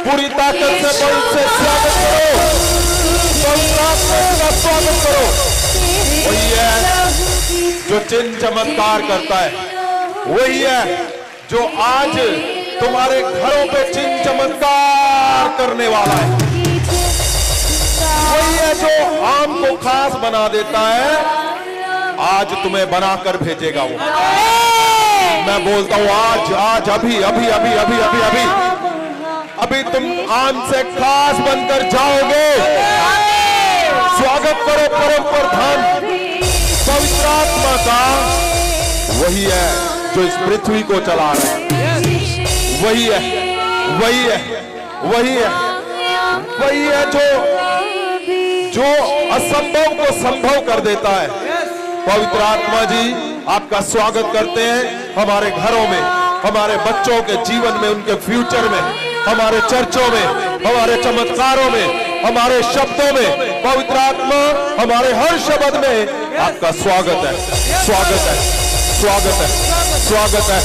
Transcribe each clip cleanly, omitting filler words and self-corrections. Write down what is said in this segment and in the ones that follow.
पूरी ताकत से बल से स्वागत करो, पवित्र आत्मा का स्वागत करो। वही है जो चिन्ह चमत्कार करता है, वही है जो आज तुम्हारे घरों पे चिन्ह चमत्कार करने वाला है, वही है जो आम को खास बना देता है, आज तुम्हें बनाकर भेजेगा वो। मैं बोलता हूं आज आज अभी अभी अभी अभी अभी अभी अभी तुम आम से खास बनकर जाओगे। स्वागत करो परम प्रधान पवित्र आत्मा का। वही है जो इस पृथ्वी को चला रहा है, वही है वही है वही है वही है जो असंभव को संभव कर देता है। पवित्र आत्मा जी आपका स्वागत करते हैं हमारे घरों में, हमारे बच्चों के जीवन में, उनके फ्यूचर में, हमारे चर्चों में, हमारे चमत्कारों में, हमारे शब्दों में। पवित्र आत्मा हमारे हर शब्द में आपका स्वागत है, स्वागत है, स्वागत है, स्वागत है,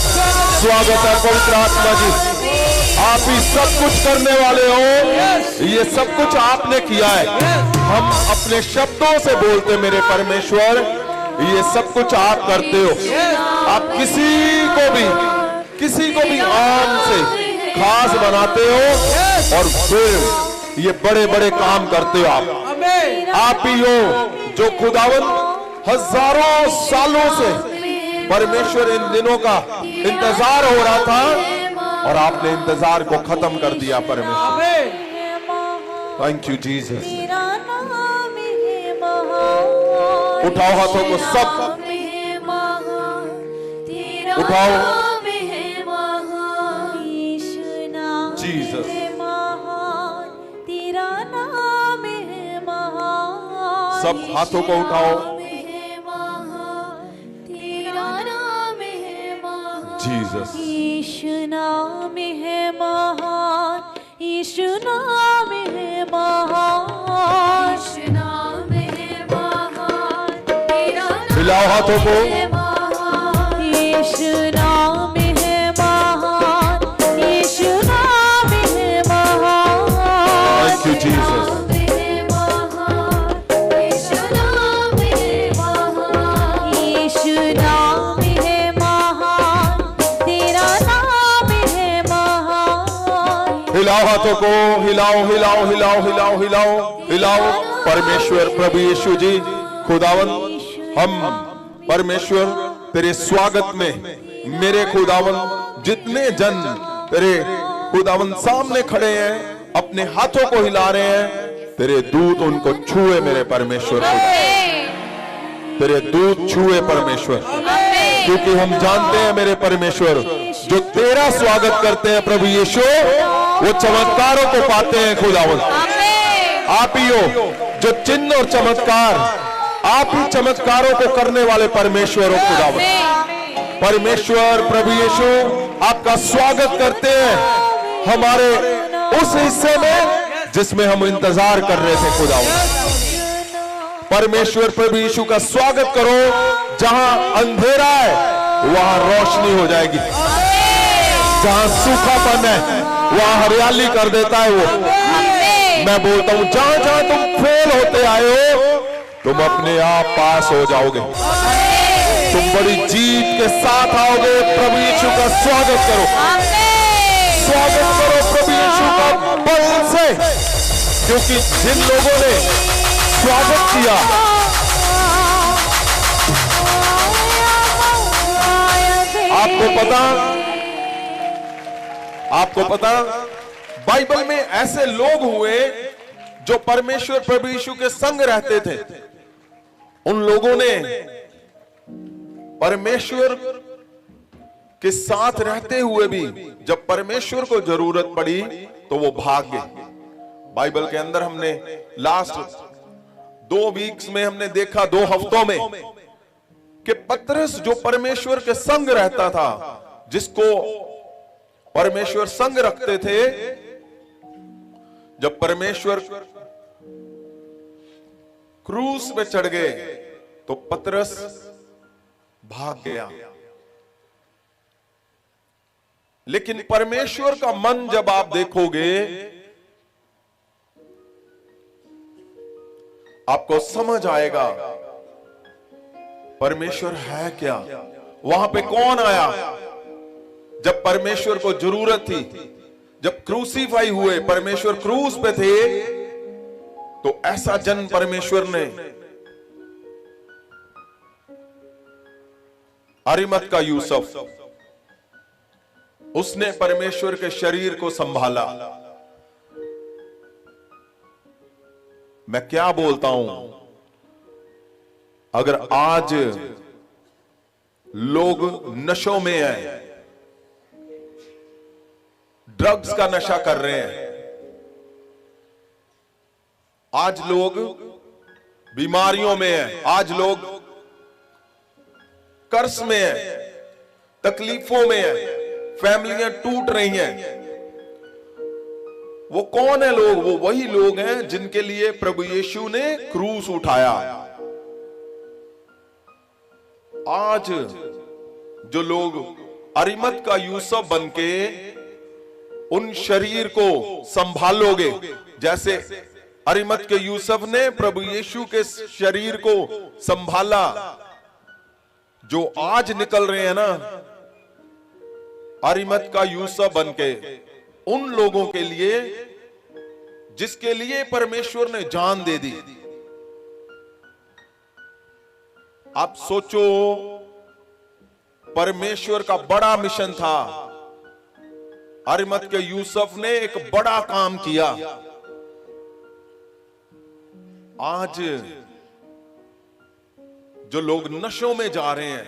स्वागत है। पवित्र आत्मा जी आप ही सब कुछ करने वाले हो, ये सब कुछ आपने किया है। हम अपने शब्दों से बोलते मेरे परमेश्वर, ये सब कुछ आप करते हो। आप किसी को भी आम से खास बनाते हो और फिर ये बड़े बड़े काम करते हो। आप ही हो जो खुदावन हजारों सालों से परमेश्वर इन दिनों का इंतजार हो रहा था और आपने इंतजार को खत्म कर दिया परमेश्वर। Thank you Jesus. उठाओ हाथों को सब, उठाओ जीसस। सब हाथों को उठाओ जीसस। यीशु नाम है महान, यीशु नाम है महान, यीशु नाम है महान, तेरा नाम हिलाओ हाथों को। यीशु नाम है महान, यीशु नाम है महान। Thank you Jesus. हिलाओ हाथों को, हिलाओ हिलाओ हिलाओ हिलाओ हिलाओ हिलाओ। परमेश्वर प्रभु यीशु जी खुदावन, हम परमेश्वर तेरे स्वागत में मेरे खुदावन जितने जन तेरे खुदावन सामने खड़े हैं अपने हाथों को हिला रहे हैं, तेरे दूत उनको छुए मेरे परमेश्वर, तेरे दूत छुए परमेश्वर, क्योंकि हम जानते हैं मेरे परमेश्वर जो तेरा स्वागत करते हैं प्रभु यीशु वो चमत्कारों को पाते हैं खुदावन। आप ही हो जो चिन्ह और चमत्कार, आप ही चमत्कारों को करने वाले परमेश्वर हो खुदावन। परमेश्वर प्रभु यीशु आपका स्वागत करते हैं हमारे उस हिस्से में जिसमें हम इंतजार कर रहे थे खुदावन। परमेश्वर प्रभु यीशु का स्वागत करो, जहां अंधेरा है वहां रोशनी हो जाएगी, जहां सूखापन है वहां हरियाली कर देता है वो। मैं बोलता हूं जहां जहां तुम फेल होते आए हो तुम अपने आप पास हो जाओगे, तुम बड़ी जीत के साथ आओगे। प्रभु यीशु का स्वागत करो, स्वागत करो प्रभु यीशु का बल से, क्योंकि जिन लोगों ने स्वागत किया आपको पता बाइबल में ऐसे लोग हुए जो परमेश्वर प्रभु यीशु के संग रहते थे। उन लोगों ने परमेश्वर के साथ रहते हुए भी जब परमेश्वर को जरूरत पड़ी तो वो भाग गए। बाइबल के अंदर हमने लास्ट 2 वीक्स में हमने देखा, 2 हफ्तों में, कि पतरस जो परमेश्वर के संग रहता था, जिसको परमेश्वर संग रखते थे, जब परमेश्वर क्रूस पे चढ़ गए तो पतरस भाग गया। लेकिन परमेश्वर का मन जब आप देखोगे, आपको समझ आएगा परमेश्वर है क्या। वहां पे कौन आया जब परमेश्वर को जरूरत थी? जब क्रूसीफाई हुए, परमेश्वर क्रूस पे थे, तो ऐसा जन्म परमेश्वर ने अरिमत का यूसुफ, उसने परमेश्वर के शरीर को संभाला। मैं क्या बोलता हूं, अगर आज लोग नशों में हैं, ड्रग्स का नशा कर रहे हैं, आज लोग बीमारियों में हैं, आज लोग कर्ज में हैं, तकलीफों में हैं, फैमिलियां टूट रही हैं, वो कौन है लोग? वो वही लोग हैं जिनके लिए प्रभु यीशु ने क्रूस उठाया। आज जो लोग अरिमत का यूसुफ बनके उन शरीर को संभालोगे, जैसे अरिमत के यूसुफ ने प्रभु यीशु के शरीर को संभाला, जो आज निकल रहे हैं ना अरिमत का यूसुफ बनके, उन लोगों के लिए जिसके लिए परमेश्वर ने जान दे दी। आप सोचो, परमेश्वर का बड़ा मिशन था, अरिमत के यूसुफ ने एक बड़ा काम किया। आज जो लोग नशों में जा रहे हैं,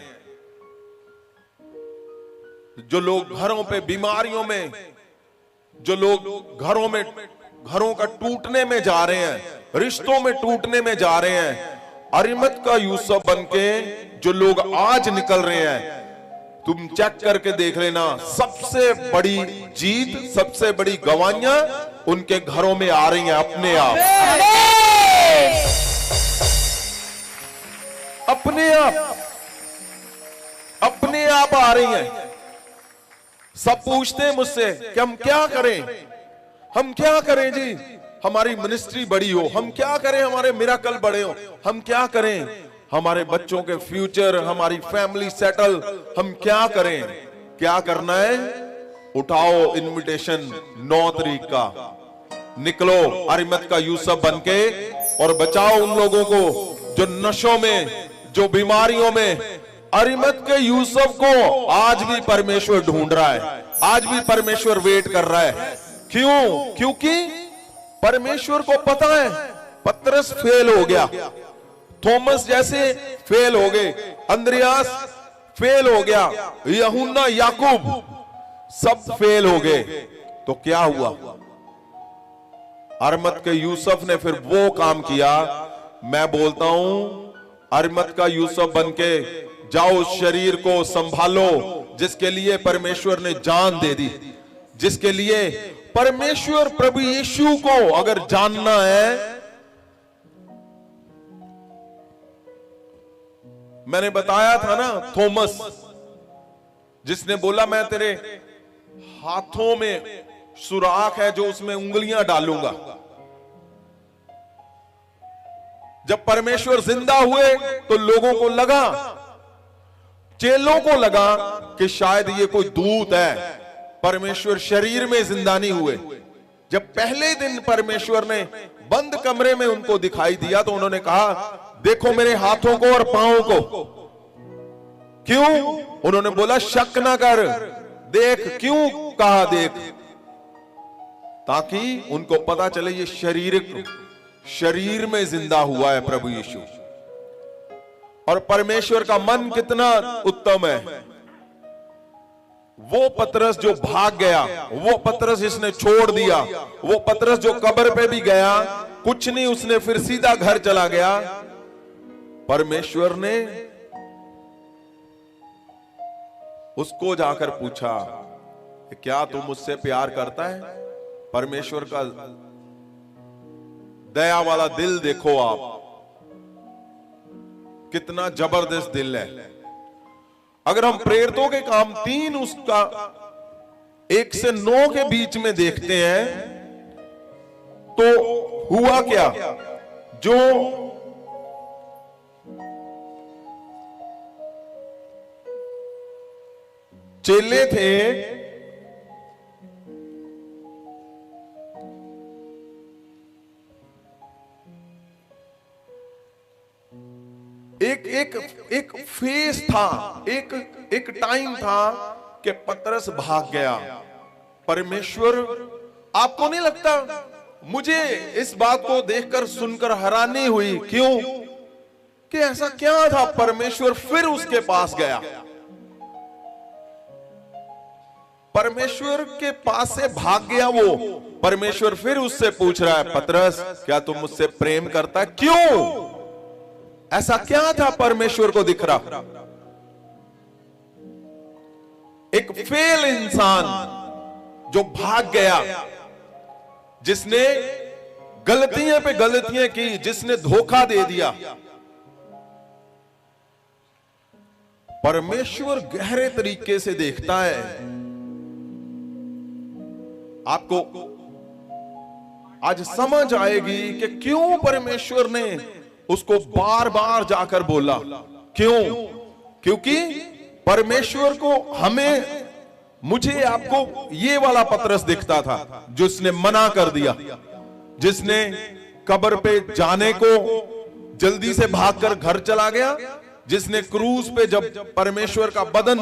जो लोग घरों पे बीमारियों में, जो लोग घरों का टूटने में जा रहे हैं, रिश्तों में टूटने में जा रहे हैं, अरिमत का यूसुफ बनके जो लोग आज निकल रहे हैं, तुम चेक करके देख लेना, सबसे बड़ी जीत, सबसे बड़ी गवाहियां उनके घरों में आ रही हैं अपने आप, अपने आप आ रही हैं। सब पूछते हैं मुझसे कि हम क्या करें जी, हमारी मिनिस्ट्री बड़ी हो, हम क्या करें, हमारे मिराकल बड़े हो, हम क्या करें, हमारे बच्चों के फ्यूचर, हमारी फैमिली सेटल, हम क्या करें? क्या करना है? उठाओ इनविटेशन 9 तारीख का, निकलो अरिमत का यूसुफ बनके और बचाओ उन लोगों को जो नशों में, जो बीमारियों में। अरिमत के यूसुफ को आज भी परमेश्वर ढूंढ रहा है, आज भी परमेश्वर वेट कर रहा है। क्यों? क्योंकि परमेश्वर को पता है पतरस फेल हो गया, थॉमस जैसे फेल हो गए, अंद्रियास फेल हो गया, यूहन्ना, याकूब सब फेल हो गए, तो क्या हुआ? अरिमत के यूसुफ ने फिर वो काम किया। मैं बोलता हूं, अरिमत का यूसुफ बनके जाओ, शरीर को संभालो जिसके लिए परमेश्वर ने जान दे दी, जिसके लिए परमेश्वर प्रभु यीशु को अगर जानना है। मैंने बताया था ना, थॉमस जिसने बोला मैं तेरे हाथों में सुराख है जो उसमें उंगलियां डालूंगा। जब परमेश्वर जिंदा हुए तो लोगों को लगा, चेलों को लगा कि शायद ये कोई दूत है, परमेश्वर शरीर में जिंदा नहीं हुए। जब पहले दिन परमेश्वर ने बंद कमरे में उनको दिखाई दिया तो उन्होंने कहा, देखो मेरे हाथों को और पांवों को। क्यों? उन्होंने बोला शक ना कर, देख। क्यों कहा देख? ताकि उनको पता चले ये शरीर में जिंदा हुआ है प्रभु यीशु। और परमेश्वर का मन कितना उत्तम है। वो पतरस जो भाग गया, वो पतरस जिसने छोड़ दिया, वो पतरस जो कब्र पे भी गया, कुछ नहीं, उसने फिर सीधा घर चला गया। परमेश्वर ने उसको जाकर पूछा, क्या तू मुझसे प्यार करता है? परमेश्वर का दया वाला दिल देखो आप, कितना जबरदस्त दिल है। अगर हम प्रेरितों के काम 3 उसका 1 से 9 के बीच में देखते हैं तो हुआ क्या, जो चेले थे एक फेस था, एक टाइम था कि पतरस भाग गया। परमेश्वर, आपको नहीं लगता, मुझे इस बात को देखकर सुनकर हैरानी हुई, क्यों कि ऐसा क्या था, परमेश्वर फिर उसके पास गया। परमेश्वर के पास से भाग गया वो, परमेश्वर फिर उससे पूछ रहा है, पतरस क्या तुम मुझसे प्रेम करता है? क्यों? ऐसा क्या था परमेश्वर को दिख रहा? एक फेल इंसान जो भाग गया, जिसने गलतियां पे गलतियां की, जिसने धोखा दे दिया। परमेश्वर गहरे तरीके से देखता है। आपको आज समझ आएगी कि क्यों परमेश्वर ने उसको बार बार जाकर बोला। क्यों? क्योंकि परमेश्वर को, हमें, मुझे, आपको ये वाला पतरस दिखता था जिसने मना कर दिया, जिसने कब्र पे जाने को जल्दी से भागकर घर चला गया, जिसने क्रूज पे जब परमेश्वर का बदन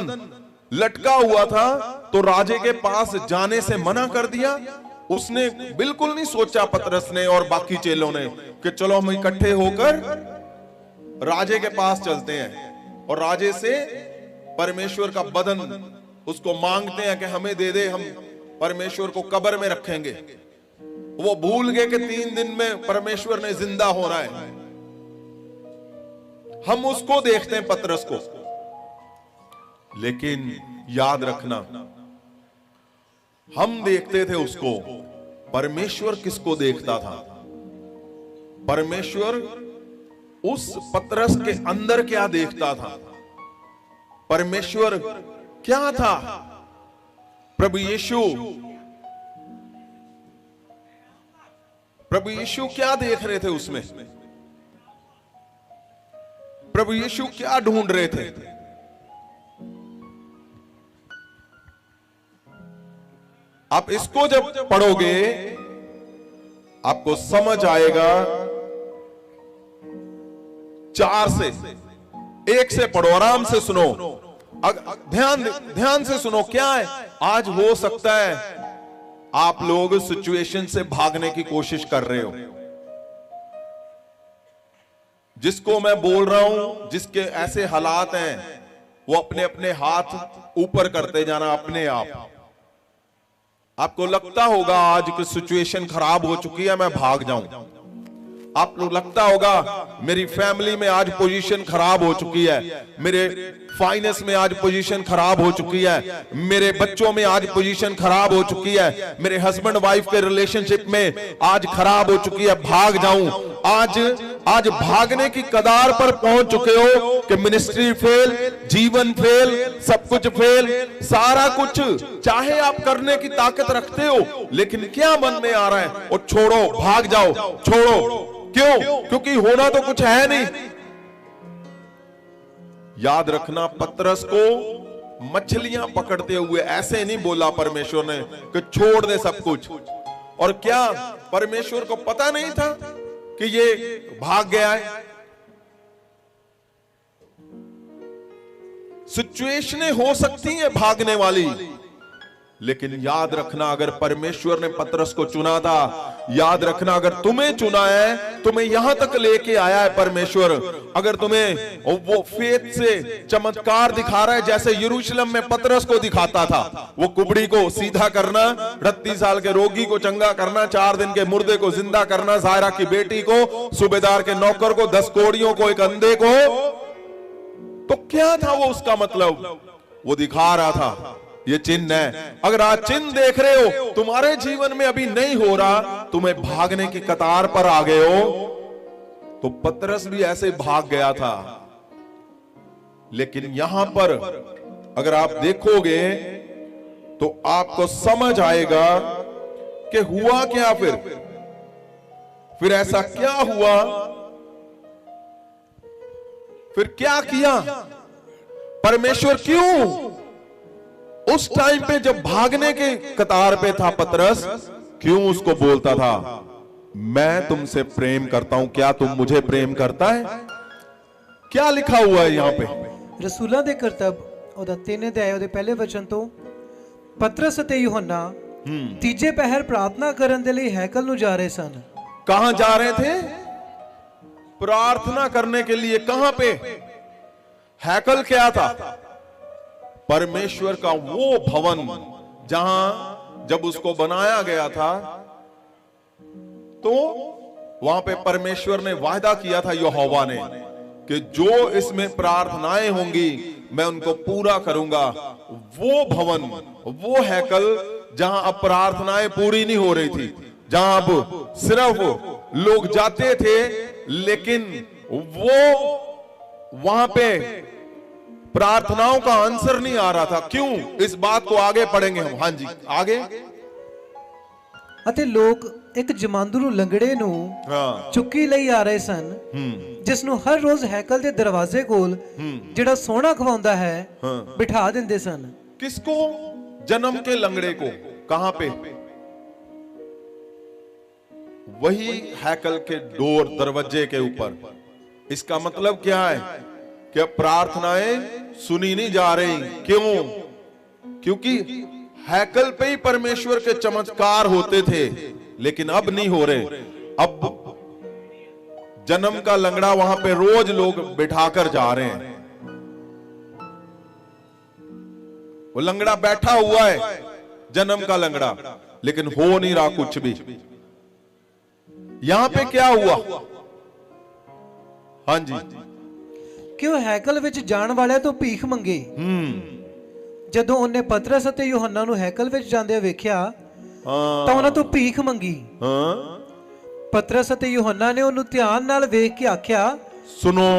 लटका हुआ था तो राजे के पास जाने से मना कर दिया। उसने बिल्कुल नहीं सोचा, पतरस ने और बाकी चेलों ने, कि चलो हम इकट्ठे होकर राजे के पास चलते हैं और राजे से परमेश्वर का बदन उसको मांगते हैं कि हमें दे दे, हम परमेश्वर को कब्र में रखेंगे। वो भूल गए कि 3 दिन में परमेश्वर ने जिंदा होना है। हम उसको देखते हैं, पतरस को, लेकिन याद रखना, हम देखते थे उसको, परमेश्वर किसको देखता था? परमेश्वर उस पतरस के अंदर क्या देखता था? परमेश्वर क्या था? प्रभु यीशु क्या देख रहे थे उसमें? प्रभु यीशु क्या ढूंढ रहे थे? आप इसको जब पढ़ोगे आपको समझ आएगा। 4 से 1 से पढ़ो, आराम से सुनो, ध्यान से सुनो। क्या है, आज हो सकता है आप लोग सिचुएशन से भागने की कोशिश कर रहे हो। जिसको मैं बोल रहा हूं, जिसके ऐसे हालात हैं, वो अपने अपने हाथ ऊपर करते जाना अपने आप। आपको लगता होगा आज की सिचुएशन खराब हो चुकी है, मैं भाग जाऊं। आपको लगता होगा मेरी फैमिली में आज पोजीशन खराब हो चुकी है, मेरे फाइनेंस में आज पोजीशन खराब हो चुकी है, मेरे बच्चों में आज पोजीशन खराब हो चुकी है, मेरे हस्बैंड वाइफ के रिलेशनशिप में आज खराब हो चुकी है, भाग जाऊं। आज भागने की कगार पर पहुंच चुके हो कि मिनिस्ट्री फेल, जीवन फेल, सब कुछ फेल, सारा कुछ चाहे आप करने की ताकत रखते हो, लेकिन क्या मन में आ रहा है? और छोड़ो, भाग जाओ, छोड़ो। क्यों? क्योंकि होना तो कुछ है नहीं। याद रखना, पतरस को मछलियां पकड़ते हुए ऐसे नहीं बोला परमेश्वर ने कि छोड़ दे सब कुछ। और क्या परमेश्वर को पता नहीं था कि ये भाग गया है? सिचुएशनें हो सकती हैं भागने वाली, लेकिन याद रखना, अगर परमेश्वर ने पतरस को चुना था, याद रखना, अगर तुम्हें चुना है, तुम्हें यहां तक लेके आया है परमेश्वर, अगर तुम्हें वो फेथ से चमत्कार दिखा रहा है जैसे यरूशलेम में पतरस को दिखाता था, वो कुबड़ी को सीधा करना, 38 साल के रोगी को चंगा करना, 4 दिन के मुर्दे को जिंदा करना, जायरा की बेटी को, सूबेदार के नौकर को, 10 कोड़ियों को, एक अंधे को, तो क्या था वो? उसका मतलब वो दिखा रहा था ये चिन्ह है। अगर आज चिन्ह देख रहे हो, तुम्हारे जीवन में अभी नहीं हो रहा, तुम्हें भागने की कतार पर आ गए हो, तो पतरस भी ऐसे भाग गया था। लेकिन यहां पर अगर आप देखोगे तो आपको समझ आएगा कि हुआ क्या। फिर ऐसा क्या हुआ, फिर क्या किया परमेश्वर। क्यों उस टाइम पे जब भागने के कतार पे था पतरस, क्यों उसको बोलता था मैं तुमसे प्रेम करता हूं, क्या तुम मुझे प्रेम करता है? क्या लिखा हुआ है यहां पे? रसूलां दे करतब ਉਹਦਾ 3 ਅਧਿਆਇ ਉਹਦੇ ਪਹਿਲੇ ਵਚਨ ਤੋਂ ਪਤਰਸ ਅਤੇ ਯੂਹੰਨਾ ਤੀਜੇ ਪਹਿਰ ਪ੍ਰਾਰਥਨਾ ਕਰਨ ਦੇ ਲਈ ਹੈਕਲ ਨੂੰ ਜਾ ਰਹੇ ਸਨ। कहां जा रहे थे? प्रार्थना करने के लिए। कहां पे? हैकल क्या था? परमेश्वर का वो भवन जहां जब उसको बनाया गया था तो वहां पे परमेश्वर ने वायदा किया था यहोवा ने कि जो इसमें प्रार्थनाएं होंगी मैं उनको पूरा करूंगा। वो भवन, वो हैकल जहां अब प्रार्थनाएं पूरी नहीं हो रही थी, जहां अब सिर्फ लोग जाते थे लेकिन वो वहां पे प्रार्थनाओं का आंसर नहीं आ रहा था। क्यों? इस बात को आगे पढ़ेंगे हम। हां जी, आगे। ਅਤੇ ਲੋਕ ਇੱਕ ਜਮਾਂਦਰੂ ਲੰਗੜੇ ਨੂੰ ਚੁੱਕੀ ਲਈ ਆ ਰਹੇ ਸਨ, ਜਿਸ ਨੂੰ ਹਰ ਰੋਜ਼ ਹੈਕਲ ਦੇ ਦਰਵਾਜ਼ੇ ਕੋਲ ਜਿਹੜਾ ਸੋਨਾ ਖਵਾਉਂਦਾ ਹੈ ਬਿਠਾ ਦਿੰਦੇ ਸਨ। किसको? जन्म के लंगड़े को। कहां पे? वही हैकल के डोर, दरवाजे के ऊपर। इसका मतलब क्या है कि प्रार्थनाएं सुनी नहीं जा रही। क्यों? क्योंकि हैकल पे ही परमेश्वर के चमत्कार होते थे लेकिन अब नहीं हो रहे। अब जन्म का लंगड़ा वहां पे रोज लोग बिठाकर जा रहे हैं। वो लंगड़ा बैठा हुआ है, जन्म का लंगड़ा, लेकिन हो नहीं रहा कुछ भी। यहां पे क्या हुआ? हां जी, ਕਿ ਉਹ ਹੈਕਲ ਵਿੱਚ ਜਾਣ ਵਾਲਿਆਂ ਤੋਂ ਭੀਖ ਮੰਗੇ। ਜਦੋਂ ਉਹਨੇ ਪਤਰਸ ਅਤੇ ਯੂਹੰਨਾ ਨੂੰ ਹੈਕਲ ਵਿੱਚ ਜਾਂਦੇ ਵੇਖਿਆ ਤਾਂ ਉਹਨਾਂ ਤੋਂ ਭੀਖ ਮੰਗੀ। ਪਤਰਸ ਅਤੇ ਯੂਹੰਨਾ ਨੇ ਉਹਨੂੰ ਧਿਆਨ ਨਾਲ ਵੇਖ ਕੇ ਆਖਿਆ, सुनो,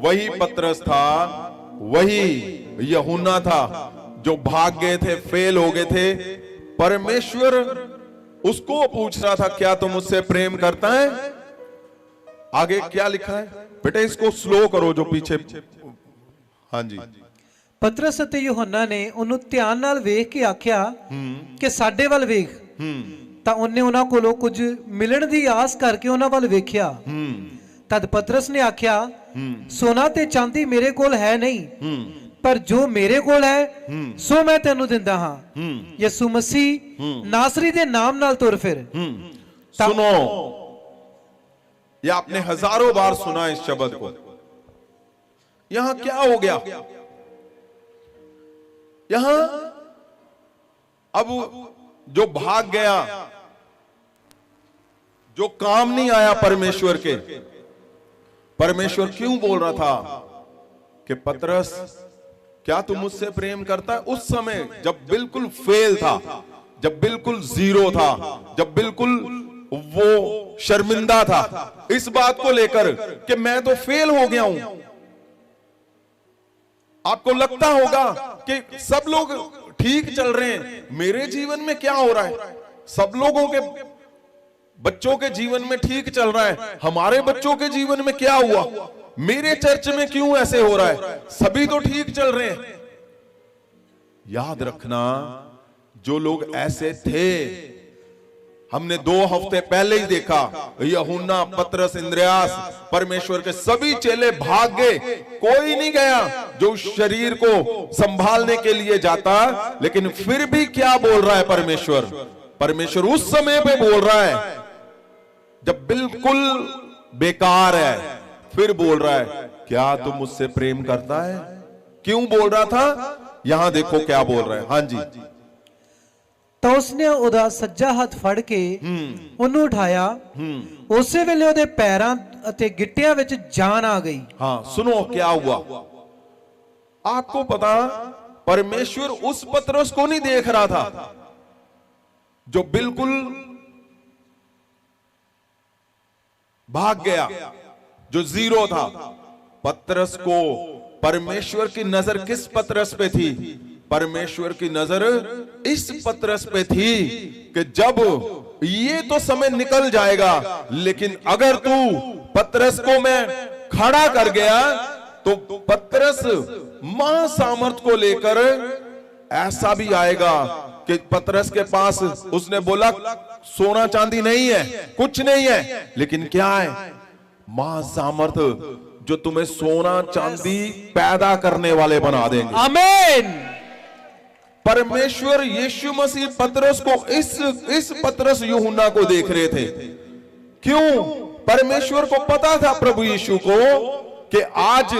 वही पतरस था, वही यूहन्ना था जो भाग गए थे, फेल हो गए थे। परमेश्वर उसको पूछ रहा था क्या तुम मुझसे प्रेम करता है? आगे क्या लिखा है बेटे? इसको स्लो करो जो पीछे। हाँ जी। ਪਤਰਸ ਅਤੇ ਯੂਹੰਨਾ ਨੇ ਉਹਨੂੰ ਧਿਆਨ ਨਾਲ ਵੇਖ ਕੇ ਆਖਿਆ ਕਿ ਸਾਡੇ ਵੱਲ ਵੇਖ। ਤਾਂ ਉਹਨੇ ਉਹਨਾਂ ਕੋਲੋਂ ਕੁਝ ਮਿਲਣ ਦੀ ਆਸ ਕਰਕੇ ਉਹਨਾਂ ਵੱਲ ਵੇਖਿਆ। ਤਦ ਪਤਰਸ ਨੇ ਆਖਿਆ, ਸੋਨਾ ਤੇ ਚਾਂਦੀ ਮੇਰੇ ਕੋਲ ਹੈ ਨਹੀਂ, ਪਰ ਜੋ ਮੇਰੇ ਕੋਲ ਹੈ ਸੋ ਮੈਂ ਤੈਨੂੰ ਦਿੰਦਾ ਹਾਂ। ਯਿਸੂ ਮਸੀਹ ਨਾਸਰੀ ਦੇ ਨਾਮ ਨਾਲ ਤੁਰ ਫਿਰ। सुनो, ये आपने हजारों बार सुना इस शब्द को। यहां क्या हो गया? यहां अब जो भाग गया, जो काम नहीं आया परमेश्वर के, परमेश्वर क्यों बोल रहा था कि पतरस क्या तुम मुझसे प्रेम करता है? उस समय जब बिल्कुल फेल था, जब बिल्कुल जीरो था, जब बिल्कुल वो शर्मिंदा था इस बात को लेकर कि मैं तो फेल हो गया हूं। आपको लगता होगा कि सब लोग ठीक चल रहे हैं, मेरे जीवन में क्या हो रहा है? सब लोगों के बच्चों के जीवन में ठीक चल रहा है, हमारे बच्चों के जीवन में क्या हुआ? मेरे चर्च में क्यों ऐसे हो रहा है? सभी तो ठीक चल रहे हैं। याद रखना, जो लोग ऐसे थे, हमने 2 हफ्ते पहले ही देखा, यूहन्ना, पतरस, इंद्रियास, परमेश्वर के सभी चेले भाग गए। कोई नहीं गया जो शरीर को संभालने के लिए जाता। लेकिन फिर भी क्या बोल रहा है परमेश्वर? परमेश्वर उस समय पे बोल रहा है जब बिल्कुल बेकार है, फिर बोल रहा है क्या तुम मुझसे प्रेम करता है? क्यों बोल रहा था? यहां देखो क्या बोल रहा है। हां जी। ਤਾਂ ਉਸਨੇ ਉਹਦਾ ਸੱਜਾ ਹੱਥ ਫੜ ਕੇ ਉਹਨੂੰ ਉਠਾਇਆ। ਉਸੇ ਵੇਲੇ ਉਹਦੇ ਪੈਰਾਂ ਅਤੇ ਗਿੱਟਿਆਂ ਵਿੱਚ ਜਾਨ ਆ ਗਈ। हाँ, सुनो क्या हुआ। आपको पता, परमेश्वर उस पतरस को नहीं देख रहा था जो बिल्कुल भाग गया, जो जीरो था। पतरस को परमेश्वर की नजर किस पतरस पे थी? परमेश्वर की नजर इस पतरस पे थी कि जब ये तो समय निकल जाएगा, लेकिन अगर तू पतरस को मैं खड़ा कर गया तो पतरस महासामर्थ को लेकर ऐसा भी आएगा कि पतरस के पास, उसने बोला सोना चांदी नहीं है, कुछ नहीं है, लेकिन क्या है? महासामर्थ जो तुम्हें सोना चांदी पैदा करने वाले बना देंगे। आमीन। परमेश्वर यीशु मसीह पतरस को इस पतरस यूहन्ना को देख रहे थे। क्यों? परमेश्वर को पता था प्रभु यीशु को कि आज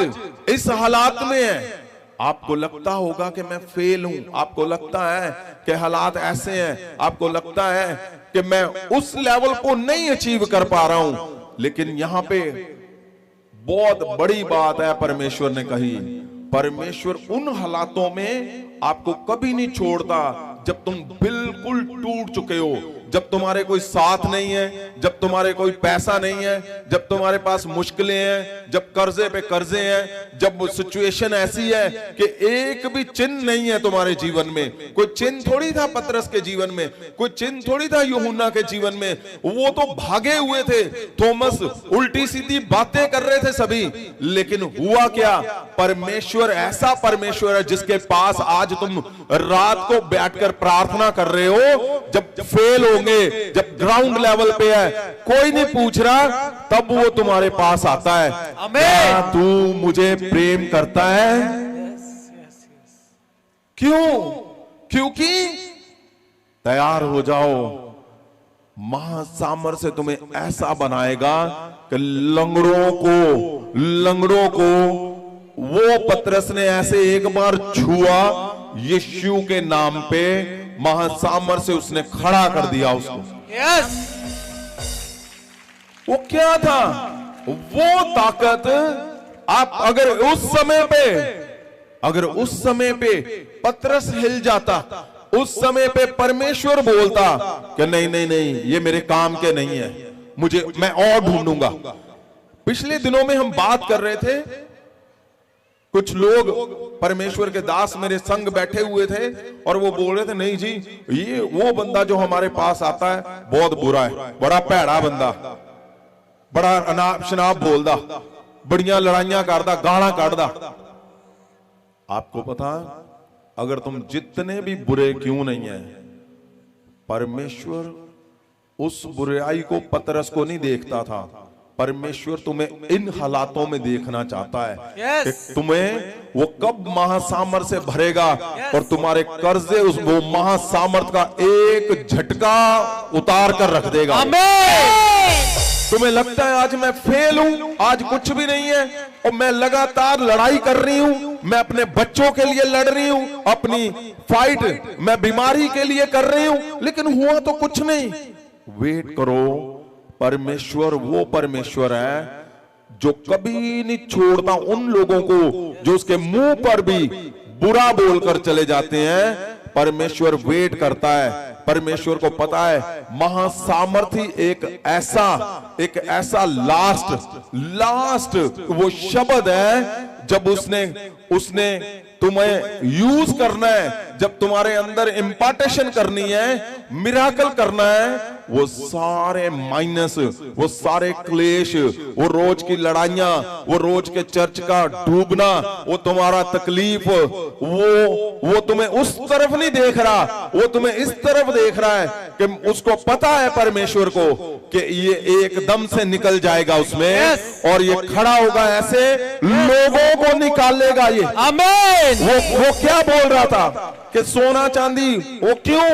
इस हालात में है। आपको लगता होगा कि मैं फेल हूं, आपको लगता है कि हालात ऐसे हैं, आपको लगता है कि मैं उस लेवल को नहीं अचीव कर पा रहा हूं, लेकिन यहां पे बहुत बड़ी बात है परमेश्वर ने कही। परमेश्वर उन हालातों में आपको कभी नहीं छोड़ता जब तुम बिल्कुल टूट चुके हो, जब तुम्हारे कोई साथ नहीं है, जब तुम्हारे कोई पैसा नहीं है, जब तुम्हारे पास मुश्किलें हैं, जब कर्जे पे कर्जे हैं, जब सिचुएशन ऐसी है कि एक भी चिन्ह नहीं है तुम्हारे जीवन में। कोई चिन्ह थोड़ी था पतरस के जीवन में, कोई चिन्ह थोड़ी था यूहन्ना के जीवन में। वो तो भागे हुए थे, थॉमस उल्टी सीधी बातें कर रहे थे सभी, लेकिन हुआ क्या? परमेश्वर ऐसा परमेश्वर है जिसके पास आज तुम रात को बैठकर प्रार्थना कर रहे हो। जब फेल होंगे, जब ग्राउंड लेवल पे है, कोई नहीं पूछ रहा, तब वो तुम्हारे पास आता है। क्या तू मुझे प्रेम करता है? क्यों? क्योंकि तैयार हो जाओ, महासामर्थ से तुम्हें ऐसा बनाएगा कि लंगड़ों को वो पतरस ने ऐसे एक बार छुआ यीशु के नाम पे, महासामर्थ से उसने खड़ा कर दिया उसको। यस। वो क्या था? वो ताकत आप अगर उस समय पे पतरस हिल जाता, उस समय पे परमेश्वर बोलता कि नहीं, ये मेरे काम के नहीं है, मैं और ढूंढूंगा। पिछले दिनों में हम बात कर रहे थे, कुछ लोग परमेश्वर के दास मेरे संग बैठे हुए थे और वो बोल रहे थे, नहीं जी, ये वो बंदा जो हमारे पास आता है बहुत बुरा है, बड़ा भैड़ा बंदा, बड़ा अनाप शनाप बोलदा, बड़ियां लड़ाइयां करदा, गाना काटदा। आपको पता, अगर तुम जितने भी बुरे क्यों नहीं है, परमेश्वर उस बुराई को पतरस को नहीं देखता था। परमेश्वर तुम्हें इन हालातों में देखना चाहता है कि तुम्हें वो कब महासामर्थ से भरेगा और तुम्हारे कर्जे वो महासामर्थ का एक झटका उतार कर रख देगा। तुम्हें लगता है आज मैं फेल हूं, आज कुछ भी नहीं है, और मैं लगातार लड़ाई कर रही हूं, मैं अपने बच्चों के लिए लड़ रही हूं, अपनी फाइट मैं बीमारी के लिए कर रही हूं, लेकिन हुआ तो कुछ नहीं। वेट करो, परमेश्वर वो परमेश्वर है जो कभी नहीं छोड़ता उन लोगों को जो उसके मुंह पर भी बुरा बोलकर चले जाते हैं। परमेश्वर वेट करता है। परमेश्वर को पता है महासामर्थी एक ऐसा लास्ट वो शब्द है जब उसने तुम्हें यूज करना है, जब तुम्हारे अंदर इंपार्टेशन करनी है, मिराकल करना है, वो सारे माइनस, वो सारे क्लेश, वो रोज की लड़ाइयां, वो रोज के चर्च का डूबना, वो तुम्हारा तकलीफ, वो तुम्हें उस तरफ नहीं देख रहा, वो तुम्हें इस तरफ देख रहा है कि उसको पता है परमेश्वर को कि ये एकदम से निकल जाएगा उसमें और ये खड़ा होगा, ऐसे लोगों को निकालेगा ये। आमीन। वो क्या बोल रहा था कि सोना चांदी, वो क्यों?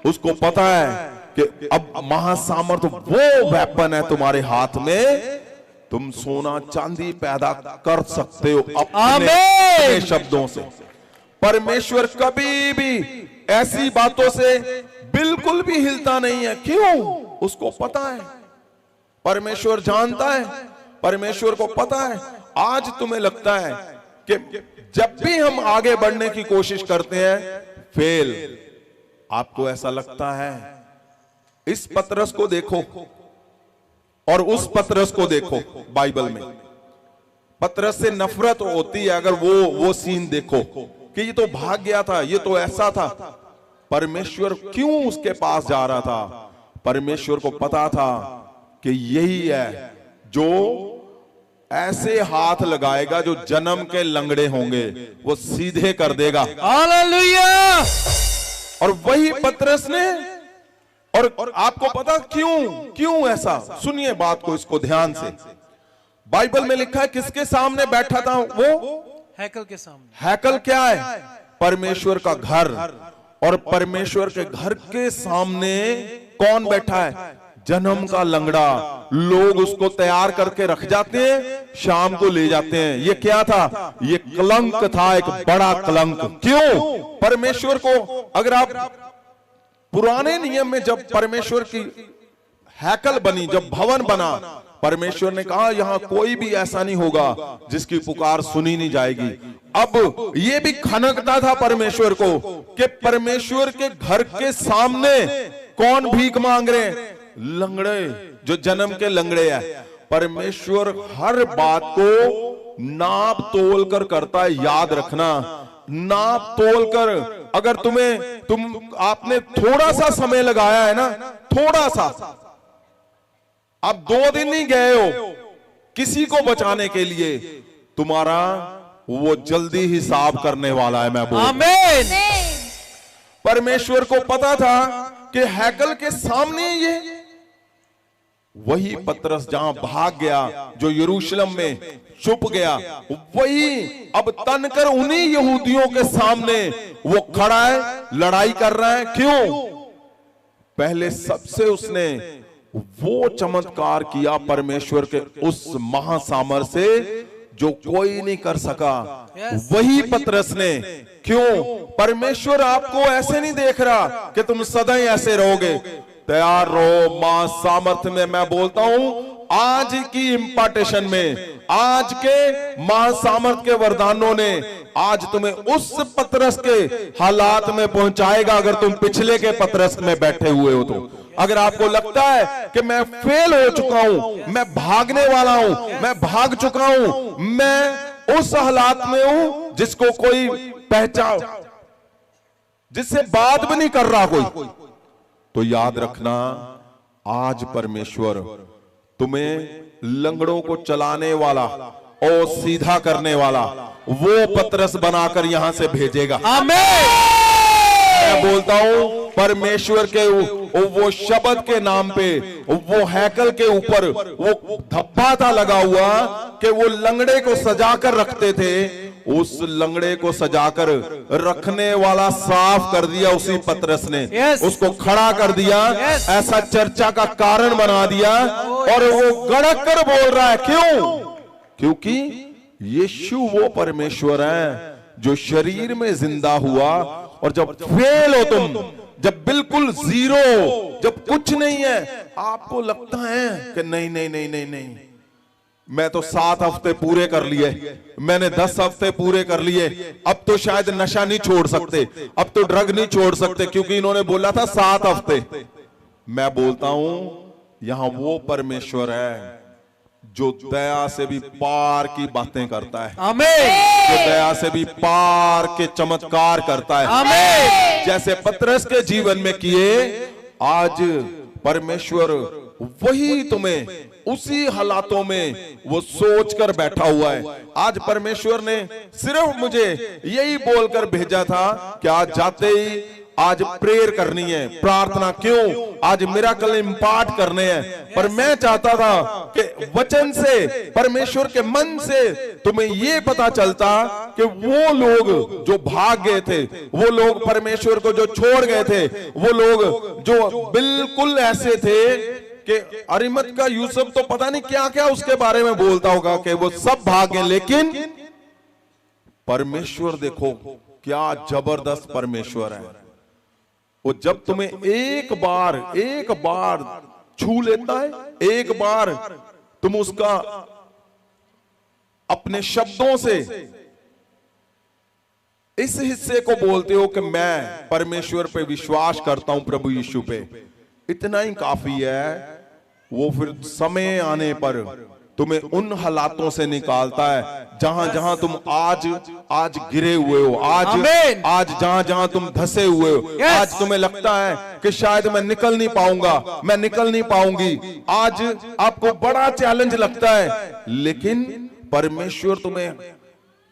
उसको पता है कि अब महासामर्थ वो वेपन है तुम्हारे हाथ में, तुम सोना चांदी पैदा कर सकते हो अपने शब्दों से। परमेश्वर कभी भी ऐसी बातों से बिल्कुल भी हिलता नहीं है। क्यों? उसको पता है, परमेश्वर जानता है, परमेश्वर को पता है। आज तुम्हें लगता है कि जब भी हम आगे बढ़ने की कोशिश करते हैं फेल, आपको ऐसा लगता है, इस पतरस को देखो और उस पतरस को देखो। बाइबल में पतरस से नफरत होती है अगर वो सीन देखो कि ये तो भाग गया था, ये तो ऐसा था। परमेश्वर क्यों उसके पास जा रहा था? परमेश्वर को पता था कि यही है जो ऐसे हाथ लगाएगा जो जन्म के लंगड़े होंगे, वो सीधे कर देगा। हालेलुया। और वही पतरस ने, और आपको पता क्यों ऐसा? सुनिए बात को, इसको ध्यान से। बाइबल में लिखा है किसके सामने बैठा था वो? हैकल के सामने। हैकल क्या है? परमेश्वर का घर। और परमेश्वर के घर के सामने कौन बैठा है? जन्म का लंगड़ा। लोग उसको तैयार करके रख जाते हैं, शाम को ले जाते हैं। ये क्या था? ये कलंक था, एक बड़ा कलंक। क्यों? परमेश्वर को, अगर आप पुराने नियम में जब परमेश्वर की हैकल बनी, जब भवन बना, परमेश्वर ने कहा यहां कोई भी ऐसा नहीं होगा जिसकी पुकार सुनी नहीं जाएगी। अब ये भी खनकता था परमेश्वर को कि परमेश्वर के घर के सामने कौन भीख मांग रहे हैं? लंगड़े, जो जन्म के लंगड़े हैं। परमेश्वर हर बात को नाप तोल कर करता है, याद रखना। नाप तोल कर, अगर आपने थोड़ा सा समय लगाया है ना, थोड़ा सा, आप 2 दिन ही गए हो किसी को बचाने के लिए, तुम्हारा वो जल्दी हिसाब करने वाला है। मैं बोल, आमीन। परमेश्वर को पता था कि हैकल के सामने ये वही पतरस जहां भाग गया, जो यरूशलेम में छुप गया, वही अब तनकर उन्हीं यहूदियों के सामने वो खड़ा है, लड़ाई कर रहा है। क्यों? पहले सबसे उसने वो चमत्कार किया परमेश्वर के उस महासामर्थ से जो कोई नहीं कर सका। वही पतरस ने। क्यों? परमेश्वर आपको ऐसे नहीं देख रहा कि तुम सदा ऐसे रहोगे। तैयार रहो मां सामर्थ्य में। मैं बोलता हूं आज की इंपार्टेशन में, आज के महासामर्थ के वरदानों ने आज तुम्हें उस पतरस के हालात में पहुंचाएगा, अगर तुम पिछले के पतरस में बैठे हुए हो तो। अगर आपको लगता है कि मैं फेल हो चुका हूं, मैं भागने वाला हूं, मैं भाग चुका हूं, मैं उस हालात में हूं जिसको कोई पहचान, जिससे बात भी नहीं कर रहा कोई, तो याद रखना आज परमेश्वर तुम्हें लंगड़ों को चलाने वाला और सीधा करने वाला वो पतरस बनाकर यहां से भेजेगा। आमीन। मैं बोलता हूं परमेश्वर के वो शब्द के नाम पे, वो हैकल के ऊपर वो धब्बा था लगा हुआ कि वो लंगड़े को सजाकर रखते थे। उस लंगड़े को सजाकर रखने वाला साफ कर दिया उसी पतरस ने। उसको खड़ा कर दिया, ऐसा चर्चा का कारण बना दिया, और वो गड़क कर बोल रहा है। क्यों? क्योंकि यीशु वो परमेश्वर है जो शरीर में जिंदा हुआ। और जब फेल हो तुम, जब बिल्कुल जीरो, जब कुछ नहीं है, आपको लगता है कि नहीं नहीं नहीं नहीं नहीं, मैं तो 7 हफ्ते पूरे कर लिए, मैंने 10 हफ्ते पूरे कर लिए, अब तो शायद नशा नहीं छोड़ सकते, अब तो ड्रग नहीं छोड़ सकते, क्योंकि इन्होंने बोला था 7 हफ्ते। मैं बोलता हूं यहां वो परमेश्वर है जो दया से भी पार की बातें करता है। आमीन। जो दया से भी पार के चमत्कार करता है। आमीन। जैसे पतरस के जीवन में किए, आज परमेश्वर वही तुम्हें उसी हालातों में वो सोच कर बैठा हुआ है। आज परमेश्वर ने सिर्फ मुझे यही बोलकर भेजा था कि आज जाते ही आज प्रेयर करनी है, प्रार्थना। क्यों? आज मिरेकल इंपार्ट करने हैं। पर मैं चाहता था कि वचन से, परमेश्वर के मन से तुम्हें ये पता चलता कि वो लोग जो भाग गए थे, वो लोग परमेश्वर को जो छोड़ गए थे, वो लोग जो बिल्कुल ऐसे थे कि अरिमत का यूसुफ तो पता नहीं क्या क्या उसके बारे में बोलता होगा कि वो सब भाग गए, लेकिन परमेश्वर देखो क्या जबरदस्त परमेश्वर है। वो जब तुम्हें एक बार छू लेता है, एक बार तुम उसका अपने शब्दों से इस हिस्से को बोलते हो कि मैं परमेश्वर पे विश्वास करता हूं, प्रभु यीशु पे, इतना ही काफी है। वो फिर समय आने पर तुम्हें उन हालातों से निकालता है जहां जहां तुम आज गिरे हुए हो, आमीन। आज जहां जहां तुम धसे हुए हो, Yes। आज तुम्हें लगता है कि शायद मैं निकल नहीं पाऊंगा, मैं निकल नहीं पाऊंगी, आज आपको बड़ा चैलेंज लगता है, लेकिन परमेश्वर तुम्हें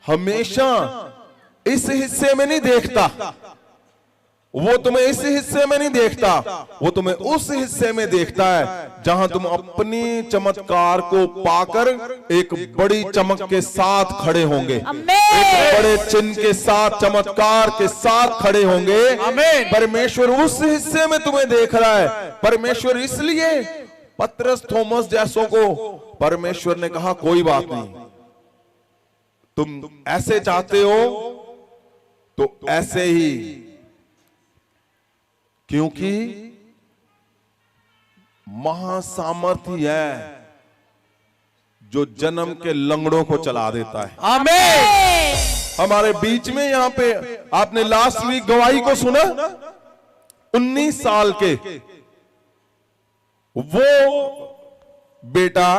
हमेशा इस हिस्से में नहीं देखता। वो तुम्हें इस हिस्से में नहीं देखता, वो तुम्हें उस हिस्से में देखता है जहां तुम अपनी चमत्कार को पाकर एक बड़ी चमक के साथ खड़े होंगे, एक बड़े चिन्ह के साथ, चमत्कार के साथ खड़े होंगे। आमीन। परमेश्वर उस हिस्से में तुम्हें देख रहा है। परमेश्वर इसलिए पतरस थॉमस जैसों को परमेश्वर ने कहा कोई बात नहीं, तुम ऐसे चाहते हो तो ऐसे ही, क्योंकि महासामर्थ्य है जो जन्म के लंगड़ों को चला देता है। आमीन। हमारे बीच में यहां पे आपने लास्ट वीक गवाही को सुना, 19 साल के वो बेटा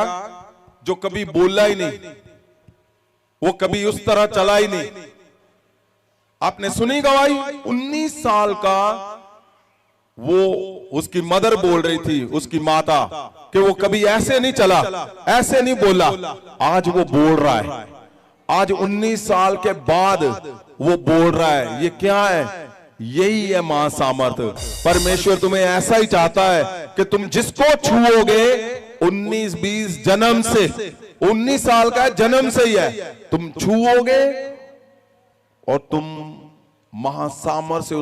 जो कभी बोला ही नहीं, वो कभी उस तरह चला ही नहीं। आपने सुनी गवाही? 19 साल का वो, उसकी मदर बोल रही थी, उसकी माता, कि वो कभी ऐसे नहीं चला, ऐसे नहीं बोला। आज वो बोल रहा है, आज 19 साल के बाद वो बोल रहा है। ये क्या है? यही है मां सामर्थ्य। परमेश्वर तुम्हें ऐसा ही चाहता है कि तुम जिसको छुओगे 19-20 जन्म से, 19 साल का जन्म से ही है, तुम छुओगे और तुम महासामर्थ्य से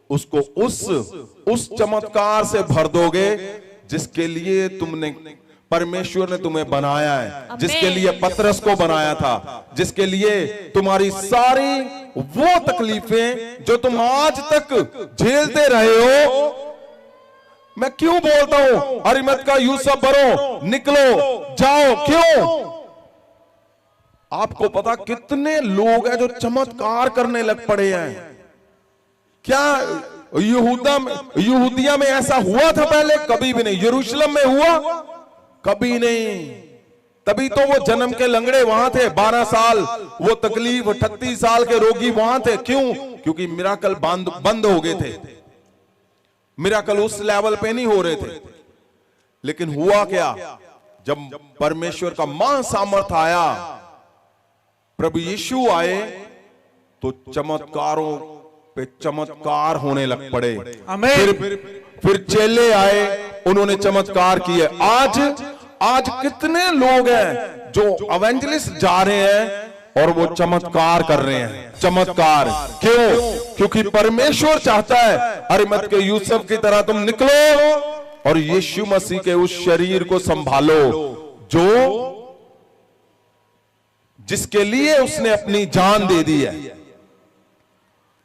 उसको उस चमत्कार से भर दोगे जिसके लिए परमेश्वर ने तुम्हें बनाया है, जिसके लिए पतरस को बनाया था, जिसके लिए तुम्हारी सारी वो तकलीफें जो तुम आज तक झेलते रहे हो। मैं क्यों बोलता हूं अरिमत का यूसुफ बनो, निकलो, जाओ, क्यों? आपको पता कितने लोग हैं जो चमत्कार करने लग पड़े हैं? क्या यहूदिया में ऐसा हुआ था पहले? कभी भी नहीं। यरूशलेम में हुआ? कभी नहीं। तभी तो वो जन्म के लंगड़े वहां थे, 12 साल वो तकलीफ, 38 साल के रोगी वहां थे। क्यों? क्योंकि मिराकल बंद हो गए थे, मिराकल उस लेवल पे नहीं हो रहे थे। लेकिन हुआ क्या? जब परमेश्वर का महान सामर्थ आया, प्रभु यीशु आए, तो चमत्कारों पे चमत्कार होने लग पड़े। फिर चेले आए, उन्होंने चमत्कार किए। आज कितने लोग हैं जो एवेंजलिस्ट जा रहे हैं और वो चमत्कार कर रहे हैं। चमत्कार क्यों? क्योंकि परमेश्वर चाहता है अरिमत के यूसुफ की तरह तुम निकलो और यीशु मसीह के उस शरीर को संभालो जिसके लिए उसने अपनी जान दे दी है।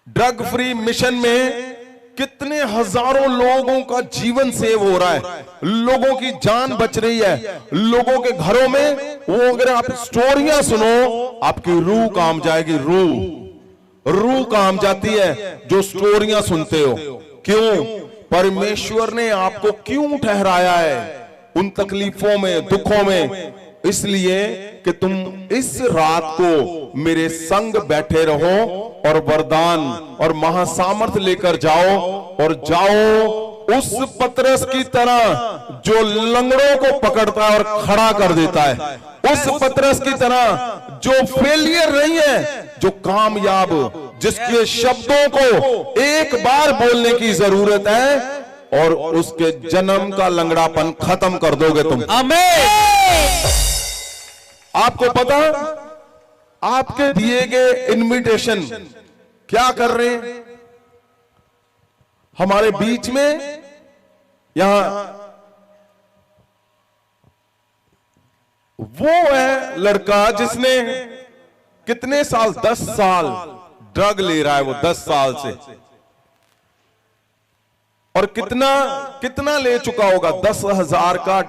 ड्रग फ्री मिशन में कितने हजारों लोगों का जीवन सेव हो रहा है, लोगों की जान बच रही है, लोगों के घरों में वो, अगर आप स्टोरियां सुनो आपकी रूह काम जाएगी, रूह काम जाती है जो स्टोरियां सुनते हो। क्यों? परमेश्वर ने आपको क्यों ठहराया है उन तकलीफों में, दुखों में? इसलिए कि तुम इस रात को मेरे संग बैठे रहो और वरदान और महासामर्थ लेकर जाओ, और जाओ उस पतरस की तरह जो लंगड़ों को पकड़ता है और खड़ा कर देता है, उस पतरस की तरह जो फेलियर नहीं है, जो कामयाब, जिसके शब्दों को एक बार बोलने की जरूरत है और उसके जन्म का लंगड़ापन खत्म कर दोगे तुम। आमीन। आपको पता, आपके दिए गए इनविटेशन क्या कर रहे हैं? हमारे बीच में यहां वो है लड़का जिसने कितने साल, 10 साल ड्रग ले रहा है वो, 10 साल से, और कितना ले चुका होगा? 10,000 का।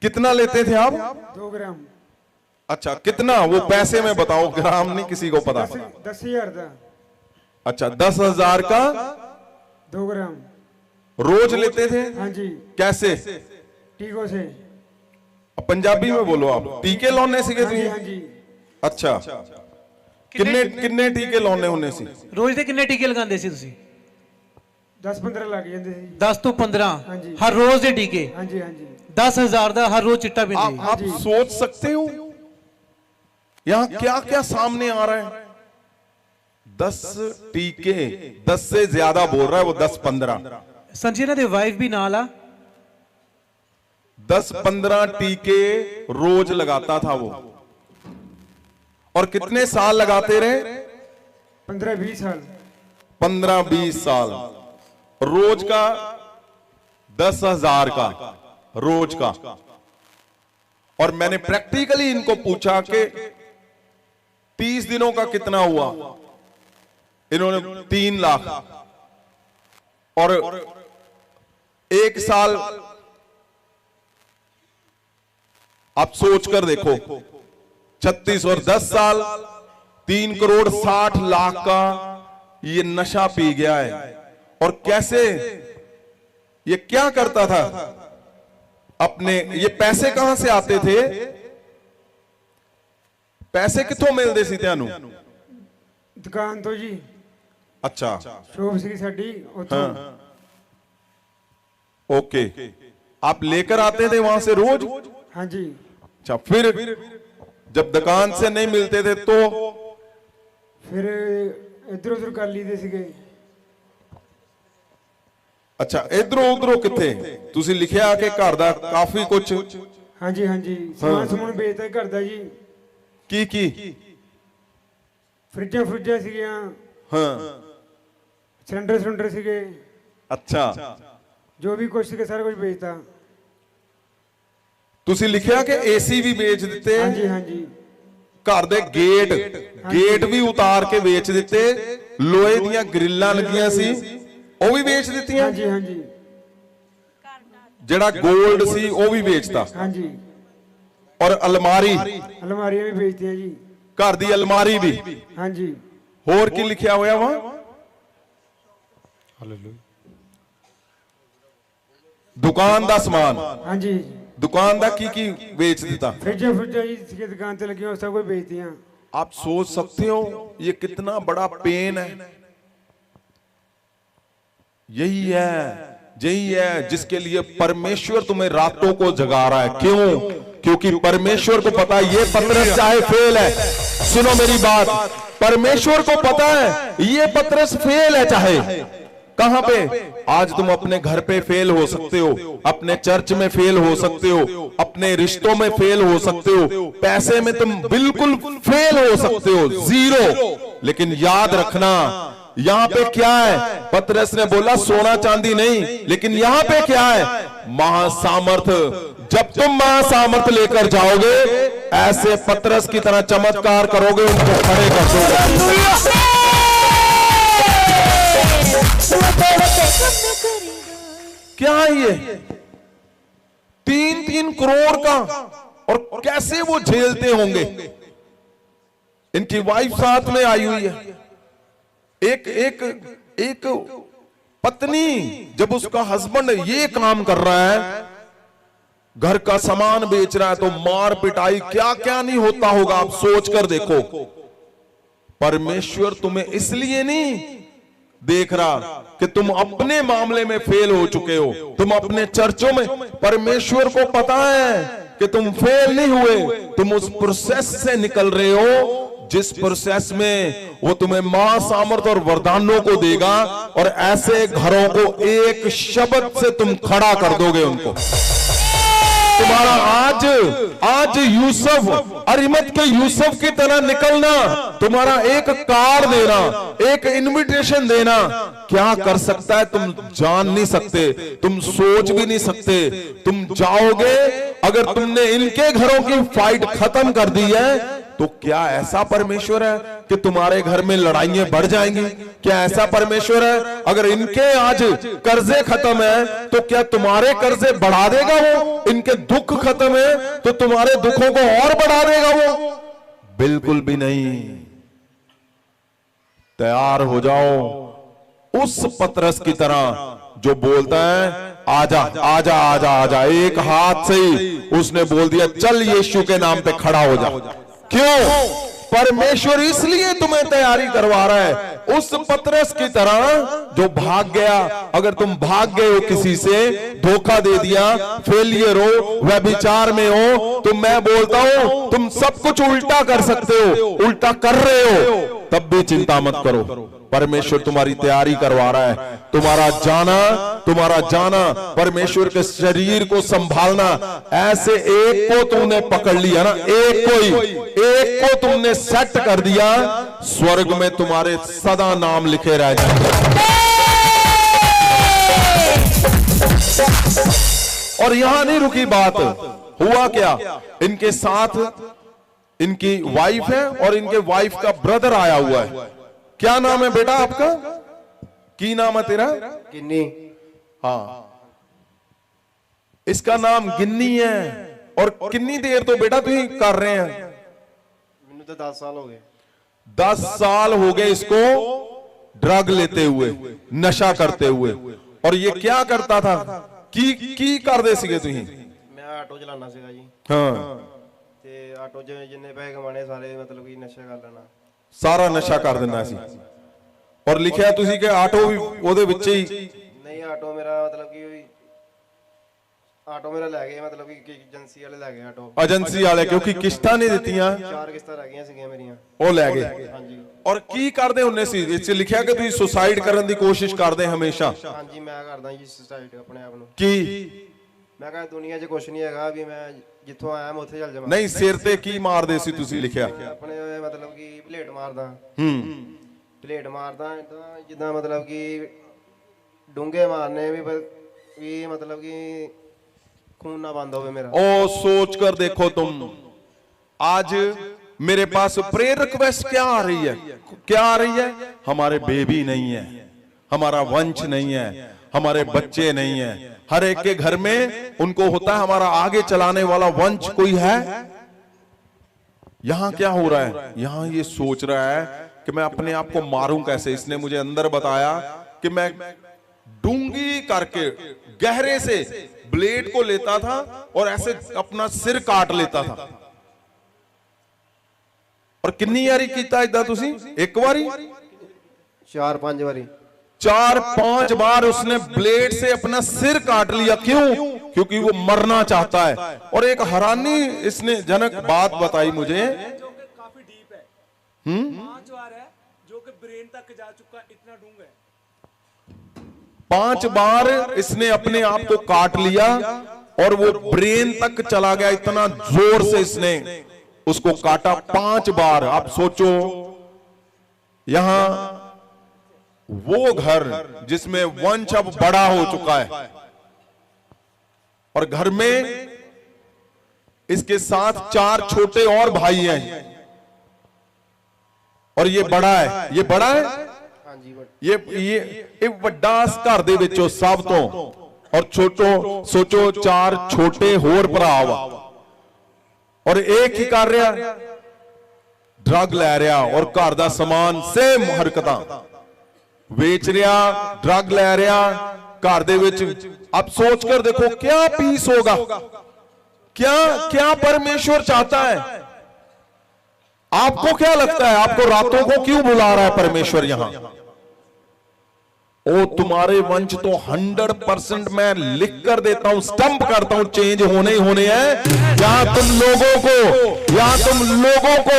कितना लेते थे आप? 2 ग्राम। अच्छा, कितना? वो पैसे में बताओ, ग्राम नहीं किसी को पता। 10,000 था। अच्छा, 10,000 का 2 ग्राम रोज लेते थे? हाँ जी, कैसे? टीकों से। अब पंजाबी में बोलो आप। टीके लाने सीखे हाँ जी, हाँ थे? जी। अच्छा, किन्ने किन्ने टीके लाने होने सी? ਰੋਜ਼ ਦੇ ਕਿੰਨੇ ਟੀਕੇ ਲਗਾਉਂਦੇ ਸੀ ਤੁਸੀਂ? 10-15 ਲੱਗ ਜਾਂਦੇ ਸੀ। 10 ਤੋਂ 15 ਹਾਂਜੀ। ਹਰ ਰੋਜ਼ ਦੇ ਟੀਕੇ। हाँ जी, हाँ जी। 10,000 ਦਾ ਹਰ ਰੋਜ਼ ਚਿੱਟਾ ਪੀਂਦੇ। आप सोच सकते हो यहाँ क्या क्या सामने आ रहा है? 10 टीके, 10 से ज्यादा बोल रहा है वो, 10-15। ਸੰਜੀ ਇਹਨਾਂ ਦੇ ਵਾਈਫ ਵੀ ਨਾਲ ਆ। 10-15 टीके रोज लगाता था वो। और कितने साल लगाते रहे? 15-20 साल। 15-20 साल। रोज का 10,000 का रोज का। और मैंने प्रैक्टिकली इनको पूछा कि 30 दिनों का कितना हुआ? इन्होंने 3 लाख। और 1 साल आप सोच कर देखो, 36 और 10 साल, 3 करोड़ 60 लाख का ये नशा पी गया है। और कैसे ये क्या करता था अपने, ये पैसे कहां से आते थे? पैसे कितों मिलते सी त्यानू? दुकान तो जी, अच्छा, शॉप सी साडी उत्थों। ओके, आप लेकर आते थे वहां से रोज? हाँ जी। अच्छा, फिर जब दुकान से नहीं मिलते थे तो फिर इधर उधर कर लीदे सीगे। अच्छा, इधरों उधरों किथे? तुसी लिखिया कि घर दा काफी कुछ। हाँ जी, हाँ जी। समान समून बेचता घर दा जी। की फ्रिजां फ्रिजां सीगियां, हाँ, सिलेंडर सीगे, अच्छा। जो भी कुछ सीगा सारा कुछ बेचता। तुसी लिखिया कि एसी भी बेच दिते, हाँ जी, हाँ जी। घर दे गेट भी उतार के बेच दिते, लोहे दियां ग्रिल्लां लगियां सी ਉਹ ਵੀ ਵੇਚ ਦਿੱਤੀਆਂ। हाँ जी, हाँ जी। ਜਿਹੜਾ 골ਡ ਸੀ ਉਹ ਵੀ ਵੇਚਤਾ। हाँ जी। ਔਰ अलमारियां भी बेचती हैं जी। ਘਰ ਦੀ ਅਲਮਾਰੀ ਵੀ। हाँ जी। ਹੋਰ ਕੀ ਲਿਖਿਆ ਹੋਇਆ ਵਾ? ਦੁਕਾਨ ਦਾ ਸਮਾਨ। हाँ जी। ਦੁਕਾਨ ਦਾ ਕੀ ਵੇਚ ਦਿੱਤਾ? फ्रिजां फ्रिजां जी इसकी दुकान से लगी हुई सब कुछ बेचती हैं। आप सोच सकते हो ये कितना बड़ा पेन है। यही है जिसके लिए परमेश्वर तुम्हें रातों को जगा रहा है। क्यों? क्योंकि परमेश्वर को पता है ये पतरस चाहे फेल है। सुनो मेरी बात, परमेश्वर को पता है ये पतरस फेल है। चाहे कहां पे? आज तुम अपने घर पे फेल हो सकते हो, अपने चर्च में फेल हो सकते हो, अपने रिश्तों में फेल हो सकते हो, पैसे में तुम बिल्कुल फेल हो सकते हो, 0। लेकिन याद रखना यहां पे क्या है? पतरस ने बोला सोना चांदी नहीं, लेकिन यहां पे क्या है? महासामर्थ। जब तुम महासामर्थ लेकर जाओगे, ऐसे पतरस की तरह चमत्कार करोगे, उनको खड़े कर दोगे। क्या है ये? 3-3 करोड़ का। और कैसे वो झेलते होंगे? इनकी वाइफ साथ में आई हुई है। एक पत्नी, जब उसका हस्बैंड ये काम कर रहा है, घर का सामान बेच रहा है, तो मार पिटाई क्या क्या नहीं होता होगा। आप सोच कर देखो। परमेश्वर तुम्हें इसलिए नहीं देख रहा कि तुम अपने मामले में फेल हो चुके हो, तुम अपने चर्चों में। परमेश्वर को पता है कि तुम फेल नहीं हुए, तुम उस प्रोसेस से निकल रहे हो जिस प्रोसेस में वो तुम्हें महासामर्थ और वरदानों को देगा, और ऐसे घरों को एक शब्द से तुम खड़ा कर दोगे उनको। तुम्हारा आज यूसुफ, अरिमत के यूसुफ की तरह निकलना, तुम्हारा एक कार्ड देना, एक इनविटेशन देना क्या कर सकता है तुम जान नहीं सकते, तुम सोच भी नहीं सकते। तुम जाओगे, अगर तुमने इनके घरों की फाइट खत्म कर दी है, तो क्या ऐसा परमेश्वर है कि तुम्हारे घर में लड़ाइयां बढ़ जाएंगी? क्या ऐसा परमेश्वर है अगर इनके आज कर्जे खत्म है तो क्या तुम्हारे कर्जे बढ़ा देगा वो? इनके दुख खत्म है तो तुम्हारे दुखों को और बढ़ा देगा वो? बिल्कुल भी नहीं। तैयार हो जाओ उस पतरस की तरह जो बोलता है आजा आजा आजा आजा, एक हाथ से ही उसने बोल दिया चल यीशु के नाम पे खड़ा हो जा। क्यों? परमेश्वर इसलिए तुम्हें तैयारी करवा रहा है उस पतरस की तरह जो भाग गया। अगर तुम भाग गए हो, किसी से धोखा दे दिया, फेलियर हो, व्यभिचार में हो, तो मैं बोलता हूं तुम सब कुछ उल्टा कर सकते हो, उल्टा कर रहे हो, तब भी चिंता मत करो। परमेश्वर तुम्हारी तैयारी करवा रहा है। तुम्हारा जाना परमेश्वर के शरीर को संभालना, ऐसे एक को तुमने पकड़ लिया ना, एक को तुमने सेट कर दिया, स्वर्ग में तुम्हारे सदा नाम लिखे रह जाएंगे। और यहां नहीं रुकी बात, हुआ क्या, इनके साथ इनकी वाइफ है और इनके वाइफ का ब्रदर आया हुआ है। क्या नाम है बेटा आपका? की नाम है तेरा? गिन्नी। हाँ, इसका नाम गिन्नी है। और कितनी देर तो बेटा तुम कर रहे हैं? मैंने तो 10 साल हो गए। 10 साल हो गए इसको ड्रग लेते हुए, नशा करते हुए। और ये क्या करता था? की कर दे सीगे तुम? मैं आटो चलाना सीगा जी। हाँ, ते आटो च जिन्ने पैसे कमाने सारे मतलब कि नशा कर लेना। सारा नशा कर देना सी। और लिखिਆ ਤੁਸੀਂ ਕਿ ਆਟੋ ਵੀ ਉਹਦੇ ਵਿੱਚ ਹੀ? नहीं, आटो मेरा मतलब कि ਆਟੋ ਮੇਰਾ ਲੈ ਗਏ, मतलब कि ਏਜੰਸੀ ਵਾਲੇ ਲੈ ਗਏ ਆਟੋ। ਏਜੰਸੀ ਵਾਲੇ, ਕਿਉਂਕਿ ਕਿਸ਼ਤਾਂ ਨਹੀਂ ਦਿੱਤੀਆਂ 4 ਕਿਸ਼ਤਾਂ ਰਹਿ ਗਈਆਂ ਸੀਗੀਆਂ ਮੇਰੀਆਂ, ਉਹ ਲੈ ਗਏ। ਹਾਂਜੀ। ਔਰ ਕੀ ਕਰਦੇ ਹੁੰਨੇ ਸੀ? ਇਸ 'ਚ ਲਿਖਿਆ ਕਿ ਤੁਸੀਂ ਸੁਸਾਈਡ ਕਰਨ ਦੀ ਕੋਸ਼ਿਸ਼ ਕਰਦੇ ਹਮੇਸ਼ਾ। ਹਾਂਜੀ, ਮੈਂ ਕਰਦਾ ਜੀ ਸੁਸਾਈਡ ਆਪਣੇ ਆਪ ਨੂੰ। ਕੀ? ਮੈਂ ਕਹਿੰਦਾ ਦੁਨੀਆ 'ਚ ਕੁਝ ਨਹੀਂ ਹੈਗਾ ਵੀ ਮੈਂ ਜਿੱਥੋਂ ਆਇਆ ਮੈਂ ਉੱਥੇ ਚੱਲ ਜਾਵਾਂ। ਨਹੀਂ, ਸਿਰ ਤੇ ਕੀ ਮਾਰਦੇ ਸੀ ਤੁਸੀਂ ਲਿਖਿਆ? ਆਪਣੇ मतलब कि ਪਲੇਟ ਮਾਰਦਾ। ਪਲੇਟ ਮਾਰਦਾ ਤਾਂ ਜਿੱਦਾਂ मतलब कि ਡੂੰਘੇ ਮਾਰਨੇ ਵੀ मतलब कि खून ना बंद हो मेरा। ओ सोच कर देखो तुम, आज मेरे पास प्रेयर रिक्वेस्ट क्या आ रही है? क्या आ रही है? हमारे बेबी नहीं है, हमारा वंश नहीं है, हमारे बच्चे नहीं है। हर एक के घर में उनको होता है हमारा आगे चलाने वाला वंश कोई है। यहां क्या हो रहा है? यहां ये सोच रहा है कि मैं अपने आप को मारूं कैसे। इसने मुझे अंदर बताया कि मैं डूंगी करके गहरे से ब्लेड को लेता था और ऐसे अपना सिर काट लेता था। और कितनी बारी कीता इदा तुसी? एक बारी? 4-5 बारी। 4-5 बार उसने ब्लेड से अपना सिर काट लिया। क्यों? क्योंकि वो मरना चाहता है। और एक हैरानी इसने जनक बात बताई मुझे, जो कि काफी डीप है। 5 बार है जो कि ब्रेन तक जा चुका, इतना डूंगा है। 5 बार इसने अपने आप को काट लिया और वो ब्रेन तक चला गया। इतना जोर से इसने उसको काटा 5 बार। आप सोचो, यहां वो घर जिसमें वंश अब बड़ा हो चुका है और घर में इसके साथ 4 छोटे और भाई हैं और ये बड़ा है। ये बड़ा है, ਹਾਂਜੀ ये ਵੱਡਾ ਘਰ ਦੇ ਵਿੱਚੋਂ ਸਭ ਤੋਂ। और सोचो 4 छोटे होर भरा वा और एक ही कर रहा, ड्रग लै रहा और घर दा समान सेम हरकतां वेच रहा, ड्रग लै रहा घर दे विच। अब सोच कर देखो क्या पीस होगा, क्या क्या परमेश्वर चाहता है। आपको क्या लगता है? आपको रातों को क्यों बुला रहा है परमेश्वर यहां? ओ तुम्हारे वंश तो 100% मैं लिख कर देता हूं, स्टंप करता हूं, चेंज होने ही होने हैं। यहां तुम लोगों को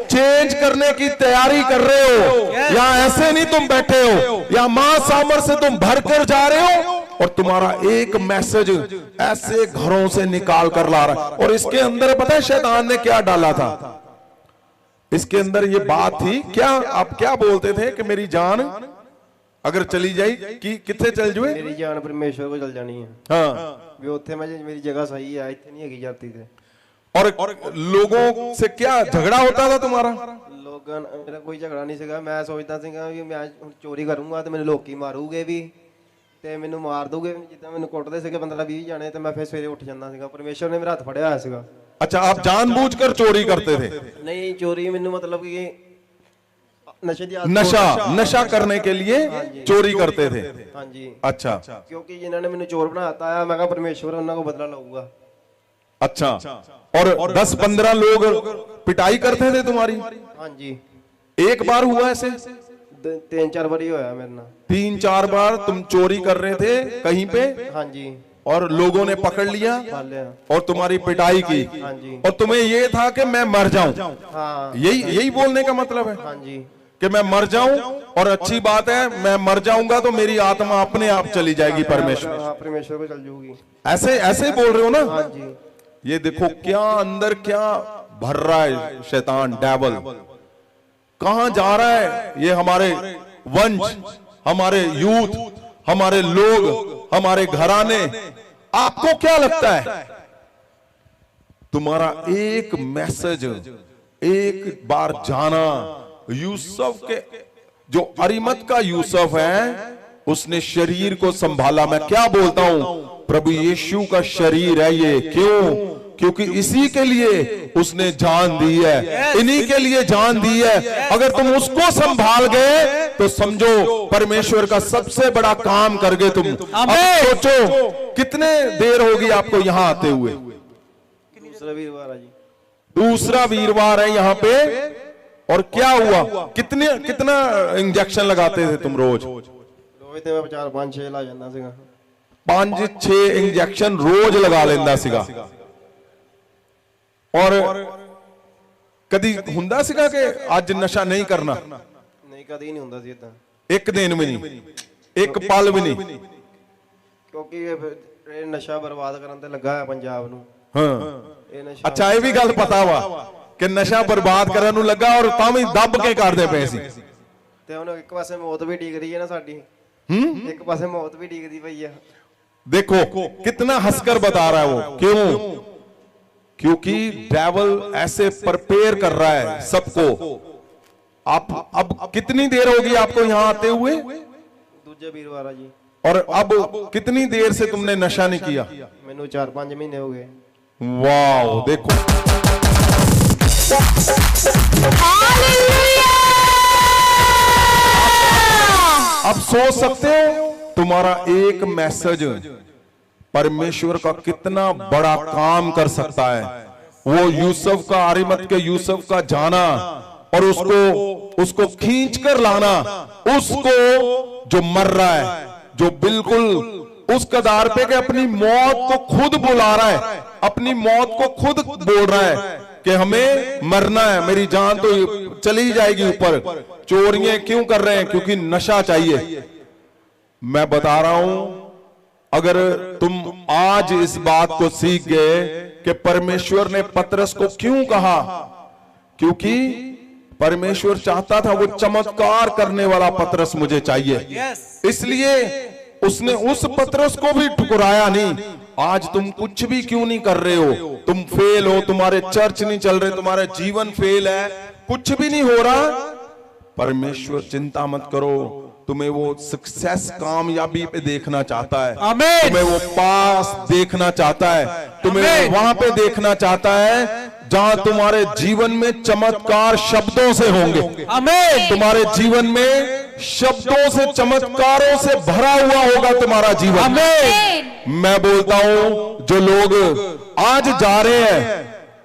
चेंज करने की तैयारी कर रहे हो। यहां ऐसे नहीं तुम बैठे हो, यहां मां सामर से तुम भर कर जा रहे हो और तुम्हारा एक मैसेज ऐसे घरों से निकाल कर ला रहा है। और इसके अंदर पता है शैतान ने क्या डाला था? इसके अंदर ये बात थी क्या, आप क्या बोलते थे कि मेरी जान अगर चली जाए कि कितने चल जाए? मेरी जान परमेश्वर को चल जानी है। हाँ, भी उत्थे मैं मेरी जगह सही है, इतने नहीं हैगी जाती थे। और लोगों से क्या झगड़ा होता था तुम्हारा? लोगों मेरा कोई झगड़ा नहीं सीगा। मैं सोचता सीगा कि मैं चोरी करूंगा तो मैंने लोकी मारूगे भी ਤੇ ਮੈਨੂੰ ਮਾਰ ਦੋਗੇ। ਜਿੱਦਾਂ ਮੈਨੂੰ ਕੁੱਟਦੇ ਸੀਗੇ 15-20 ਜਾਣੇ ਤੇ ਮੈਂ ਫਿਰ ਸਵੇਰੇ ਉੱਠ ਜਾਂਦਾ ਸੀਗਾ। ਪਰਮੇਸ਼ਰ ਨੇ ਮੇਰਾ ਹੱਥ ਫੜਿਆ ਹੋਇਆ ਸੀਗਾ। अच्छा, आप जानबूझकर चोरी करते थे? नहीं, चोरी मैनू मतलब कि नशे की नशा करने के लिए चोरी करते थे। हाँ जी। अच्छा क्योंकि जिन्होंने मैंने चोर बनाता है, मैं कहा परमेश्वर उन्होंने को बदला लूंगा। अच्छा, और 10-15 लोग पिटाई करते थे तुम्हारी? हाँ जी। एक बार हुआ ऐसे? 3-4 बार ही होया मेरे ना। 3-4 बार तुम चोरी कर रहे थे कहीं पे? हाँ जी। और लोगों ने पकड़ लिया और तुम्हारी पिटाई की। हाँ जी। और तुम्हें ये था कि मैं मर जाऊं। हाँ। यही बोलने का मतलब है? हाँ जी। कि मैं मर जाऊं, और अच्छी बात है, मैं मर जाऊंगा तो मेरी आत्मा अपने आप चली जाएगी परमेश्वर। हाँ, परमेश्वर को चल जाऊंगी। ऐसे ही बोल रहे हो ना? हाँ जी। ये देखो क्या अंदर क्या भर रहा है शैतान, डेविल कहां जा रहा है। ये हमारे वंश, हमारे यूथ, हमारे लोग, हमारे घराने। आपको क्या लगता है तुम्हारा एक मैसेज, एक बार जाना, यूसुफ के जो अरिमत का यूसुफ है उसने शरीर को संभाला। मैं क्या बोलता हूं, प्रभु यीशु का शरीर है ये। क्यों? क्योंकि इसी के लिए उसने जान दी है, इन्हीं के लिए जान दी है। अगर तुम उसको संभाल गए तो समझो परमेश्वर का सबसे बड़ा काम कर गए तुम। अब सोचो कितने देर होगी आपको यहां आते हुए? दूसरा वीरवार है जी। दूसरा वीरवार है यहाँ पे। और क्या हुआ? कितना इंजेक्शन लगाते थे तुम रोज? रोज ते मैं 4-5-6 ला जांदा सीगा। 5-6 इंजेक्शन रोज लगा लेंदा सीगा। और कदी हुंदा सीगा कि आज नशा नहीं करना? नहीं, कदी नहीं हुंदा सी इदां। एक दिन भी नहीं, एक पल भी नहीं। क्योंकि ये नशा बर्बाद करन ते लगा है पंजाब नूं। हाँ। ये नशा अच्छा, ये भी गल पता वा कि नशा बर्बाद करन नूं लगा और तां भी दब के करदे पए सी। ते हुण एक पासे मौत भी ਡੀਕ ਰਹੀ है ना साडी। एक पासे मौत भी ਡੀਕਦੀ पई है। देखो कितना हंसकर बता रहा है वो। क्यों? क्योंकि डेविल ऐसे प्रिपेयर कर रहा है सबको। आप अब कितनी देर होगी आपको यहां आते हुए? दूजे वीरवार है जी। और अब कितनी देर से तुमने नशा नहीं किया? मैनू 4-5 महीने हो गए। वाह, देखो अब सोच सकते हो तुम्हारा एक मैसेज परमेश्वर का कितना बड़ा काम कर सकता है। वो यूसुफ का, अरिमत के यूसुफ का जाना और उसको खींच कर लाना, उसको जो मर रहा है, जो बिल्कुल उस कदार पे कि अपनी मौत को खुद बुला रहा है, अपनी मौत को खुद बोल रहा है कि हमें मरना है, मेरी जान तो चली जाएगी ऊपर। चोरियां क्यों कर रहे हैं? क्योंकि नशा चाहिए। मैं बता रहा हूं, अगर तुम आज इस बात को सीख गए कि परमेश्वर ने पतरस को क्यों कहा, क्योंकि परमेश्वर चाहता था वो चमत्कार करने वाला पतरस मुझे चाहिए, इसलिए उसने उस पतरस को भी ठुकराया नहीं। आज तुम कुछ भी क्यों नहीं कर रहे हो, तुम फेल हो, तुम्हारे चर्च नहीं चल रहे, तुम्हारा जीवन फेल है, कुछ भी नहीं हो रहा, परमेश्वर चिंता मत करो, तुम्हें वो सक्सेस, कामयाबी पे देखना चाहता है, तुम्हें वो पास देखना चाहता है, तुम्हें वहां पे देखना चाहता है जहां तुम्हारे जीवन में चमत्कार शब्दों से होंगे। तुम्हारे जीवन में शब्दों से, चमत्कारों से भरा हुआ होगा तुम्हारा जीवन। मैं बोलता हूं जो लोग आज जा रहे हैं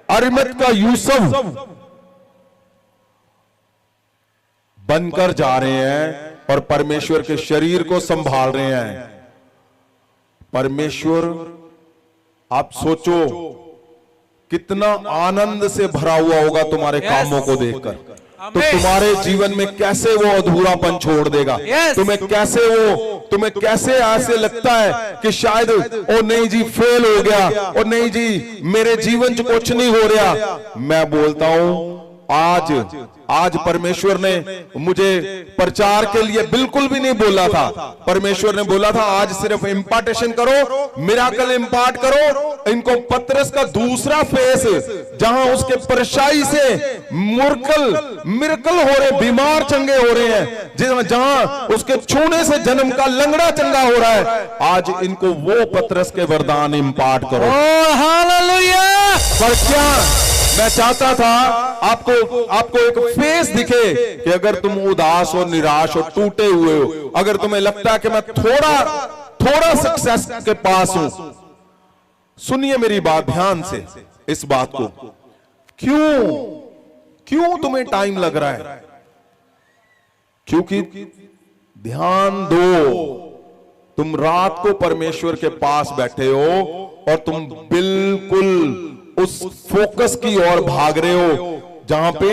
अरिमत का यूसुफ बनकर जा रहे हैं और परमेश्वर के शरीर को संभाल रहे हैं, परमेश्वर आप सोचो कितना आनंद से भरा हुआ होगा तुम्हारे कामों को देखकर। तो तुम्हारे जीवन में कैसे वो अधूरापन छोड़ देगा, तुम्हें कैसे ऐसे लगता है कि शायद ओ नहीं जी फेल हो गया, और नहीं जी मेरे जीवन च कुछ नहीं हो रहा। मैं बोलता हूं आज परमेश्वर ने मुझे प्रचार के लिए बिल्कुल भी नहीं बोला था। परमेश्वर ने बोला था आज सिर्फ इम्पार्टेशन करो, मिराकल इम्पार्ट करो इनको। पतरस का दूसरा फेस जहां उसके परछाई से मिराकल हो रहे, बीमार चंगे हो रहे हैं, जहां उसके छूने से जन्म का लंगड़ा चंगा हो रहा है, आज इनको वो पतरस के वरदान इम्पार्ट करो। हालेलुया। पर क्या मैं चाहता था आपको एक फेस दिखे कि अगर तुम उदास और निराश और टूटे हुए हो, अगर तुम्हें लगता है कि मैं थोड़ा सक्सेस के पास हूं, सुनिए मेरी बात ध्यान से, इस बात को। क्यों तुम्हें टाइम लग रहा है? क्योंकि ध्यान दो, तुम रात को परमेश्वर के पास बैठे हो और तुम बिल्कुल उस फोकस की ओर भाग रहे हो जहां पे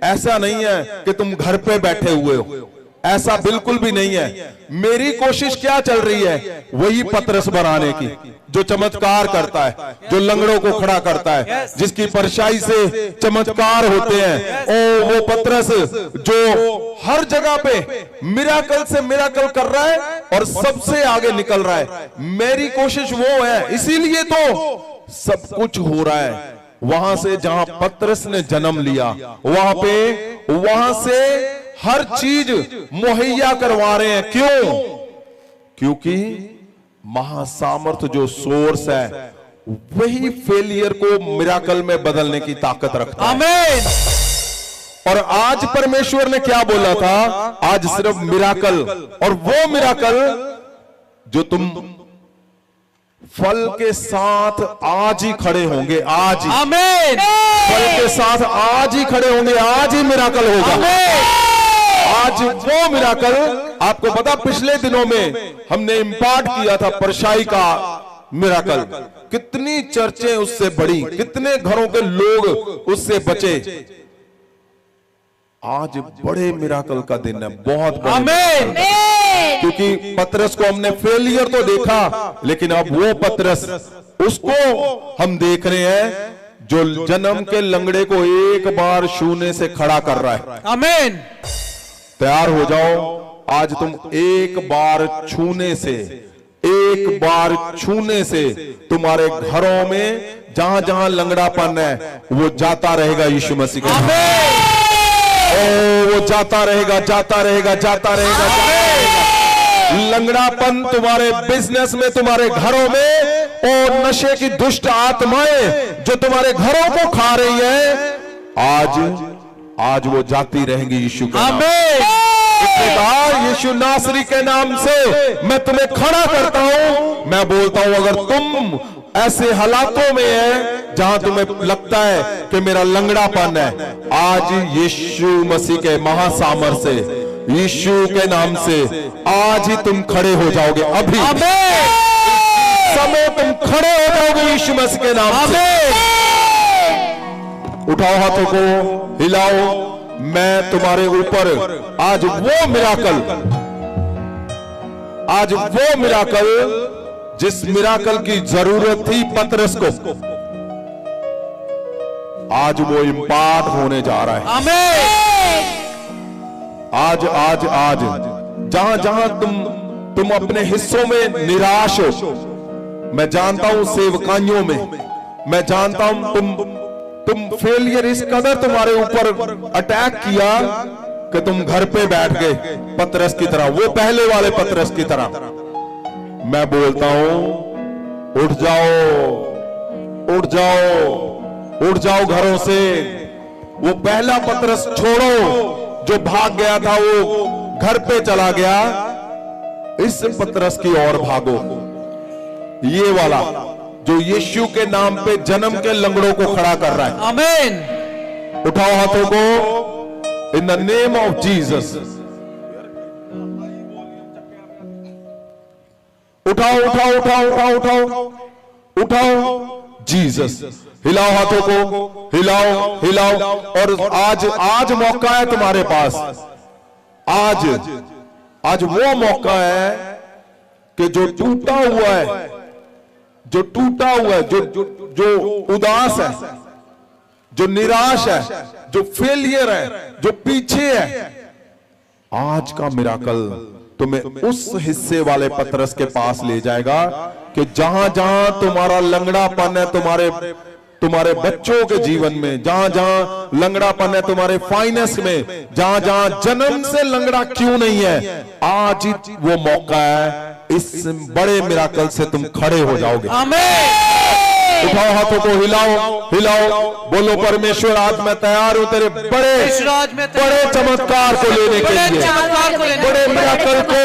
ऐसा नहीं है कि तुम घर पे बैठे हुए हो, ऐसा बिल्कुल भी नहीं है। मेरी कोशिश क्या चल रही है? वही पतरस बनाने की, जो चमत्कार करता है, जो लंगड़ों को खड़ा करता है, जिसकी परछाई से चमत्कार होते हैं। ओ वो पतरस जो हर जगह पे मिराकल से मिराकल कर रहा है और सबसे आगे निकल रहा है। मेरी कोशिश वो है, इसीलिए तो सब कुछ हो रहा है। वहां से जहां पतरस ने जन्म लिया, वहां से हर चीज मुहैया करवा रहे हैं। क्यों? क्योंकि महासामर्थ जो सोर्स है वही फेलियर को मिराकल में बदलने की ताकत रखता है। आमीन। और आज परमेश्वर ने क्या बोला था? आज सिर्फ मिराकल, और वो मिराकल जो तुम फल के साथ आज ही खड़े होंगे, आज ही। आमीन। फल के साथ आज ही खड़े होंगे, आज ही मिराकल होगा। आमीन। आज वो मिराकल, आपको पता पिछले दिनों में हमने इंपार्ट किया था परछाई का मिराकल, कितनी चर्चें उससे बढ़ी, कितने घरों के लोग उससे बचे। आज बड़े मिराकल का दिन है, बहुत आमीन। क्योंकि पतरस को हमने फेलियर तो देखा, लेकिन अब वो पतरस, उसको हम देख रहे हैं जो जन्म के लंगड़े को एक बार छूने से खड़ा कर रहा है। आमीन। तैयार हो जाओ, आज तुम एक बार छूने से तुम्हारे घरों में जहां जहां लंगड़ापन है वो जाता रहेगा यीशु मसीह के नाम। ओ वो जाता रहेगा, जाता रहेगा, जाता रहेगा, जाता रहेगा। लंगड़ापन तुम्हारे बिजनेस में, तुम्हारे घरों में, और नशे की दुष्ट आत्माएं जो तुम्हारे घरों को खा रही है, आज वो जाती रहेंगी यीशु के नाम। यीशु नासरी के नाम से मैं तुम्हें खड़ा करता हूं। मैं बोलता हूं, अगर तुम ऐसे हालातों में है जहां तुम्हें लगता है कि मेरा लंगड़ापन है, आज यीशु मसीह के महासामर्थ से, यीशु के नाम से आज ही तुम खड़े हो जाओगे। अभी समय तुम खड़े हो जाओगे यीशु मसीह के नाम से। उठाओ हाथों को, हिलाओ। मैं तुम्हारे ऊपर आज वो मिराकल जिस मिराकल की जरूरत थी पतरस को, आज वो इंपार्ट होने जा रहा है। आमीन। आज जहां जहां तुम अपने हिस्सों में निराश हो, मैं जानता हूं सेवकाइयों में, मैं जानता हूं तुम फेलियर इस कदर तुम्हारे ऊपर अटैक किया कि तुम घर पे बैठ गए पतरस की तरह, वो पहले वाले पतरस की तरह। मैं बोलता हूं, उठ जाओ, उठ जाओ, उठ जाओ घरों से। वो पहला पतरस छोड़ो जो भाग गया था, वो घर पे चला गया। इस पतरस की ओर भागो, ये वाला जो यीशु के नाम पे जन्म के लंगड़ों को खड़ा कर रहा है। आमीन। उठाओ हाथों को, in the name of Jesus. उठाओ उठाओ उठाओ उठाओ उठाओ उठाओ जीसस। हिलाओ हाथों को, हिलाओ हिलाओ। और आज मौका है तुम्हारे पास। आज वो मौका है कि जो टूटा हुआ है, जो उदास है, जो निराश है, जो फेलियर है, जो पीछे है, आज का मिराकल तुम्हें उस हिस्से वाले पतरस के पास ले जाएगा कि जहां जहां तुम्हारा लंगड़ापन है, तुम्हारे बच्चों के जीवन में, जहां जहां लंगड़ापन है तुम्हारे फाइनेंस में, जहां जहां जन्म से लंगड़ा क्यों नहीं है, आज ही वो मौका है। इस बड़े मिराकल से तुम खड़े हो जाओगे। आमीन। उठाओ हाथों को, हिलाओ हिलाओ, बोलो परमेश्वर आज मैं तैयार हूं तेरे इस राज में बड़े चमत्कार को लेने के लिए, चमत्कार को लेने बड़े मिराकल को,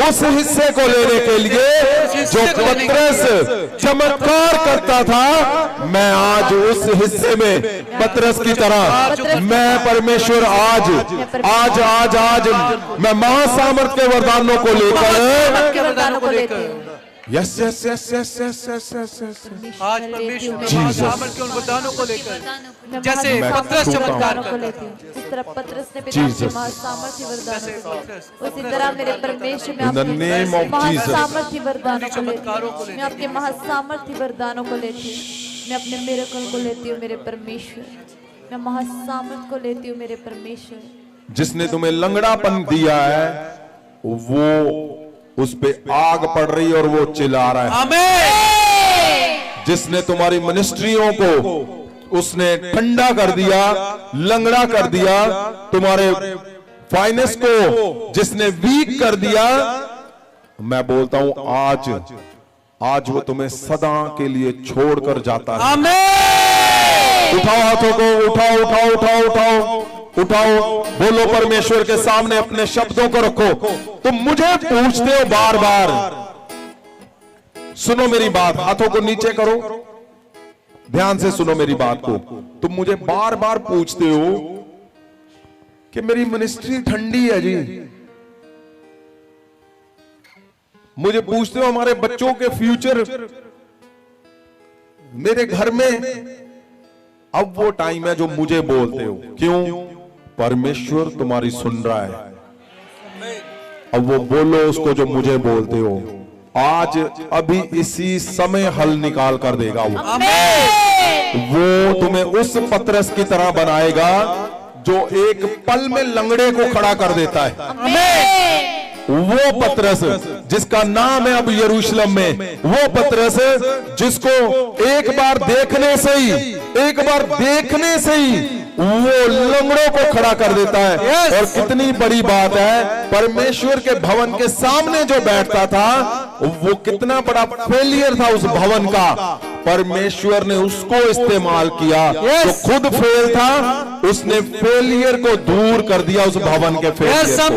उस हिस्से को लेने के लिए जो पतरस चमत्कार करता था। मैं आज उस हिस्से में पतरस की तरह मैं परमेश्वर आज आज आज आज मैं महासामर्थ के वरदानों को लेकर, के वरदानों को लेकर yes yes yes yes yes yes yes आज परमेश्वर ने महासामर्थ के उन वरदानों को लेकर, जैसे पतरस चमत्कार को लेती हूँ, जिस तरह पतरस ने पिता के महासामर्थ्य वरदानों को लेती, उसी तरह मेरे परमेश्वर में In the name of Jesus. महासामर्थ्य वरदानों को लेती हूँ। मैं आपके महासामर्थ्य वरदानों को लेती हूँ, मैं अपने मिरेकल को लेती हूँ मेरे परमेश्वर, मैं महासामर्थ को लेती हूँ मेरे परमेश्वर। जिसने तुम्हें लंगड़ापन दिया है वो उस पे आग पड़ रही और वो चिल्ला रहा है। आमीन। जिसने तुम्हारी मिनिस्ट्रियों को उसने ठंडा कर दिया, लंगड़ा कर दिया, तुम्हारे फाइनेंस को जिसने वीक कर दिया, मैं बोलता हूं आज वो तुम्हें सदा के लिए छोड़कर जाता है। आमीन। उठाओ हाथों को, उठाओ उठाओ उठाओ उठाओ उठाओ, बोलो परमेश्वर के सामने अपने शब्दों को रखो। तुम मुझे पूछते हो बार बार, सुनो मेरी बात, हाथों को नीचे करो, ध्यान से सुनो मेरी बात को। तुम मुझे बार बार पूछते हो कि मेरी मिनिस्ट्री ठंडी है जी, मुझे पूछते हो हमारे बच्चों के फ्यूचर, मेरे घर में। अब वो टाइम है जो मुझे बोलते हो, क्यों? परमेश्वर तुम्हारी सुन रहा है। अब वो बोलो उसको जो मुझे बोलते हो, आज अभी इसी समय हल निकाल कर देगा वो तुम्हें उस पतरस की तरह बनाएगा जो एक पल में लंगड़े को खड़ा कर देता है। वो पतरस जिसका नाम है अब यरूशलेम में, वो पतरस जिसको एक बार देखने से ही वो लंगड़ों को खड़ा कर देता है। और कितनी बड़ी बात है, परमेश्वर के भवन के सामने जो बैठता था वो कितना बड़ा फेलियर था उस भवन का, परमेश्वर ने उसको इस्तेमाल किया। जो खुद फेल था उसने फेलियर को दूर कर दिया, उस भवन के फेलियर को।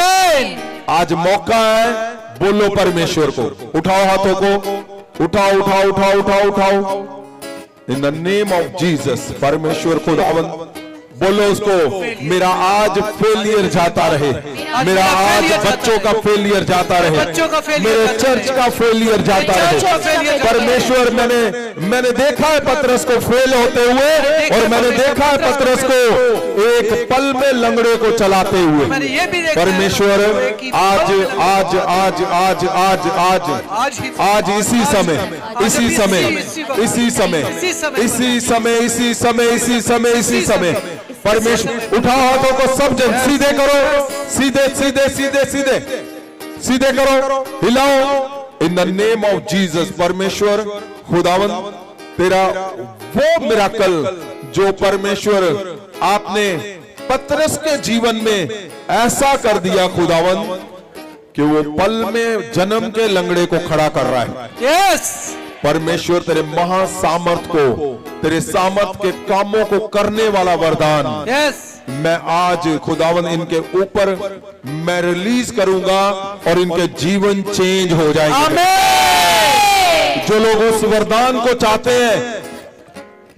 आज मौका है, बोलो परमेश्वर को, उठाओ हाथों को, उठाओ उठाओ उठाओ उठाओ उठाओ, in the name of Jesus. परमेश्वर खुदावंद बोलो उसको, मेरा आज फेलियर जाता रहे, मेरा आज बच्चों का फेलियर जाता रहे, मेरे चर्च का फेलियर जाता रहे। परमेश्वर मैंने देखा है पतरस को फेल होते हुए, और मैंने देखा है पतरस को एक पल में लंगड़े को चलाते हुए। परमेश्वर आज आज आज आज आज आज आज इसी समय इसी समय इसी समय इसी समय इसी समय इसी समय इसी समय परमेश्वर, उठाओ हाथों को सब जन, सीधे करो, सीधे सीधे सीधे सीधे सीधे करो, हिलाओ in the name of Jesus. परमेश्वर खुदावंद, तेरा वो मिराकल जो परमेश्वर आपने पतरस के जीवन में ऐसा कर दिया खुदावंद कि वो पल में जन्म के लंगड़े को खड़ा कर रहा है। यस परमेश्वर तेरे महासामर्थ को, तेरे सामर्थ के कामों को करने वाला वरदान मैं आज खुदावन इनके ऊपर मैं रिलीज करूंगा और इनके जीवन चेंज हो जाएंगे। जो लोग उस वरदान को चाहते हैं,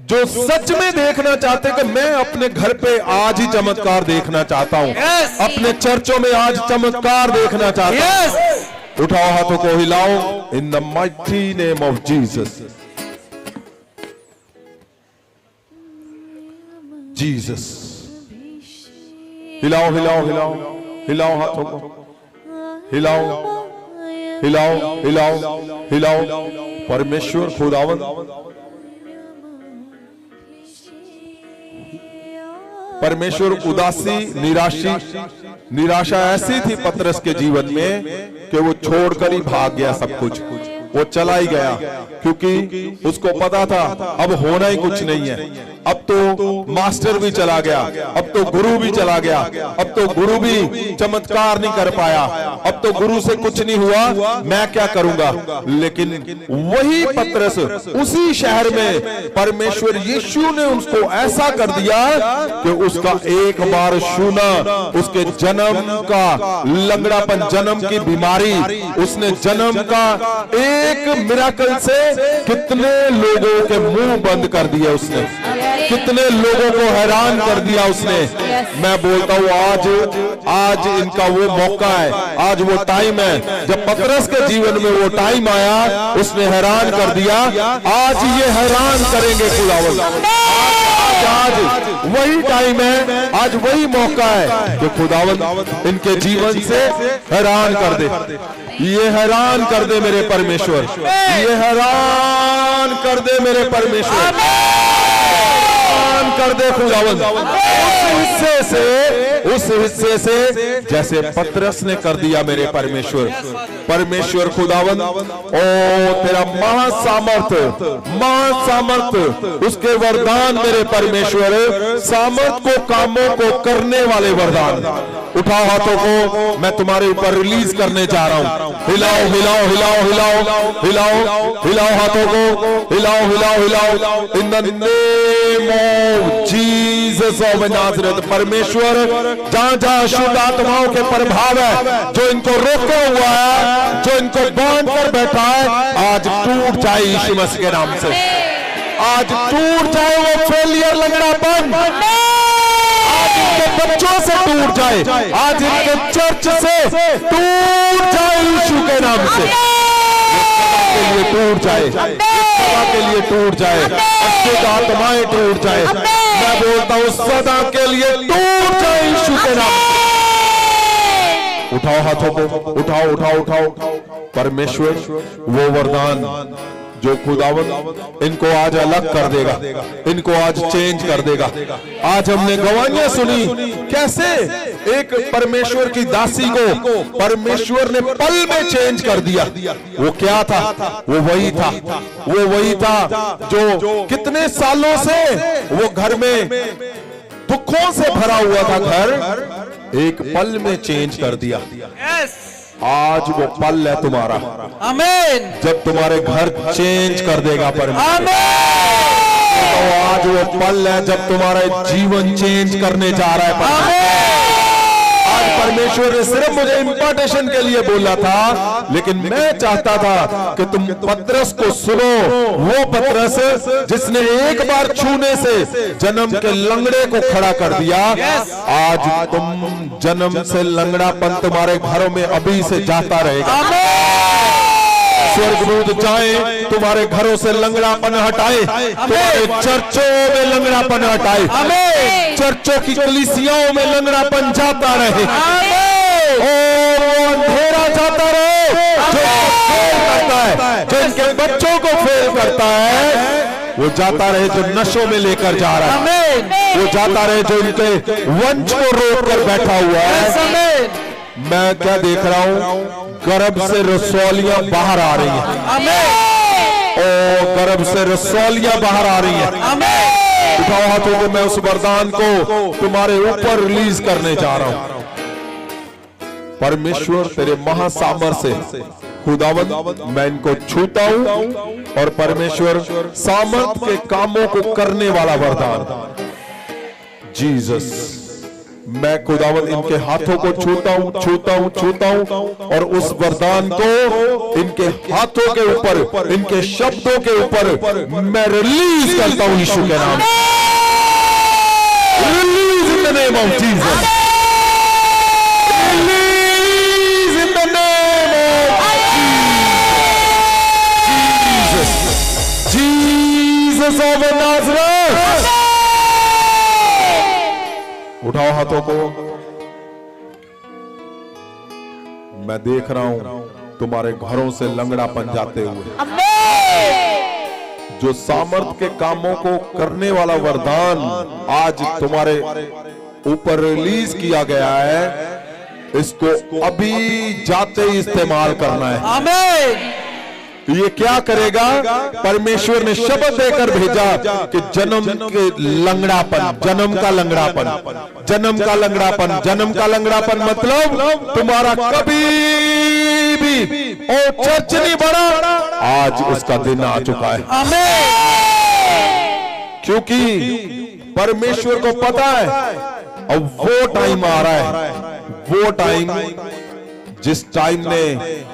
जो सच में देखना चाहते हैं कि मैं अपने घर पे आज ही चमत्कार देखना चाहता हूं, अपने चर्चों में आज चमत्कार देखना चाहता हूं, उठाओ हाथों को, हिलाओ in the mighty name of Jesus. Jesus, हिलाओ हिलाओ हिलाओ हिलाओ हाथों को, हिलाओ हिलाओ हिलाओ हिलाओ। परमेश्वर खुदावन, परमेश्वर उदासी निराशा ऐसी थी पतरस के जीवन में कि वो छोड़कर ही भाग गया, सब कुछ वो चला ही गया, क्योंकि उसको पता था अब होना ही कुछ नहीं है। अब तो मास्टर भी चला गया, अब तो गुरु भी चला गया, अब तो गुरु भी चमत्कार नहीं कर पाया, अब तो गुरु से कुछ नहीं हुआ, मैं क्या करूंगा। लेकिन वही पतरस उसी शहर में परमेश्वर यीशु ने उसको ऐसा कर दिया कि उसका एक बार छूना, उसके जन्म का लंगड़ापन, जन्म की बीमारी, उसने जन्म का एक मिराकल से कितने लोगों के मुंह बंद कर दिए उसने, कितने लोगों को हैरान कर दिया उसने। मैं बोलता हूं आज इनका वो मौका है, आज वो टाइम है जब पतरस के जीवन में वो टाइम आया, उसने हैरान कर दिया। आज ये हैरान करेंगे खुदावंद, आज वही टाइम है, आज वही मौका है कि खुदावंद इनके जीवन से हैरान कर दे। ये हैरान कर दे मेरे परमेश्वर, ये हैरान कर दे मेरे परमेश्वर, हैरान कर दे खुदावंद। उस हिस्से से जैसे पतरस ने कर दिया मेरे परमेश्वर। परमेश्वर खुदावंद, ओ तेरा महासामर्थ, उसके वरदान मेरे परमेश्वर, सामर्थ को कामों को करने वाले वरदान उठाओ हाथों को, मैं तुम्हारे ऊपर रिलीज करने जा रहा हूं। हिलाओ हिलाओ हिलाओ हिलाओ हिलाओ हिलाओ हाथों को, हिलाओ हिलाओ हिलाओ in the name of Jesus of Nazareth. परमेश्वर जहां जहां शुद्ध आत्माओं के प्रभाव है जो इनको रोका हुआ है, जो इनको बांध कर बैठा है, आज टूट जाए यीशु मसीह के नाम से। आज टूट जाए वो फेलियर, लंगड़ापन, आज इनके बच्चों से टूट जाए, आज इनके चर्च से टूट जाए यीशु के नाम से। के लिए टूट जाए, के लिए टूट जाए, अशुद्ध आत्माएं टूट जाए। मैं बोलता हूं सदा के लिए टूट जाए यीशु के नाम से। उठाओ हाथों को, उठाओ उठाओ उठाओ। परमेश्वर वो वरदान जो खुदावंद इनको आज अलग कर देगा, इनको आज चेंज कर देगा। आज हमने गवाहियां सुनी कैसे एक परमेश्वर की दासी को परमेश्वर ने पल में चेंज कर दिया। वो क्या था? वो वही था, वो वही था जो कितने सालों से वो घर में दुखों से भरा हुआ था, घर एक पल में चेंज कर दिया। आज वो पल है तुम्हारा, आमीन, जब तुम्हारे घर चेंज कर देगा परमेश्वर। तो आज वो पल है जब तुम्हारा जीवन चेंज करने जा रहा है परमेश्वर। आज परमेश्वर ने सिर्फ मुझे इंपॉर्टेशन के लिए बोला था, लेकिन मैं चाहता था कि तुम पतरस को सुनो। वो पतरस जिसने एक बार छूने से जन्म के लंगड़े को खड़ा कर दिया, आज तुम जन्म से लंगड़ापन तुम्हारे घरों में अभी से जाता रहेगा। स्वर्गदूत जाए तुम्हारे घरों से लंगड़ापन हटाए, तुम्हारे चर्चों में लंगड़ापन हटाए, चर्चों की कलीसियाओं में लंगड़ापन जाता रहे, और वो अंधेरा जाता रहे जो फेल करता है, जो इनके बच्चों को फेल करता है। वो जाता रहे जो नशों में लेकर जा रहा है, वो जाता रहे जो इनके वंश को रोक कर बैठा हुआ है। मैं क्या देख रहा हूं? गर्भ से रसौलियां बाहर आ रही हैं, और गर्भ से रसौलियां बाहर आ रही हैं। उठाओ हाथों को, मैं उस वरदान को तुम्हारे ऊपर रिलीज करने जा रहा हूं। परमेश्वर तेरे महासामर्थ से खुदावंद मैं इनको छूता हूं, और परमेश्वर सामर्थ के कामों को करने वाला वरदान जीसस, मैं खुदावंद इनके हाथों को छूता हूं, छूता हूं, छूता हूं, और उस वरदान को इनके हाथों के ऊपर, इनके शब्दों के ऊपर मैं रिलीज करता हूं यीशु के नाम। Release in the name of Jesus, release in the name of Jesus, Jesus of Nazareth. उठाओ हाथों को, मैं देख रहा हूं तुम्हारे घरों से लंगड़ापन जाते हुए। जो सामर्थ के कामों को करने वाला वरदान आज तुम्हारे ऊपर रिलीज किया गया है, इसको अभी जाते ही इस्तेमाल करना है। आमीन। ये क्या करेगा? परमेश्वर ने शब्द देकर भेजा कि जन्म के लंगड़ापन, जन्म का लंगड़ापन, जन्म का लंगड़ापन, जन्म का लंगड़ापन मतलब तुम्हारा कभी भी और चर्च नहीं बढ़ा, आज उसका दिन आ चुका है। क्योंकि परमेश्वर को पता है अब वो टाइम आ रहा है, वो टाइम जिस टाइम ने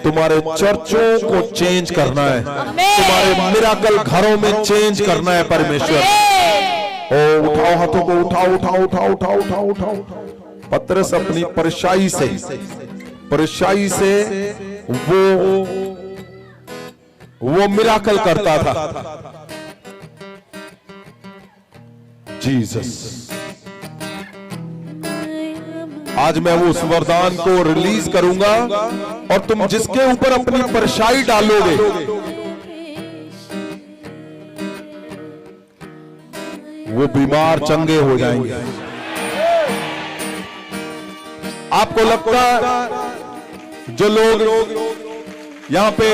तुम्हारे चर्चों को चेंज करना है, तुम्हारे मिराकल घरों में चेंज करना है। परमेश्वर ओ उठाओ हाथों को, उठाओ उठाओ उठाओ उठाओ उठाओ उठाओ। पतरस अपनी परछाई से वो मिराकल करता था। जीसस, आज मैं वो उस वरदान को रिलीज करूंगा और तुम जिसके ऊपर अपनी परछाई डालोगे वो बीमार चंगे हो जाएंगे। आपको लगता है जो लोग यहां पे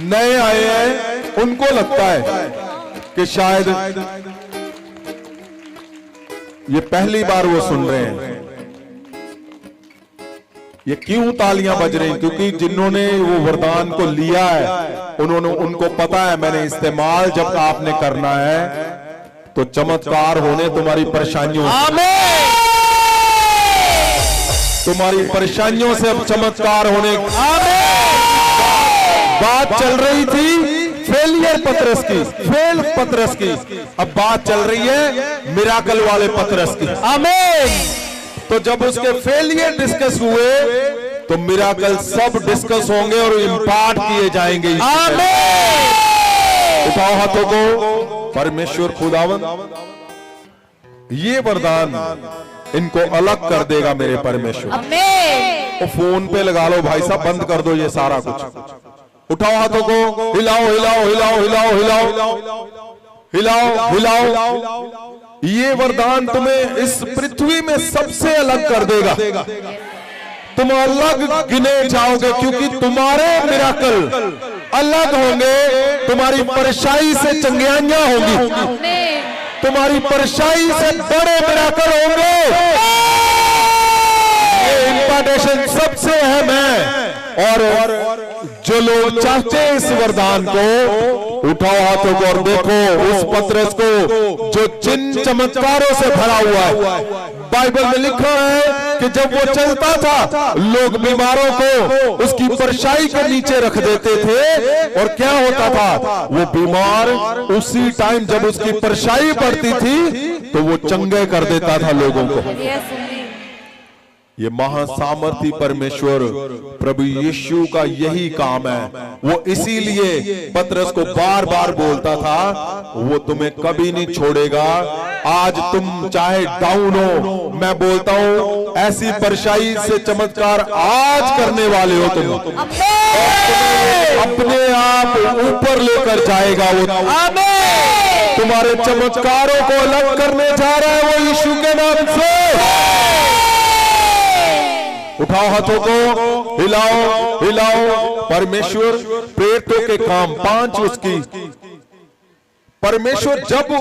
नए आए हैं उनको लगता है कि शायद ये पहली बार वो सुन रहे हैं। ये क्यों तालियां बज रही? क्योंकि जिन्होंने वो वरदान को लिया है उनको पता है मैंने इस्तेमाल जब आपने करना है तो चमत्कार होने तुम्हारी परेशानियों से, तुम्हारी परेशानियों से अब चमत्कार होने। बात चल रही थी फेलियर पतरस की, फेल पतरस की, अब बात चल रही है मिराकल वाले पतरस की। आमीन। तो जब उसके फेलियर डिस्कस हुए तो मिराकल सब डिस्कस होंगे और इंपार्ट किए जाएंगे। आमीन। उठाओ हाथों को। परमेश्वर खुदावंद ये वरदान इनको अलग कर देगा मेरे परमेश्वर। आमीन। तो फोन पे लगा लो भाई साहब, बंद कर दो ये सारा कुछ। उठाओ हाथों को, हिलाओ हिलाओ हिलाओ हिलाओ हिलाओ हिलाओ हिलाओ। ये वरदान तुम्हें इस पृथ्वी में सबसे अलग कर देगा। तुम अलग गिने जाओगे क्योंकि तुम्हारे मिराकल अलग होंगे। तुम्हारी परछाई से चंगियाइयां होंगी, तुम्हारी परछाई से बड़े मिराकल होंगे। ये इंपार्टेशन सबसे अहम है। और जो लोग चाहते हैं इस वरदान को, उठाओ हाथों को और देखो उस पतरस को जो जिन चमत्कारों से भरा हुआ है। बाइबल में लिखा है कि जब वो चलता था लोग बीमारों को उसकी परछाई के नीचे रख देते थे और क्या होता था, वो बीमार उसी टाइम जब उसकी परछाई पड़ती थी तो वो चंगे कर देता था लोगों को। ये महासामर्थी परमेश्वर प्रभु यीशु का यही काम है। वो इसीलिए पतरस को बार बार बोलता था वो तुम्हें कभी नहीं छोड़ेगा। आज तुम चाहे डाउन हो, मैं बोलता हूं ऐसी परछाई से चमत्कार आज करने वाले हो तुम। अपने आप ऊपर लेकर जाएगा वो। तुम्हारे चमत्कारों को अलग करने जा रहा है वो यीशु के नाम से। उठाओ हाथों को, हिलाओ हिलाओ। परमेश्वर प्रेरितों के काम 5 उसकी। परमेश्वर जब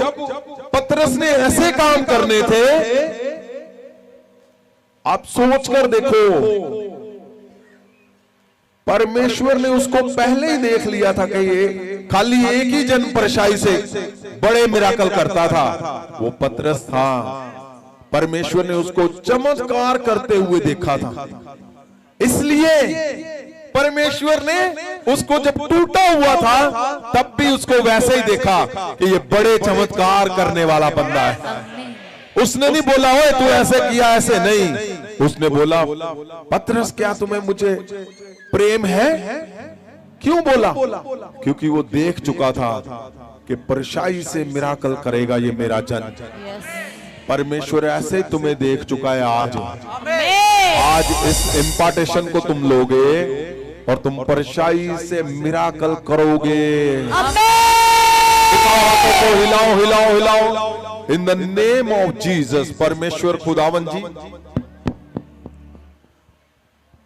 पतरस ने ऐसे काम करने थे, आप सोचकर देखो, परमेश्वर ने उसको पहले ही देख लिया था कि ये खाली एक ही जन परछाई से बड़े मिराकल करता था, वो पतरस था। परमेश्वर ने उसको चमत्कार करते हुए देखा था, इसलिए परमेश्वर ने उसको जब टूटा हुआ था तब भी उसको वैसे ही देखा कि ये बड़े चमत्कार करने वाला बंदा है। उसने नहीं बोला ओए तू ऐसे किया, ऐसे नहीं। उसने बोला पतरस क्या तुम्हें मुझे प्रेम है? क्यों बोला? क्योंकि वो देख चुका था कि परछाई से मिराकल करेगा ये मेरा जन। परमेश्वर ऐसे तुम्हें देख चुका है। आज इस इम्पार्टेशन को तुम लोगे और तुम परछाई से मिराकल करोगे। हिलाओ हिलाओ हिलाओ in the name of Jesus. परमेश्वर खुदावन जी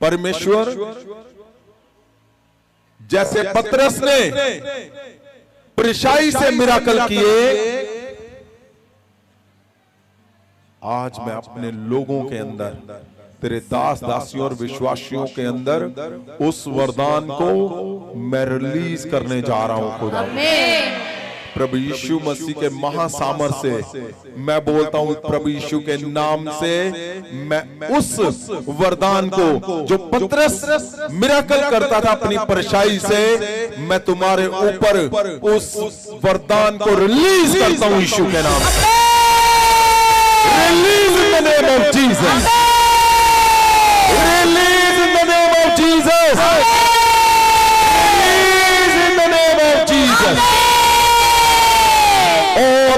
परमेश्वर जैसे पतरस ने परिशाई से मिराकल किए, आज मैं अपने लोगों के अंदर, तेरे दास दासियों और विश्वासियों के अंदर उस वरदान को मैं रिलीज करने जा रहा हूं खुदा। प्रभु यीशु मसीह के महासामर्थ से मैं बोलता हूं, प्रभु यीशु के नाम से मैं उस वरदान को जो पतरस मिराकल करता था अपनी परछाई से, मैं तुम्हारे ऊपर उस वरदान को रिलीज करता हूं यीशु के नाम से। Release in the name of Jesus, release in the name of Jesus, release in the name of Jesus.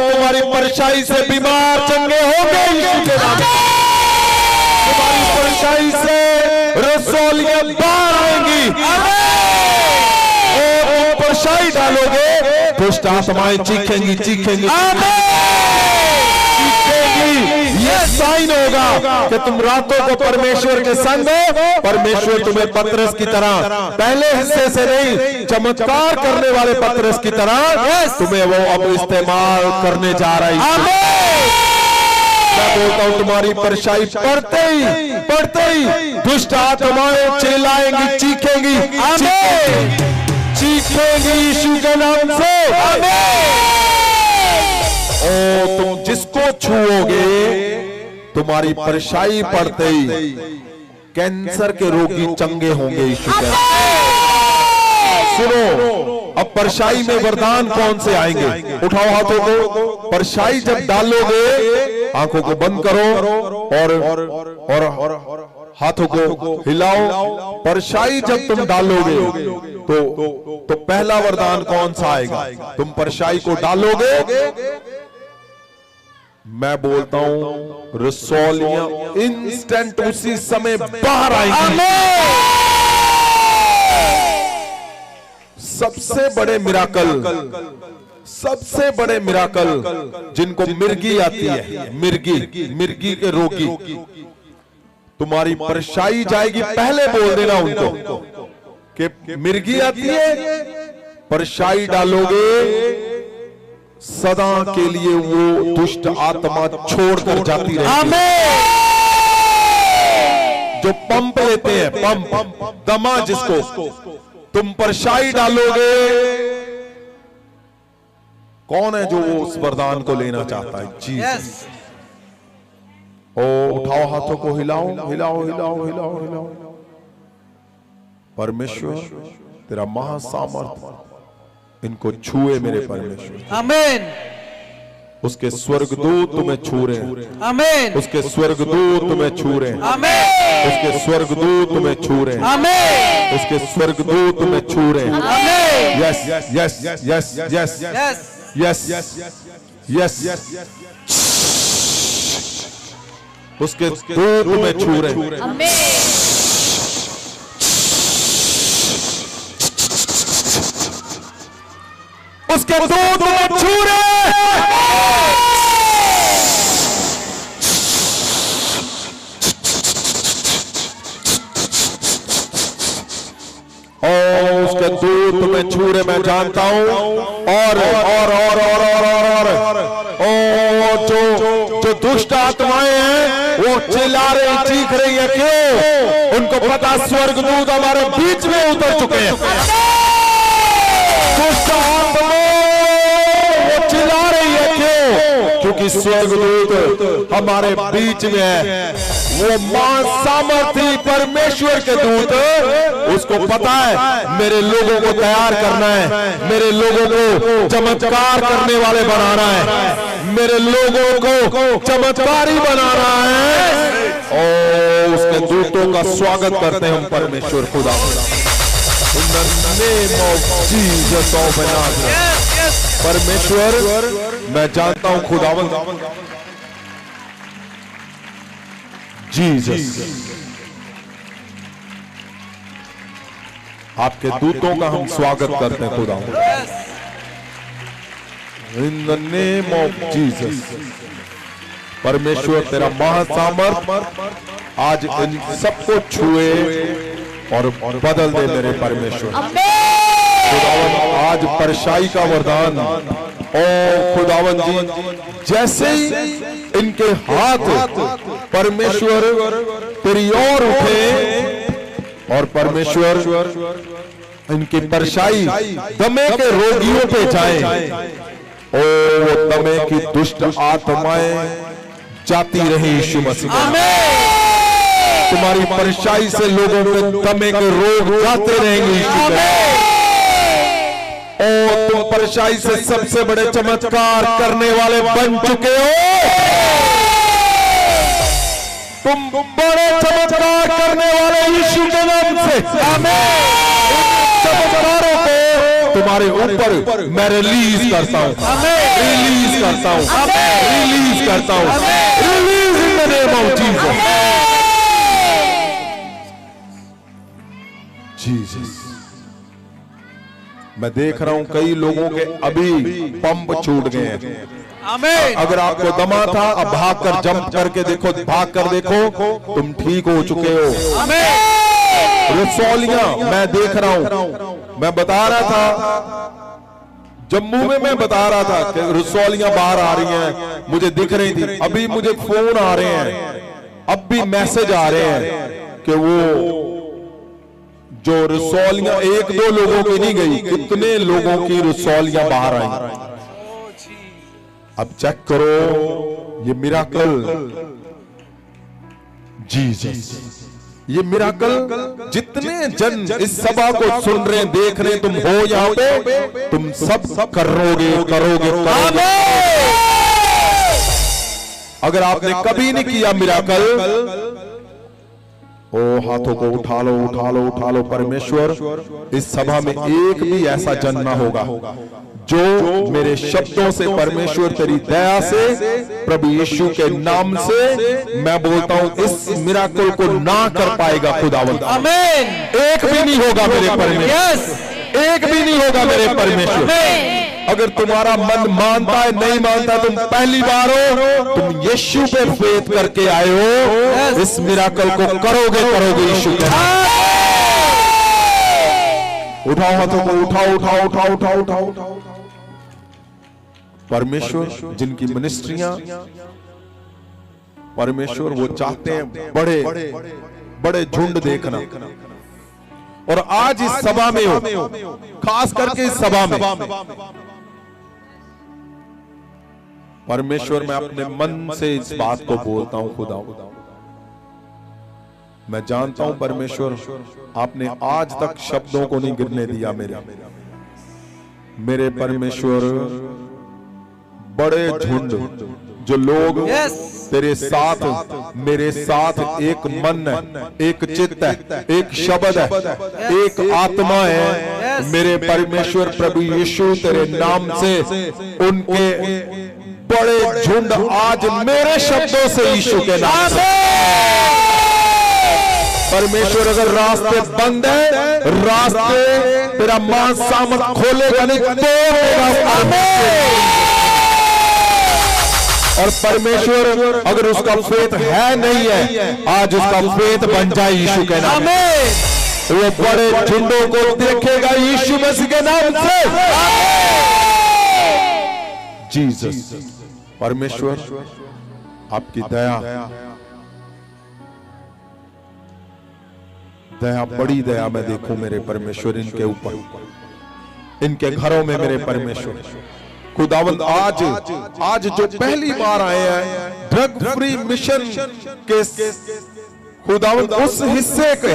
तुम्हारी परछाई से बीमार चंगे होंगे यीशु के नाम में। तुम्हारी परछाई से रसौलियां बाहर आएंगी। और तुम परछाई डालोगे, दुष्ट आत्माएं चीखेंगी चीखेंगी ये साइन होगा कि तुम रातों को परमेश्वर के संग हो। परमेश्वर तुम्हें पतरस की तरह, पहले हिस्से से नहीं, चमत्कार करने वाले पतरस की तरह तुम्हें वो अब इस्तेमाल करने जा रही है। मैं बोलता हूं तुम्हारी परछाई पड़ते ही दुष्ट आत्माएं चिल्लाएंगी, चीखेंगी यीशु के नाम से। ओ तुम जिसको छुओगे, तुम्हारी परछाई पड़ते ही कैंसर के रोगी चंगे होंगे यीशु के। सुनो, अब परछाई में वरदान कौन से आएंगे? उठाओ हाथों को। परछाई जब डालोगे, आंखों को बंद करो और हाथों को हिलाओ। परछाई जब तुम डालोगे तो पहला वरदान कौन सा आएगा? तुम परछाई को डालोगे, मैं बोलता हूं रसौलियां इंस्टेंट उसी समय बाहर आएंगी। सबसे बड़े मिराकल जिनको मिर्गी आती है, मिर्गी के रोगी, तुम्हारी परछाई जाएगी, पहले बोल देना उनको कि मिर्गी आती है, परछाई डालोगे, सदा के लिए वो दुष्ट आत्मा छोड़कर जाती रहेगी। जो पंप लेते हैं, पंप दमा जिसको, तुम परछाई डालोगे, कौन है जो वो उस वरदान को लेना चाहता है? जीसस। ओ उठाओ हाथों को, हिलाओ। परमेश्वर तेरा महासामर्थ इनको छुए मेरे परमेश्वर। आमीन। उसके स्वर्गदूत तुम्हें छू रहे हैं। आमीन। उसके स्वर्गदूत तुम्हें छू रहे हैं। आमीन। उसके स्वर्गदूत तुम्हें छू रहे हैं। आमीन। उसके स्वर्गदूत तुम्हें छू रहे हैं। आमीन। Yes yes yes yes yes yes yes, उसके दूत तुम्हें छू रहे हैं। उसके दूत तुम्हें छू रहे हैं। और उसके दूत तुम्हें छू रहे, मैं जानता हूं। और जो दुष्ट आत्माएं हैं वो चिल्ला रही, चीख रही है। क्यों? उनको पता स्वर्गदूत हमारे बीच में उतर चुके हैं। दुष्ट आत्माएं वो चिल्ला रही है। क्यों? क्योंकि स्वर्गदूत हमारे बीच में है। वो मां सामर्थी परमेश्वर के दूत, उसको पता है मेरे लोगों को तैयार करना है, मेरे लोगों को चमत्कार करने वाले बनाना है, मेरे लोगों को चमत्कारी बनाना है। और उसके दूतों का स्वागत करते हैं हम परमेश्वर खुदा। In the name of Jesus of Nazareth। परमेश्वर मैं जानता हूं खुदावंद जीसस, आपके दूतों का हम स्वागत करते हैं खुदा। In the name of Jesus. परमेश्वर तेरा महासामर्थ आज इन सबको छुए और बदल दे मेरे परमेश्वर। खुदावन आज परछाई का वरदान, ओ खुदावन जी, जैसे ही इनके हाथ परमेश्वर तेरी ओर उठे और परमेश्वर इनकी परछाई दमे के रोगियों पे जाए, ओ वो दमे की दुष्ट आत्माएं जाती रही यीशु मसीह। तुम्हारी परछाई से लोगों में दमे के रोग जाते रहेंगे यीशु। ओ तुम परछाई से सबसे बड़े चमत्कार करने वाले बन चुके हो। तुम बड़े चमत्कार करने वाले यीशु के नाम से। चमत्कारों को तुम्हारे ऊपर मैं रिलीज करता हूं, रिलीज करता हूं, रिलीज करता हूं, release in the name of Jesus. मैं देख रहा हूं कई लोगों के अभी पंप छूट गए हैं। आमीन। अगर आपको दमा था, अब भाग कर जंप करके देखो, भाग कर देखो, तुम ठीक हो चुके हो। आमीन। रसौलियां मैं देख रहा हूं, मैं बता रहा था जम्मू में, मैं बता रहा था कि रसौलियां बाहर आ रही हैं, मुझे दिख रही थी। अभी मुझे फोन आ रहे हैं, अब भी मैसेज आ रहे हैं कि वो जो रसौलियां एक दो लोगों की नहीं गई, कितने लोगों की रसौलियां बाहर आई। अब चेक करो ये मिराकल, जीसस, ये मिराकल जितने जन इस सभा को सुन रहे हैं, देख रहे हैं, तुम हो यहाँ पे, तुम सब करोगे, करोगे, करोगे। अगर आपने कभी नहीं किया मिराकल, ओ हाथों को उठा लो, उठा लो, उठा लो। परमेश्वर इस सभा में एक भी ऐसा जन ना होगा जो मेरे शब्दों से, परमेश्वर तेरी दया से, प्रभु यीशु के नाम से मैं बोलता हूं, इस मिराकल को ना कर पाएगा खुदावंद। आमीन। एक भी नहीं होगा मेरे परमेश्वर, एक भी नहीं होगा मेरे परमेश्वर। अगर तुम्हारा मन मानता है, नहीं मानता, तुम पहली बार हो, तुम यीशु पे फेथ करके आए हो, इस मिराकल को करोगे, करोगे यीशु के। उठाओ हाथों को, उठाओ, उठाओ, उठाओ, उठाओ, उठाओ, उठाओ। परमेश्वर जिनकी मिनिस्ट्रियां, परमेश्वर वो चाहते हैं बड़े बड़े झुंड देखना, और आज इस सभा में हो, खास करके इस सभा में परमेश्वर, मैं अपने मन से इस बात को बोलता हूं खुदा, मैं जानता हूं परमेश्वर आपने आज तक शब्दों को नहीं गिरने दिया मेरे परमेश्वर। बड़े झुंड जो लोग तेरे साथ, मेरे साथ एक मन है, एक चित्त है, एक शब्द है, एक आत्मा है मेरे परमेश्वर प्रभु यीशु तेरे नाम से, उनके बड़े झुंड आज मेरे शब्दों से यीशु के नाम से। परमेश्वर अगर रास्ते बंद है, रास्ते तेरा मां सामत खोलेगा नहीं, तो और परमेश्वर अगर उसका फेथ है नहीं है, आज उसका फेथ बन जाए यीशु के नाम से। वो बड़े झुंडों को देखेगा यीशु मसीह के नाम से। जीसस, परमेश्वर आपकी दया, दया, बड़ी दया मैं देखूं मेरे परमेश्वर इनके ऊपर, इनके घरों में मेरे परमेश्वर। खुदावंद आज जो पहली बार आए हैं ड्रग फ्री मिशन के, खुदावंद उस हिस्से के,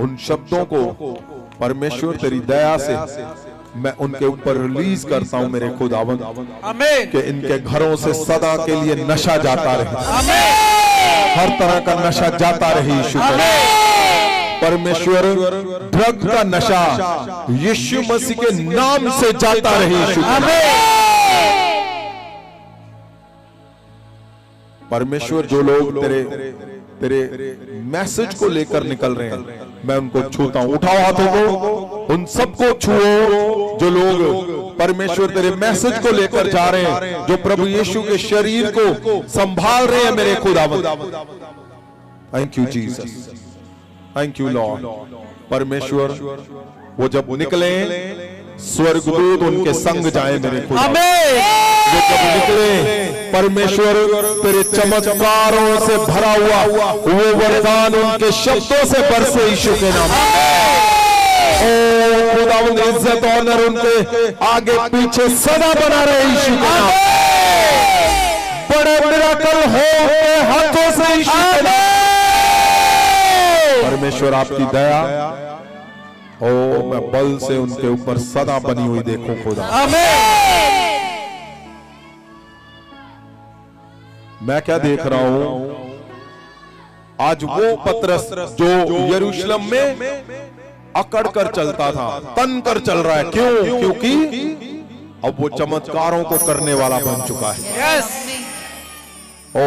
उन शब्दों को परमेश्वर तेरी दया से मैं उनके ऊपर रिलीज करता हूं मेरे खुदावंद। आमीन। कि इनके घरों से सदा के लिए नशा जाता रहे। आमीन। हर तरह का नशा जाता रहे यीशु परमेश्वर। ड्रग का नशा यीशु मसीह के नाम से जाता रहे यीशु। परमेश्वर जो लोग तेरे मैसेज को लेकर निकल रहे हैं मैं उनको छूता हूं। उठाओ हाथों को, उन सबको छुओ जो लोग परमेश्वर तेरे मैसेज को लेकर जा रहे हैं, जो प्रभु यीशु के शरीर को संभाल रहे हैं मेरे खुदावंद। Thank you Jesus, thank you Lord. परमेश्वर वो जब निकले स्वर्गदूत उनके संग जाए मेरे खुदावंद। वो जब निकले परमेश्वर तेरे चमत्कारों से भरा हुआ वो वरदान उनके शब्दों से बरसे यीशु के नाम। ओ खुदावंद इज्जत ऑनर उनके आगे पीछे सदा बना रहे यीशु के नाम। बड़े मिराकल हो के हाथों से यीशु के नाम। परमेश्वर आपकी दया ओ मैं बल से उनके ऊपर सदा बनी हुई देखूं खुदा। मैं क्या देख रहा हूं, आज वो पतरस जो यरूशलेम में अकड़ कर चलता था, तन कर चल रहा है। क्यों? क्योंकि अब वो चमत्कारों को करने वाला बन चुका है। ओ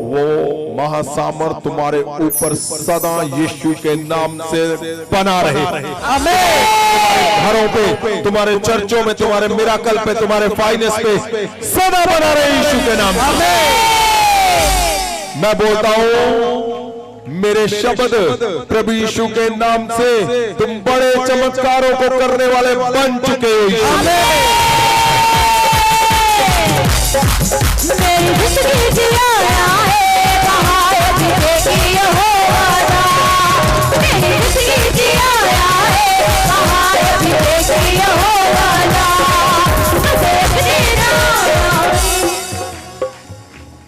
वो महासामर्थ तुम्हारे ऊपर सदा यीशु के नाम से बना रहे। घरों पे, तुम्हारे चर्चों में, तुम्हारे मिराकल पे, तुम्हारे फाइनेंस पे सदा बना रहे यीशु के नाम से। मैं बोलता हूं मेरे शब्द प्रभु यीशु के नाम से तुम बड़े चमत्कारों को करने वाले बन चुके हो। मेरी जिंदगी जिया है कहाँ अभी देखी हो आजा। मेरी जिंदगी जिया है कहाँ अभी देखी हो आजा।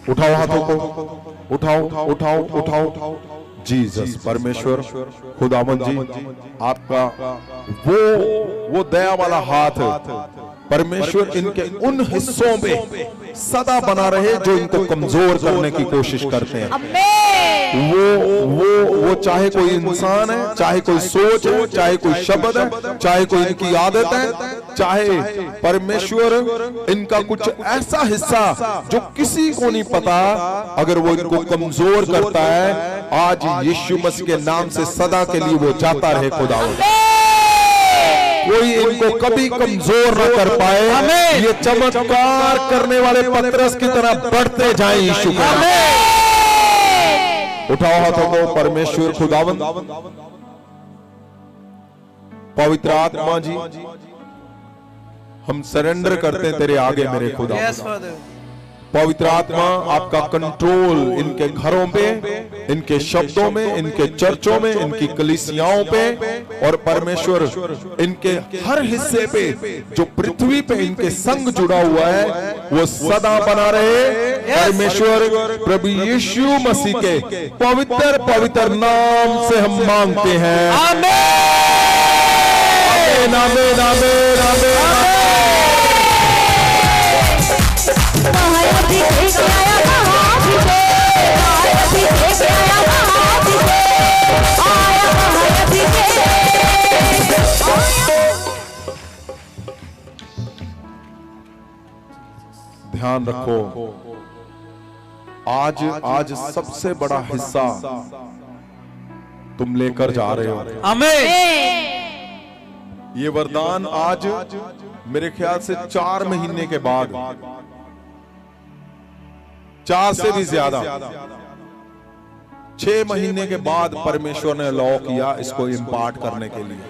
उठाओ हाथों को, उठाओ उठाओ उठाओ। जीसस परमेश्वर खुदावंद जी आपका वो दया वाला हाथ परमेश्वर इनके उन हिस्सों में सदा बना रहे जो इनको कमजोर करने की कोशिश करते हैं। वो चाहे कोई इंसान है, चाहे कोई सोच है, चाहे कोई शब्द है, चाहे कोई इनकी आदत है, चाहे परमेश्वर इनका कुछ ऐसा हिस्सा जो किसी को नहीं पता, अगर वो इनको कमजोर करता है, आज यीशु मसीह के नाम से सदा के लिए वो जाता रहे खुदावंद। कोई इनको कभी कमजोर न कर पाए। ये चमत्कार करने वाले पतरस की तरह बढ़ते जाएं यीशु के नाम। उठाओ हाथों को। परमेश्वर खुदावंद पवित्र आत्मा जी हम सरेंडर करते हैं तेरे आगे मेरे खुदा। पवित्र आत्मा आपका कंट्रोल इनके घरों पे, इनके शब्दों में, इनके चर्चों में, इनकी कलीसियाओं पे और परमेश्वर इनके हर हिस्से पे जो पृथ्वी पे इनके संग जुड़ा हुआ है वो सदा बना रहे। परमेश्वर प्रभु यीशु मसीह के पवित्र पवित्र नाम से हम मांगते हैं। आमीन आमीन आमीन आमीन। ध्यान रखो, आज सबसे बड़ा हिस्सा तुम लेकर जा रहे हो। आमीन। ये वरदान आज मेरे ख्याल से 4 महीने के बाद, 4 से भी ज्यादा, 6 महीने के बाद परमेश्वर ने लॉ किया इसको इम्पार्ट करने के लिए।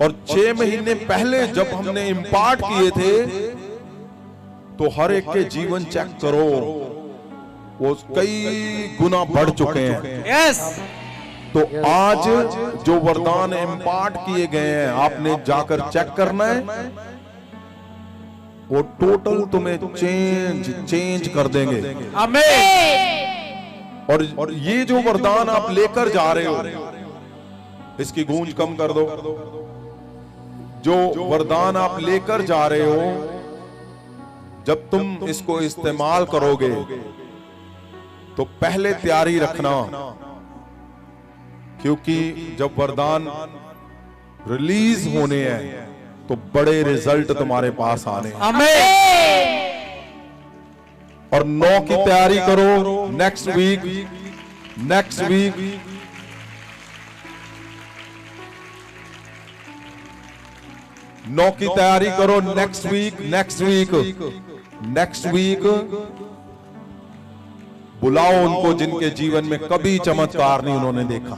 और 6 महीने पहले जब हमने इम्पार्ट किए थे तो हर एक के जीवन चेक करो, वो कई गुना बढ़ चुके हैं। यस। तो आज जो वरदान इम्पार्ट किए गए हैं आपने जाकर चेक करना है, वो टोटल तुम्हें चेंज कर देंगे। आमीन। और ये जो वरदान आप लेकर जा रहे हो इसकी गूंज कम कर दो। जो वरदान आप लेकर जा रहे हो जब तुम इसको इस्तेमाल करोगे तो पहले तैयारी रखना, क्योंकि जब वरदान रिलीज होने हैं तो बड़े रिजल्ट तुम्हारे पास आने। आमीन। और 9 की तैयारी करो। नेक्स्ट वीक 9 की तैयारी करो। नेक्स्ट वीक बुलाओ उनको जिनके जीवन में कभी चमत्कार नहीं उन्होंने देखा।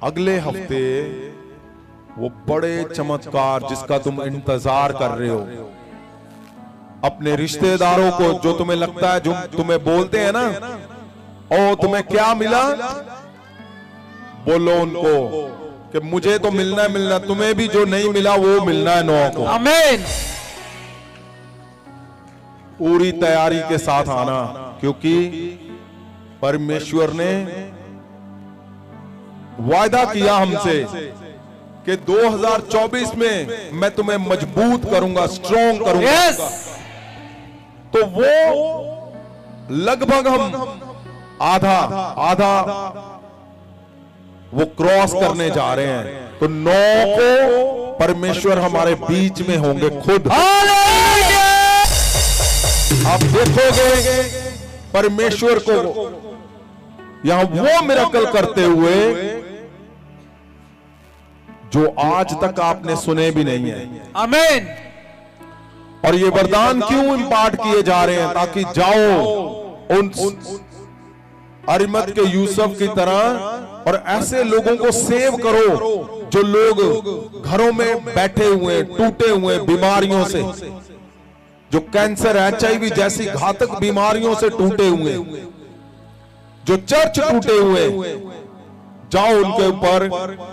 अगले हफ्ते वो बड़े चमत्कार जिसका तुम इंतजार कर रहे हो, अपने रिश्तेदारों को, जो तुम्हें लगता है, जो तुम्हें बोलते हैं ना, ओ तुम्हें क्या मिला, बोलो उनको कि मुझे तो मिलना, तुम्हें भी जो नहीं मिला वो मिलना है 9 को। आमीन। पूरी तैयारी के साथ आना, क्योंकि परमेश्वर ने वायदा किया हमसे कि 2024 में मैं तुम्हें मजबूत करूंगा, स्ट्रॉन्ग करूंगा। यस। तो वो लगभग हम आधा वो क्रॉस करने जा रहे हैं। तो 9 को परमेश्वर हमारे बीच में होंगे खुद। आप देखोगे परमेश्वर को यहां वो मिरेकल करते हुए जो आज तक आपने सुने भी नहीं है। आमीन। और ये वरदान क्यों इंपार्ट किए जा रहे हैं? ताकि जाओ उन अरिमत के यूसुफ की तरह और ऐसे लोगों को सेव करो जो लोग घरों में बैठे हुए, टूटे हुए बीमारियों से, जो कैंसर, HIV जैसी घातक बीमारियों से टूटे हुए, जो चर्च टूटे हुए, जाओ उनके ऊपर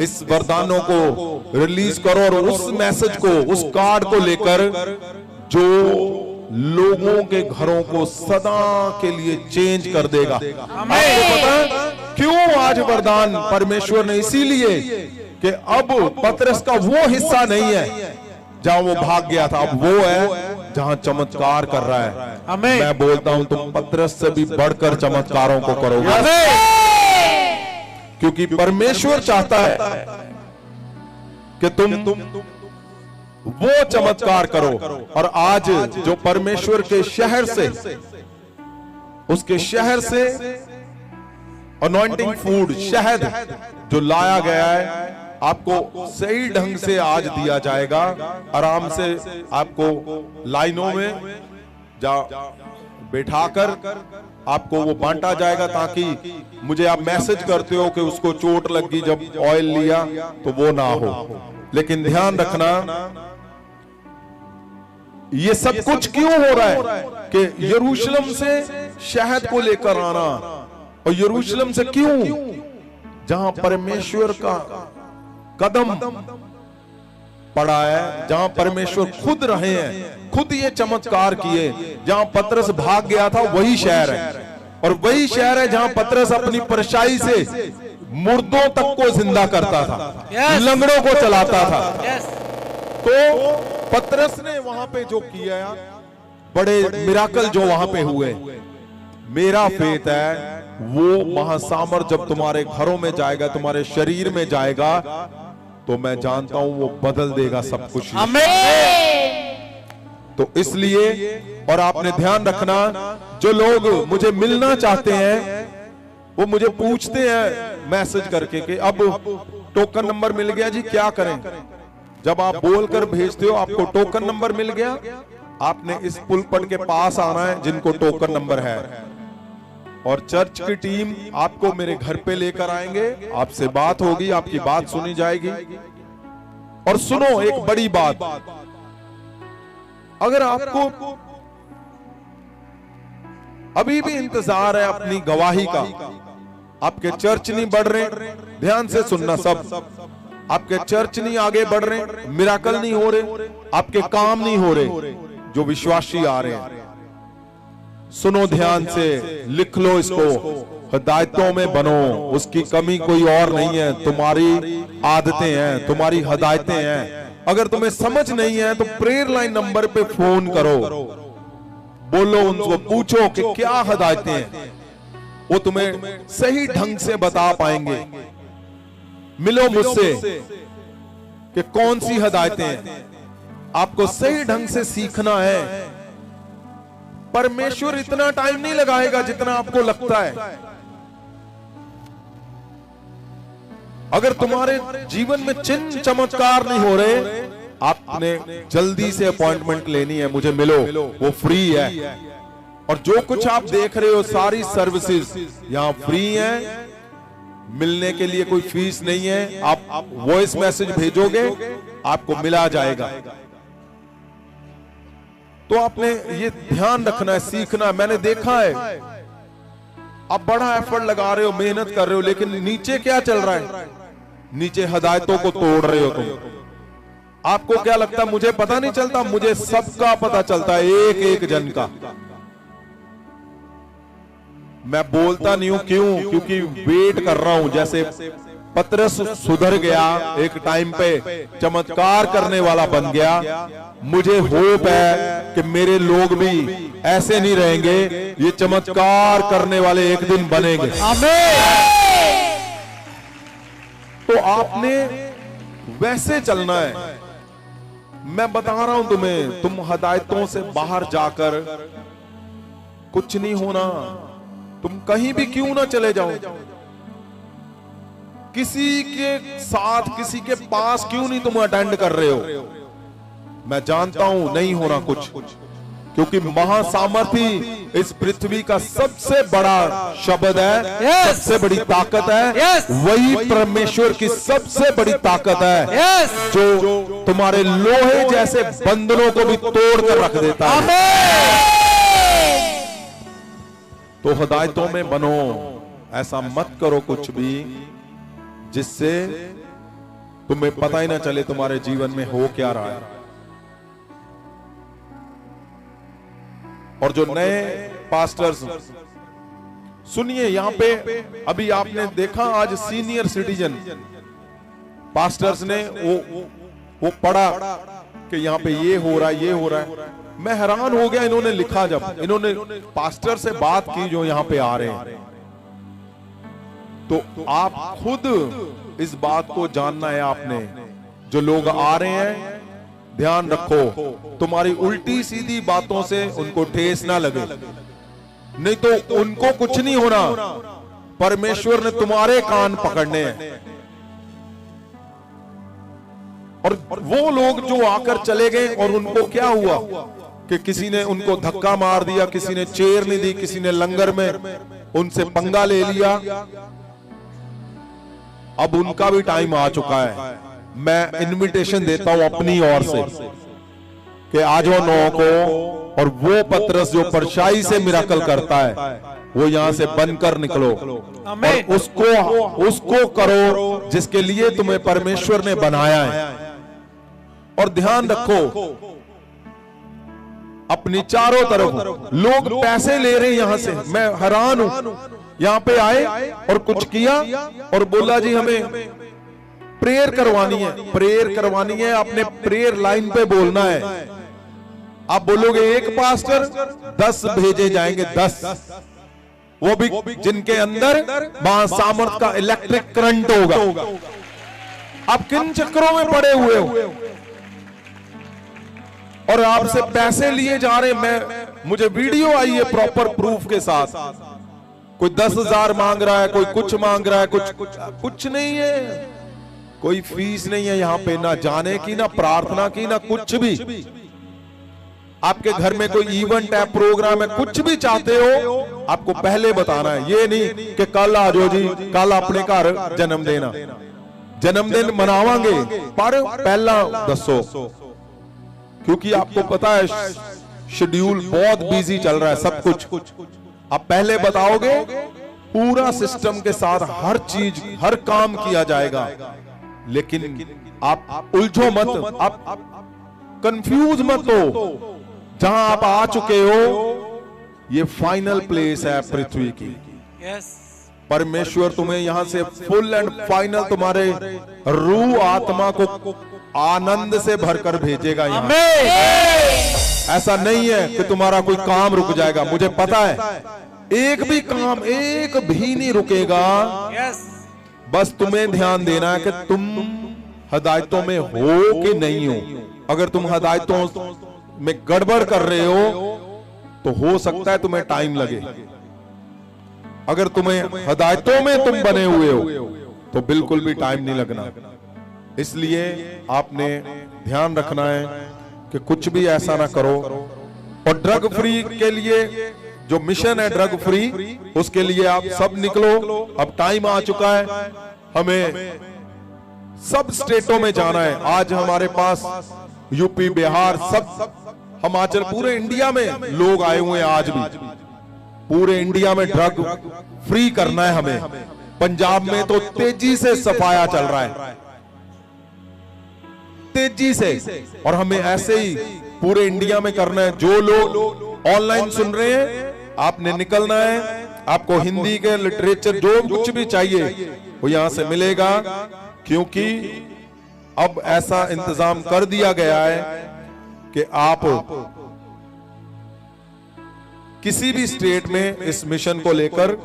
इस वरदानों को रिलीज करो और उस मैसेज को, उस कार्ड को लेकर जो लोगों के घरों को सदा के लिए चेंज कर देगा। आपको पता है क्यों आज वरदान परमेश्वर ने? इसीलिए कि अब पतरस का वो हिस्सा नहीं है जहां वो भाग गया था, अब वो है जहां चमत्कार कर रहा है। मैं बोलता हूं तुम पतरस से भी बढ़कर चमत्कारों को करोगे, क्योंकि परमेश्वर चाहता है कि तुम वो चमत्कार करो। और आज जो परमेश्वर के शहर से, उसके शहर से अनॉइंटिंग फूड, शहद जो लाया गया है, आपको सही ढंग से आज दिया जाएगा। आराम से आपको लाइनों में बैठाकर आपको वो बांटा जाएगा, ताकि मुझे आप मैसेज करते हो कि उसको चोट लगी जब ऑयल लिया, तो वो ना हो। लेकिन ध्यान रखना, ये सब कुछ क्यों हो रहा है कि यरूशलेम से शहद को लेकर आना, और यरूशलेम से क्यों? जहां परमेश्वर का कदम पड़ा है, जहां परमेश्वर खुद रहे हैं, खुद ये चमत्कार किए। जहां पतरस भाग गया था वही शहर है, और वही शहर है जहां पतरस अपनी परछाई से मुर्दों तक को जिंदा करता था, लंगड़ों को चलाता था। तो पतरस ने वहां पे जो किया, बड़े मिराकल जो वहां पे हुए, मेरा फेथ है वो महासामर्थ जब तुम्हारे घरों में जाएगा, तुम्हारे शरीर में जाएगा, तो मैं जानता हूं वो बदल देगा सब कुछ। तो इसलिए, और आपने ध्यान रखना, जो लोग मुझे मिलना चाहते हैं वो मुझे पूछते हैं मैसेज करके कि अब टोकन नंबर मिल गया जी, क्या करें? जब आप बोलकर भेजते हो आपको टोकन नंबर मिल गया, आपने इस पुलपट के पास आना है जिनको टोकन नंबर है, और चर्च की टीम आपको मेरे घर पे लेकर आएंगे, आपसे बात होगी, आपकी बात सुनी जाएगी। और सुनो एक बड़ी बात, अगर आपको अभी भी इंतजार है अपनी गवाही का, आपके चर्च नहीं बढ़ रहे, ध्यान से सुनना सब, आपके चर्च नहीं आगे बढ़ रहे, मिराकल नहीं हो रहे, आपके काम नहीं हो रहे, जो विश्वासी आ रहे हैं, सुनो ध्यान से, लिख लो इसको, हिदायतों में बनो, उसकी कमी कोई और नहीं है, तुम्हारी आदतें हैं, तुम्हारी हिदायतें हैं। अगर तुम्हें समझ नहीं है तो प्रेयर लाइन नंबर पे फोन करो, बोलो उनको, पूछो कि क्या हिदायतें हैं, वो तुम्हें सही ढंग से बता पाएंगे। मिलो मुझसे कि कौन सी हिदायतें हैं, आपको सही ढंग से सीखना है। परमेश्वर इतना टाइम नहीं लगाएगा जितना आपको लगता है। अगर तुम्हारे जीवन में चिन्ह चमत्कार नहीं हो रहे, आपने जल्दी से अपॉइंटमेंट लेनी है, मुझे मिलो, वो फ्री है। और जो कुछ आप देख रहे हो सारी सर्विसेज यहां फ्री है, मिलने के लिए कोई फीस नहीं है। आप वॉइस मैसेज भेजोगे, आपको मिला जाएगा। तो आपने ये ध्यान रखना है, सीखना है। मैंने देखा है आप बड़ा एफर्ट लगा रहे हो, मेहनत कर रहे हो, लेकिन नीचे क्या चल रहा है? नीचे हिदायतों को तोड़ रहे हो तुम। आपको क्या लगता है मुझे पता नहीं चलता? मुझे सबका पता चलता है, एक एक जन का। मैं बोलता नहीं हूं, क्यों? क्योंकि वेट कर रहा हूं। जैसे पतरस सुधर गया, एक टाइम पे चमत्कार करने वाला बन गया, मुझे होप है कि मेरे लोग भी ऐसे नहीं रहेंगे, ये चमत्कार करने वाले एक दिन बनेंगे। आमीन। तो आपने वैसे चलना है। मैं बता रहा हूं तुम्हें, तुम हिदायतों से बाहर जाकर कुछ नहीं होना। तुम कहीं भी क्यों ना चले जाओ, किसी के साथ, किसी के पास क्यों नहीं तुम अटेंड कर रहे हो, मैं जानता हूं नहीं होना कुछ, क्योंकि महासामर्थी इस पृथ्वी का सबसे बड़ा शब्द है, Yes. सबसे बड़ी ताकत है। Yes. वही परमेश्वर की सबसे बड़ी ताकत है, Yes. जो तुम्हारे लोहे जैसे बंधनों को भी तोड़ कर रख देता है। आमीन। तो हिदायतों में बनो, ऐसा मत करो कुछ भी जिससे तुम्हें पता ही ना चले तुम्हारे जीवन में हो क्या रहा है। और जो नए पास्टर्स, सुनिए यहां पे, अभी आपने देखा आज सीनियर सिटीजन पास्टर्स ने वो पढ़ा कि यहां पे ये हो रहा है, ये हो रहा है। मैं हैरान हो गया, इन्होंने लिखा, जब इन्होंने पास्टर से बात की जो यहां पे आ रहे हैं, तो आप खुद इस बात को जानना है आपने। जो लोग आ रहे हैं, ध्यान रखो, तुम्हारी उल्टी सीधी बातों से उनको ठेस ना लगे, नहीं तो उनको कुछ नहीं होना। परमेश्वर ने तुम्हारे कान पकड़ने हैं। और वो लोग जो आकर चले गए, और उनको क्या हुआ कि किसी ने उनको धक्का मार दिया, किसी ने चेयर नहीं दी, किसी ने लंगर में उनसे पंगा ले लिया। अब उनका भी टाइम आ चुका है। मैं इनविटेशन देता हूं अपनी ओर से कि आ जाओ 9 को, और वो पतरस जो परछाई से मिराकल करता है, वो यहां से बनकर निकलो और उसको करो जिसके लिए तुम्हें परमेश्वर ने बनाया है। और ध्यान रखो, अपनी चारों तरफ लोग पैसे ले रहे हैं यहां से। मैं हैरान हूं, यहां पे आए और कुछ किया और बोला जी हमें प्रेयर करवानी है, प्रेयर करवानी है, अपने प्रेयर लाइन पे बोलना है। आप बोलोगे एक पास्टर, 10 भेजे जाएंगे, 10, वो भी जिनके अंदर महासामर्थ का इलेक्ट्रिक करंट होगा। आप किन चक्रों में पड़े हुए हो और आपसे पैसे लिए जा रहे। मुझे वीडियो आई है प्रॉपर प्रूफ के साथ। कोई 10,000 मांग रहा है, कोई कुछ मांग रहा है, कुछ नहीं है, कोई फीस नहीं है यहाँ पे, ना जाने की, ना प्रार्थना की, ना कुछ भी। आपके घर में कोई इवेंट है, प्रोग्राम है, कुछ भी चाहते हो, आपको पहले बताना है। ये नहीं कि कल आ जाओ जी, कल अपने घर जन्म देना, जन्मदिन मनावांगे, पर पहला दसो, क्योंकि आपको पता है शेड्यूल बहुत बिजी चल रहा है सब कुछ। आप पहले बताओगे, पूरा सिस्टम के साथ हर चीज, हर काम किया जाएगा। लेकिन आप उलझो मत, आप कंफ्यूज मत हो। जहां आप आ चुके हो, ये फाइनल प्लेस है पृथ्वी की। परमेश्वर तुम्हें यहां से फुल एंड फाइनल तुम्हारे रूह आत्मा को आनंद से भरकर भेजेगा यहां। ऐसा नहीं है कि तुम्हारा कोई काम रुक जाएगा। मुझे पता है एक भी काम, एक भी नहीं रुकेगा। बस तुम्हें ध्यान देना है कि तुम हिदायतों में हो कि नहीं हो। अगर तुम हिदायतों में गड़बड़ कर रहे हो तो हो सकता है तुम्हें टाइम लगे। अगर तुम्हें हिदायतों में तुम बने हुए हो तो बिल्कुल भी टाइम नहीं लगना। इसलिए आपने ध्यान रखना है कि कुछ भी ऐसा ना करो। और ड्रग फ्री के लिए जो मिशन है ड्रग फ्री, उसके लिए आप सब निकलो। अब टाइम आ चुका है, हमें सब स्टेटों में जाना है। आज हमारे पास यूपी, बिहार, सब हिमाचल, पूरे इंडिया में लोग आए हुए हैं। आज भी पूरे इंडिया में ड्रग फ्री करना है हमें। पंजाब में तो तेजी से सफाया चल रहा है, तेजी से, और हमें ऐसे ही पूरे इंडिया में करना है। जो लोग ऑनलाइन सुन रहे हैं, आपने निकलना है। आपको हिंदी के लिटरेचर जो कुछ भी चाहिए वो यहां से मिलेगा, क्योंकि अब ऐसा इंतजाम कर दिया गया है कि आप किसी भी स्टेट में इस मिशन को लेकर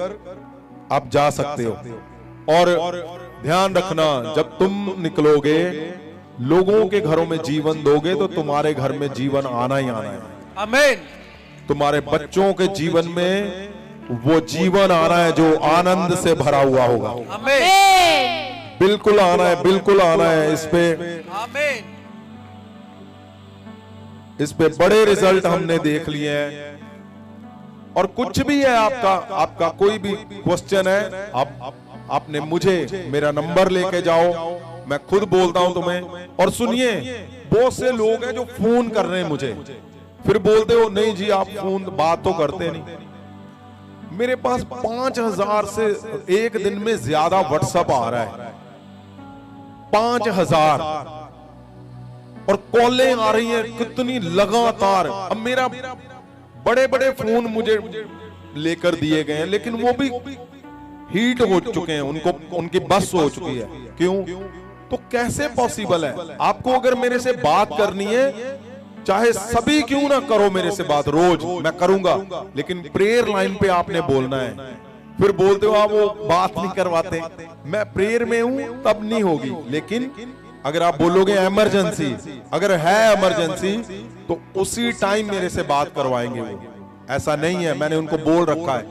आप जा सकते हो। और ध्यान रखना, जब तुम निकलोगे, लोगों के घरों में जीवन दोगे, तो तुम्हारे घर में जीवन आना ही आना है। आमीन। तुम्हारे बच्चों के जीवन में वो जीवन आना है जो आनंद से भरा हुआ होगा। आमीन। बिल्कुल आना है, बिल्कुल आना है। आमीन। इस पे बड़े रिजल्ट हमने देख लिए हैं। और कुछ भी है आपका कोई भी क्वेश्चन है, आपने मुझे मेरा नंबर लेके जाओ, मैं खुद बोलता हूं तुम्हें। और सुनिए, बहुत से लोग हैं जो फोन कर रहे हैं मुझे, फिर बोलते हो नहीं जी आप फोन बात तो करते नहीं। मेरे पास 5000 से एक दिन में ज्यादा व्हाट्सएप आ रहा है, 5000, और कॉलें आ रही हैं कितनी लगातार। अब मेरा बड़े बड़े फोन मुझे लेकर दिए गए हैं, लेकिन वो भी हीट हो चुके हैं, उनकी बस हो चुकी है। क्यों? तो कैसे पॉसिबल है? आपको अगर मेरे से बात करनी है, चाहे सभी क्यों ना करो मेरे से बात, रोज मैं करूंगा, लेकिन प्रेयर लाइन पे आपने बोलना है। फिर बोलते हो आप वो बात नहीं करवाते, मैं प्रेयर में हूं तब नहीं होगी। लेकिन अगर आप बोलोगे इमरजेंसी, अगर है इमरजेंसी, तो उसी टाइम मेरे से बात करवाएंगे वो। ऐसा नहीं है, मैंने उनको बोल रखा है।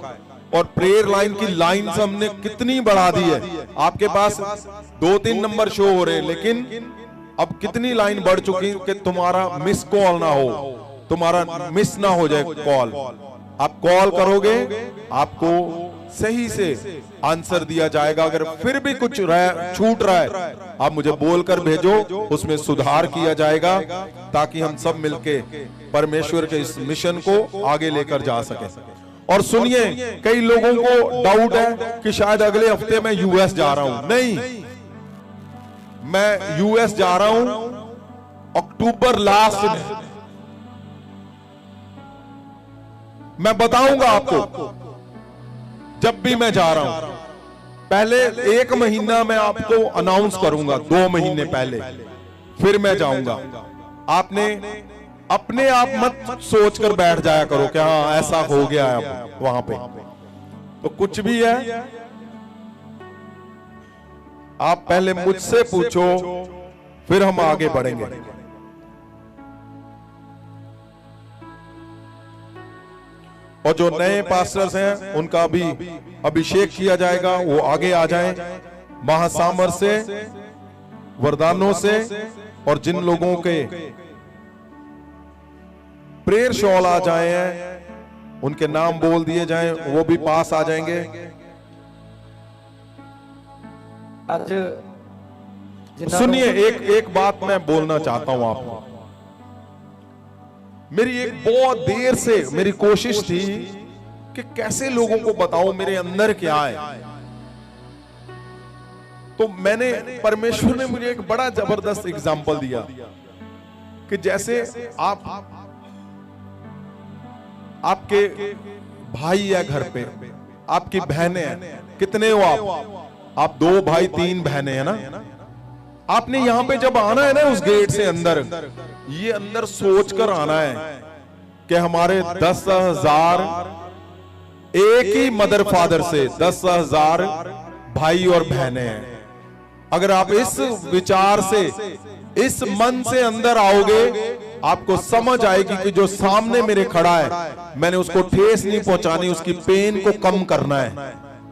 और प्रेयर लाइन की लाइन हमने कितनी बढ़ा दी है। आपके पास 2-3 नंबर शो हो रहे हैं, लेकिन अब कितनी लाइन बढ़ चुकी कि तुम्हारा मिस कॉल ना हो, तुम्हारा मिस ना हो जाए कॉल। आप कॉल करोगे, आपको सही से आंसर दिया जाएगा। अगर फिर भी कुछ छूट रहा है, आप मुझे बोलकर भेजो, उसमें सुधार किया जाएगा, ताकि हम सब मिलके परमेश्वर के इस मिशन को आगे लेकर जा सके। और सुनिए, कई लोगों को डाउट है कि शायद अगले हफ्ते मैं यूएस जा रहा हूं। नहीं, मैं यूएस जा रहा हूं अक्टूबर लास्ट में। मैं बताऊंगा आपको जब भी मैं जा रहा हूं। पहले 1 महीना मैं आपको अनाउंस करूंगा, 2 महीने पहले, फिर मैं जाऊंगा। आपने अपने आप मत सोचकर बैठ जाया करो कि हाँ ऐसा हो गया है अब वहां पे। तो कुछ भी है, आप पहले मुझसे पूछो, फिर हम आगे बढ़ेंगे। और जो नए पास्टर्स हैं उनका भी अभिषेक किया जाएगा, वो आगे आ जाएं महासामर्थ से, वरदानों से। और जिन लोगों के प्रेयर शॉल आ जाए हैं, उनके नाम बोल दिए जाएं, वो भी पास आ जाएंगे। सुनिए, एक बात मैं बोलना चाहता हूं आपको। मेरी एक बहुत देर से मेरी कोशिश थी कि कैसे लोगों को बताऊं मेरे अंदर क्या है। तो मैंने, परमेश्वर ने मुझे एक बड़ा जबरदस्त एग्जाम्पल दिया कि जैसे आपके भाई है घर पे, आपकी बहनें हैं, कितने हो आप 2 भाई 3 बहनें हैं ना। आपने यहां पे जब आना है ना, उस गेट से अंदर, ये अंदर सोचकर आना है कि हमारे 10,000 एक ही मदर फादर से 10,000 भाई और बहनें हैं। अगर आप इस विचार से, इस मन से अंदर आओगे, आपको समझ आएगी कि जो सामने मेरे खड़ा है, मैंने उसको ठेस नहीं पहुंचानी, उसकी पेन को कम करना है।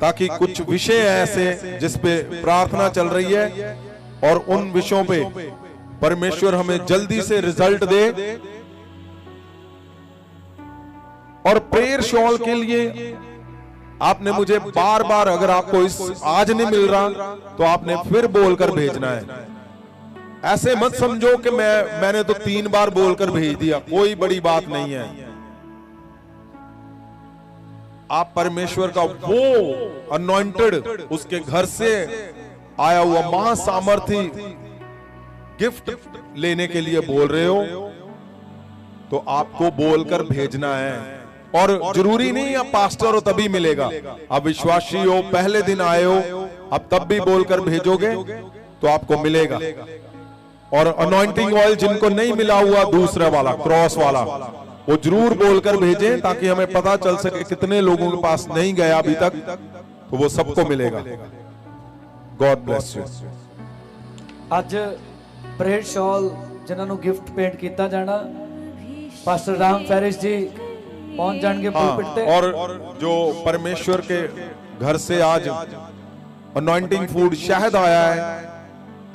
ताकि कुछ विषय ऐसे जिस पे प्रार्थना चल रही है और उन विषयों पे परमेश्वर हमें जल्दी से रिजल्ट दे। और प्रेयर शॉल के लिए आपने मुझे बार बार, अगर आपको इस आज नहीं मिल रहा तो आपने फिर बोलकर भेजना है। ऐसे मत समझो कि मैंने तो 3 बार बोलकर भेज दिया, कोई बड़ी बात नहीं है। आप परमेश्वर का वो अनॉइंटेड, उसके घर से आया हुआ महासामर्थी गिफ्ट लेने के लिए बोल रहे हो, तो आपको बोलकर भेजना है। और जरूरी नहीं आप पास्टर हो तभी मिलेगा, आप विश्वासी हो, पहले दिन आए हो, अब तब भी बोलकर भेजोगे तो आपको मिलेगा। और अनॉइंटिंग ऑयल जिनको नहीं मिला हुआ, दूसरा वाला क्रॉस वाला, वो जरूर बोलकर भेजें ताकि हमें पता चल सके कितने लोगों के पास नहीं गया अभी तक, तो वो सबको मिलेगा। God bless you. ਅੱਜ ਪ੍ਰੇਅਰ ਸ਼ਾਲ ਜਿਨ੍ਹਾਂ ਨੂੰ ਗਿਫਟ ਪੇਂਟ ਕੀਤਾ ਜਾਣਾ, ਪਾਸਟਰ ਰਾਮ ਫੈਰਿਸ ਜੀ पहुंच जाएंगे पुलपिट पे। और जो परमेश्वर के घर से आज अनॉइंटिंग फूड शहद आया है,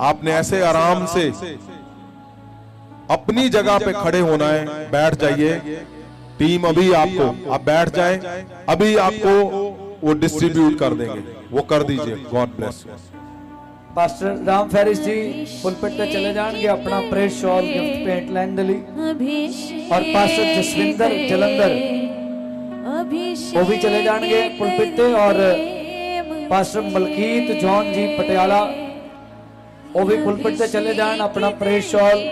आपने ऐसे आराम से अपनी जगह पे खड़े होना है, बैठ जाइए। टीम अभी आपको, आप बैठ जाए, अभी आपको वो डिस्ट्रीब्यूट कर देंगे, वो कर दीजिए। God bless you. Pastor Ram Faris ji pulpit पे चले जाएंगे अपना प्रेयर शॉल गिफ्ट पेंट लैन दे लई। और पास्टर जसविंदर जलंधर वो भी चले जाएंगे पुलपिट पे। और पास्टर मलकीत जॉन जी पटियाला वो भी पुलपिट पे चले जान अपना प्रेयर शॉल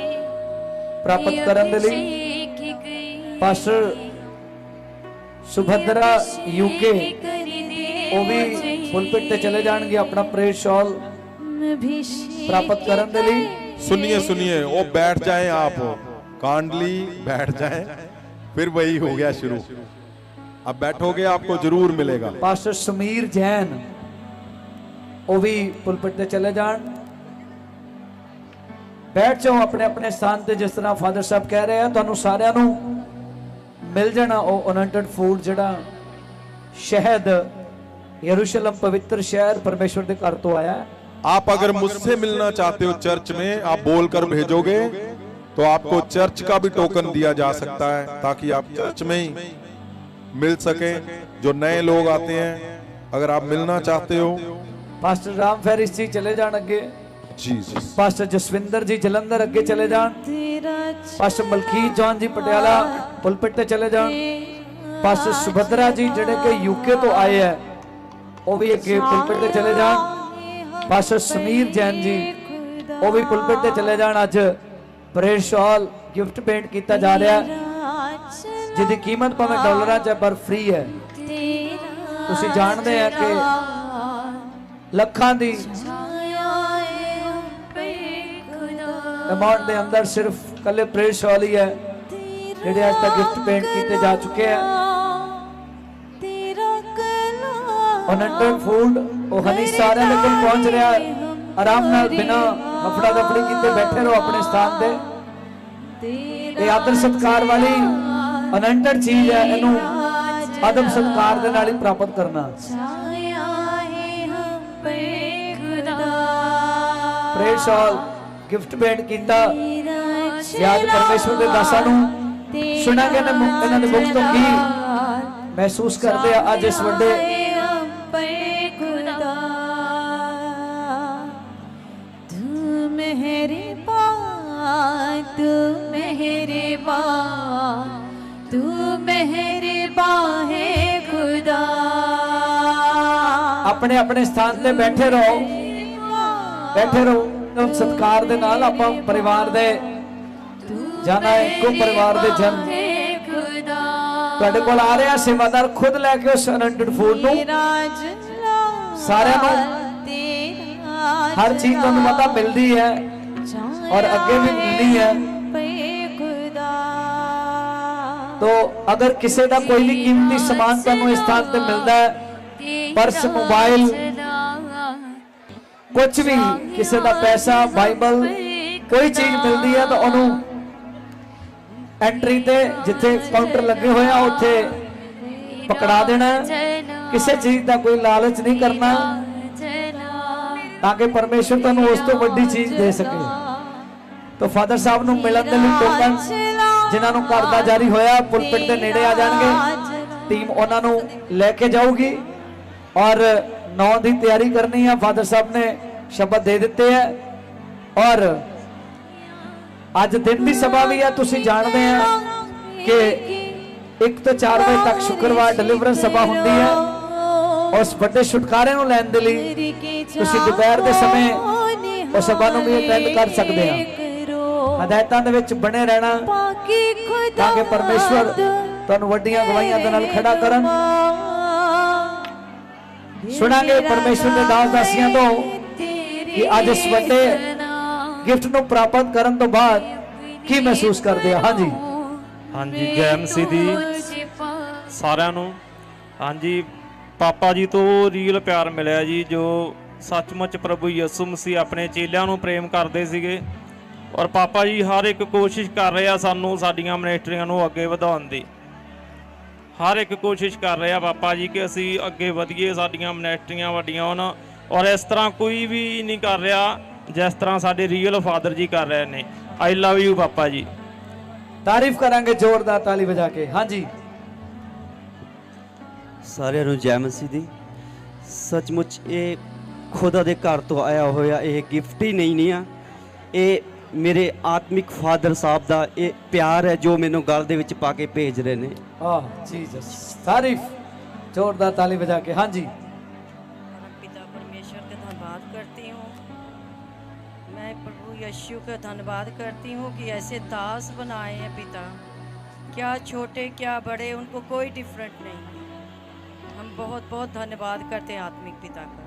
प्राप्त करने दे लई। पास्टर सुभद्रा यूके वो भी पुलपिट पे चले जाएंगे अपना प्रेयर शॉल प्राप्त करने दे लई। सुनिए सुनिए, वो बैठ जाएं, आप कांडली बैठ जाएं, फिर वही हो गया शुरू। अब बैठोगे आपको जरूर मिलेगा। पास्टर समीर जैन वो भी पुलपिट पे चले जान। बैठ जाओ अपने अपने स्थान पे, जिस तरह फादर साहब कह रहे हैं ਤੁਹਾਨੂੰ ਸਾਰਿਆਂ ਨੂੰ मिल जाना ਉਹ ਅਨੰਟਡ फूड ਜਿਹੜਾ शहद यरूशलेम पवित्र शहर परमेश्वर के घर तो आया। आप अगर मुझसे मिलना चाहते हो चर्च में, आप बोलकर भेजोगे तो आपको चर्च का भी टोकन दिया जा सकता है, ताकि आप चर्च में ही मिल सके। जो नए लोग आते हैं, अगर आप मिलना चाहते हो। पास्टर राम फैरिस जी चले जान अगे जी। पास्टर जसविंदर जी जलंधर अगे चले जान। पास्टर मलकीत जॉन जी पटियाला पुलपिट पे चले जान। पास्टर सुभद्रा जी जेडे के यूके तो आए हैं वो भी अगे पुलपिट पे चले जान। पास्टर समीर जैन जी वो भी पुलपिट पे चले जान। अज प्रेयर शॉल गिफ्ट पेंट किया जा रहा है, जिसकी कीमत भावें डॉलर च पर फ्री है। तुसी जानते हैं कि लखां दी अमाउंट दे अंदर सिर्फ कले प्रेयर शॉल ही है जेडे आज तक गिफ्ट पेंट किए जा चुके हैं। अनंटड फूड वो हनी सारे लोग पहुंच रहा है। आराम नाल बिना हफड़ा दफड़ी किते बैठे रहो अपने स्थान पे। ये आदर सत्कार वाली अनंटड चीज है, इनू आदम सत्कार दे नाल ही प्राप्त करना। प्रेयर शॉल गिफ्ट पेंट किया याद परमेश्वर के दासां नू सुना के इन्हां दे मुख तो की महसूस करते हैं अज इस वड्डे तू मेहरबान है खुदा। अपने अपने स्थान पे बैठे रहो, बैठे रहो। सत्कार दे नाल आपां परिवार दे जाना है, को परिवार दे जन तुहाडे कोल आ रहा सेवादार खुद लैके उस अनंटड फूड नू सारे नू हर चीज तुहानू पता मिलती है और अगे भी मिलनी है। तो अगर किसी का कोई भी कीमती सामान तुहानू इस स्थान पे मिलता है, पर्स मोबाइल कुछ भी, किसी का पैसा बाइबल कोई चीज मिलती है तो उन्होंने एंट्री ते जिथे काउंटर लगे हुए उत्थे पकड़ा देना। किसी चीज का कोई लालच नहीं करना ताकि परमेश्वर तुहानू उस तो वड्डी चीज दे सके। तो फादर साहब नू मिलन दे लई टोकन जिन्हां नू घर दा जारी होया पुलपिट दे नेड़े आ जाणगे, टीम उन्हां नू लेके जाऊगी और 9 की तैयारी करनी है। फादर साहब ने शब्द दे दिते है और अज दिन की सभा भी है। तुसीं जानते हैं कि 1 तो 4 बजे तक शुक्रवार डिलीवरेंस सभा होती है। उस बड़े छुटकारे नूं लैण दे लई तुसीं दोपहर के समय उस सभा नूं भी अटेंड कर सकते हैं। हदायतां दे विच बने रहना ताकि परमेश्वर तुहानूं वड्डियां गवाहियां दे नाल खड़ा करन। सुनांगे परमेश्वर दे दास दासियां तो कि अज इस वड्डे गिफ्ट नूं प्राप्त करन तो बाद की महसूस करदे आ। हाँ जी, हाँ जी, जय मसीह दी सारिਆਂ ਨੂੰ। हाँ जी, पापा जी तो रील प्यार मिलिया जी, जो सचमुच प्रभु यसु मसीह अपने चेलिਆਂ ਨੂੰ प्रेम करते ਸੀਗੇ। और पापा जी हर एक कोशिश कर रहे हैं सानू साडियां मिनिस्ट्रियां ਨੂੰ ਅੱਗੇ ਵਧਾਉਣ ਦੀ। हर एक कोशिश कर रहे हैं पापा जी कि असी अगे वधिए, साडियां मिनिस्ट्रियां वड्डियां होण। और इस तरह कोई भी नहीं कर रहा जिस तरह साडे रियल फादर जी कर रहे हैं। आई लव यू पापा जी। तारीफ करांगे जोरदार ताली बजा के। हाँ जी, सारिਆਂ ਨੂੰ जय मसीह दी। सचमुच ये खुदा दे घर तो आया होया ये गिफ्ट ही नहीं है, ये मेरे आत्मिक फादर साहब दा ये प्यार है जो मैनू गल दे विच पा के भेज रहे ने। जीसस, तारीफ जोरदार ताली बजा के। हाँ जी, पिता परमेश्वर का धन्यवाद करती हूँ। मैं प्रभु यीशु का धन्यवाद करती हूँ कि ऐसे दास बनाए हैं पिता, क्या छोटे क्या बड़े, उनको कोई डिफरेंट नहीं है। हम बहुत बहुत धन्यवाद करते हैं आत्मिक पिता का।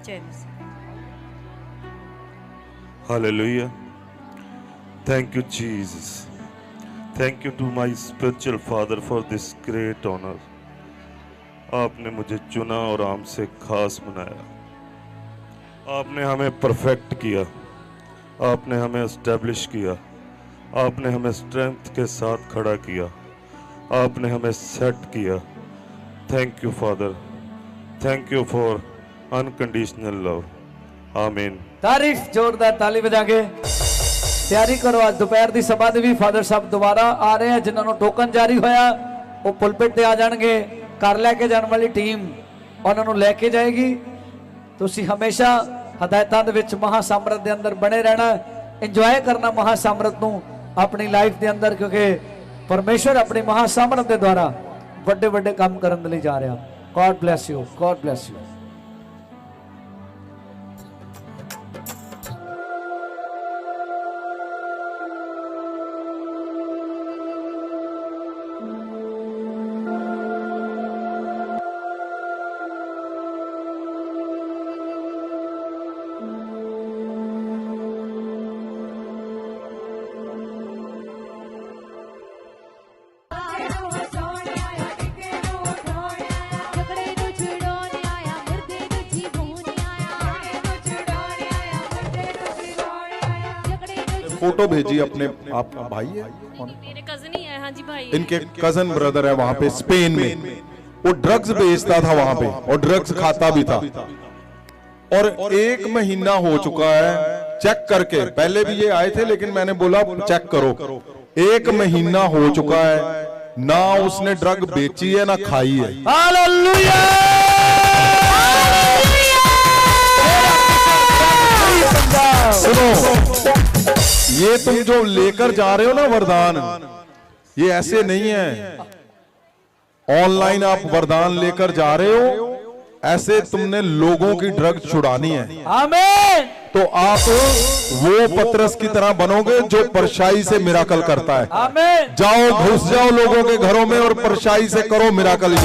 जय मसीह। Hallelujah. Thank you, Jesus. Thank you to my spiritual father for this great honor. आपने मुझे चुना और हमसे खास बनाया। आपने हमें परफेक्ट किया, आपने हमें एस्टेब्लिश किया, आपने हमें स्ट्रेंथ के साथ खड़ा किया, आपने हमें सेट किया। Thank you father, thank you for unconditional love. आमीन। तारीफ जोरदार ताली बजा के। तैयारी करो, आज दोपहर की सभा दी भी फादर साहब दोबारा आ रहे हैं। जिन्होंने टोकन जारी होया वो पुलपिट ते आ जाएंगे। घर लैके जाने वाली टीम उन्होंने लैके जाएगी। तुसी हमेशा हदायतां दे विच महासामरत दे अंदर बने रहना, इंजॉय करना महासामरत नूं अपनी लाइफ दे अंदर, क्योंकि परमेश्वर अपनी महासामरत के द्वारा बड़े बड़े काम करने के लिए जा रहा। God bless you, God bless you. Photo भेजी अपने, आप भाई है कौन? मेरे कजन ही है। हाँ जी भाई, इनके कजन ब्रदर है वहां पे स्पेन में। वो ड्रग्स बेचता था वहां पे और ड्रग्स खाता भी था। और 1 महीना हो चुका है चेक करके। पहले भी ये आए थे लेकिन मैंने बोला चेक करो। 1 महीना हो चुका है, ना उसने ड्रग बेची है ना खाई है। हालेलुया। सुनो, ये तुम जो लेकर जा रहे हो ना वरदान, ये ऐसे नहीं है। ऑनलाइन आप वरदान लेकर जा रहे हो, ऐसे तुमने लोगों की ड्रग छुड़ानी है। आमीन। तो आप वो पतरस की तरह बनोगे जो परछाई से मिराकल करता है। आमीन। जाओ, घुस जाओ लोगों के घरों में और परछाई से करो मिराकल।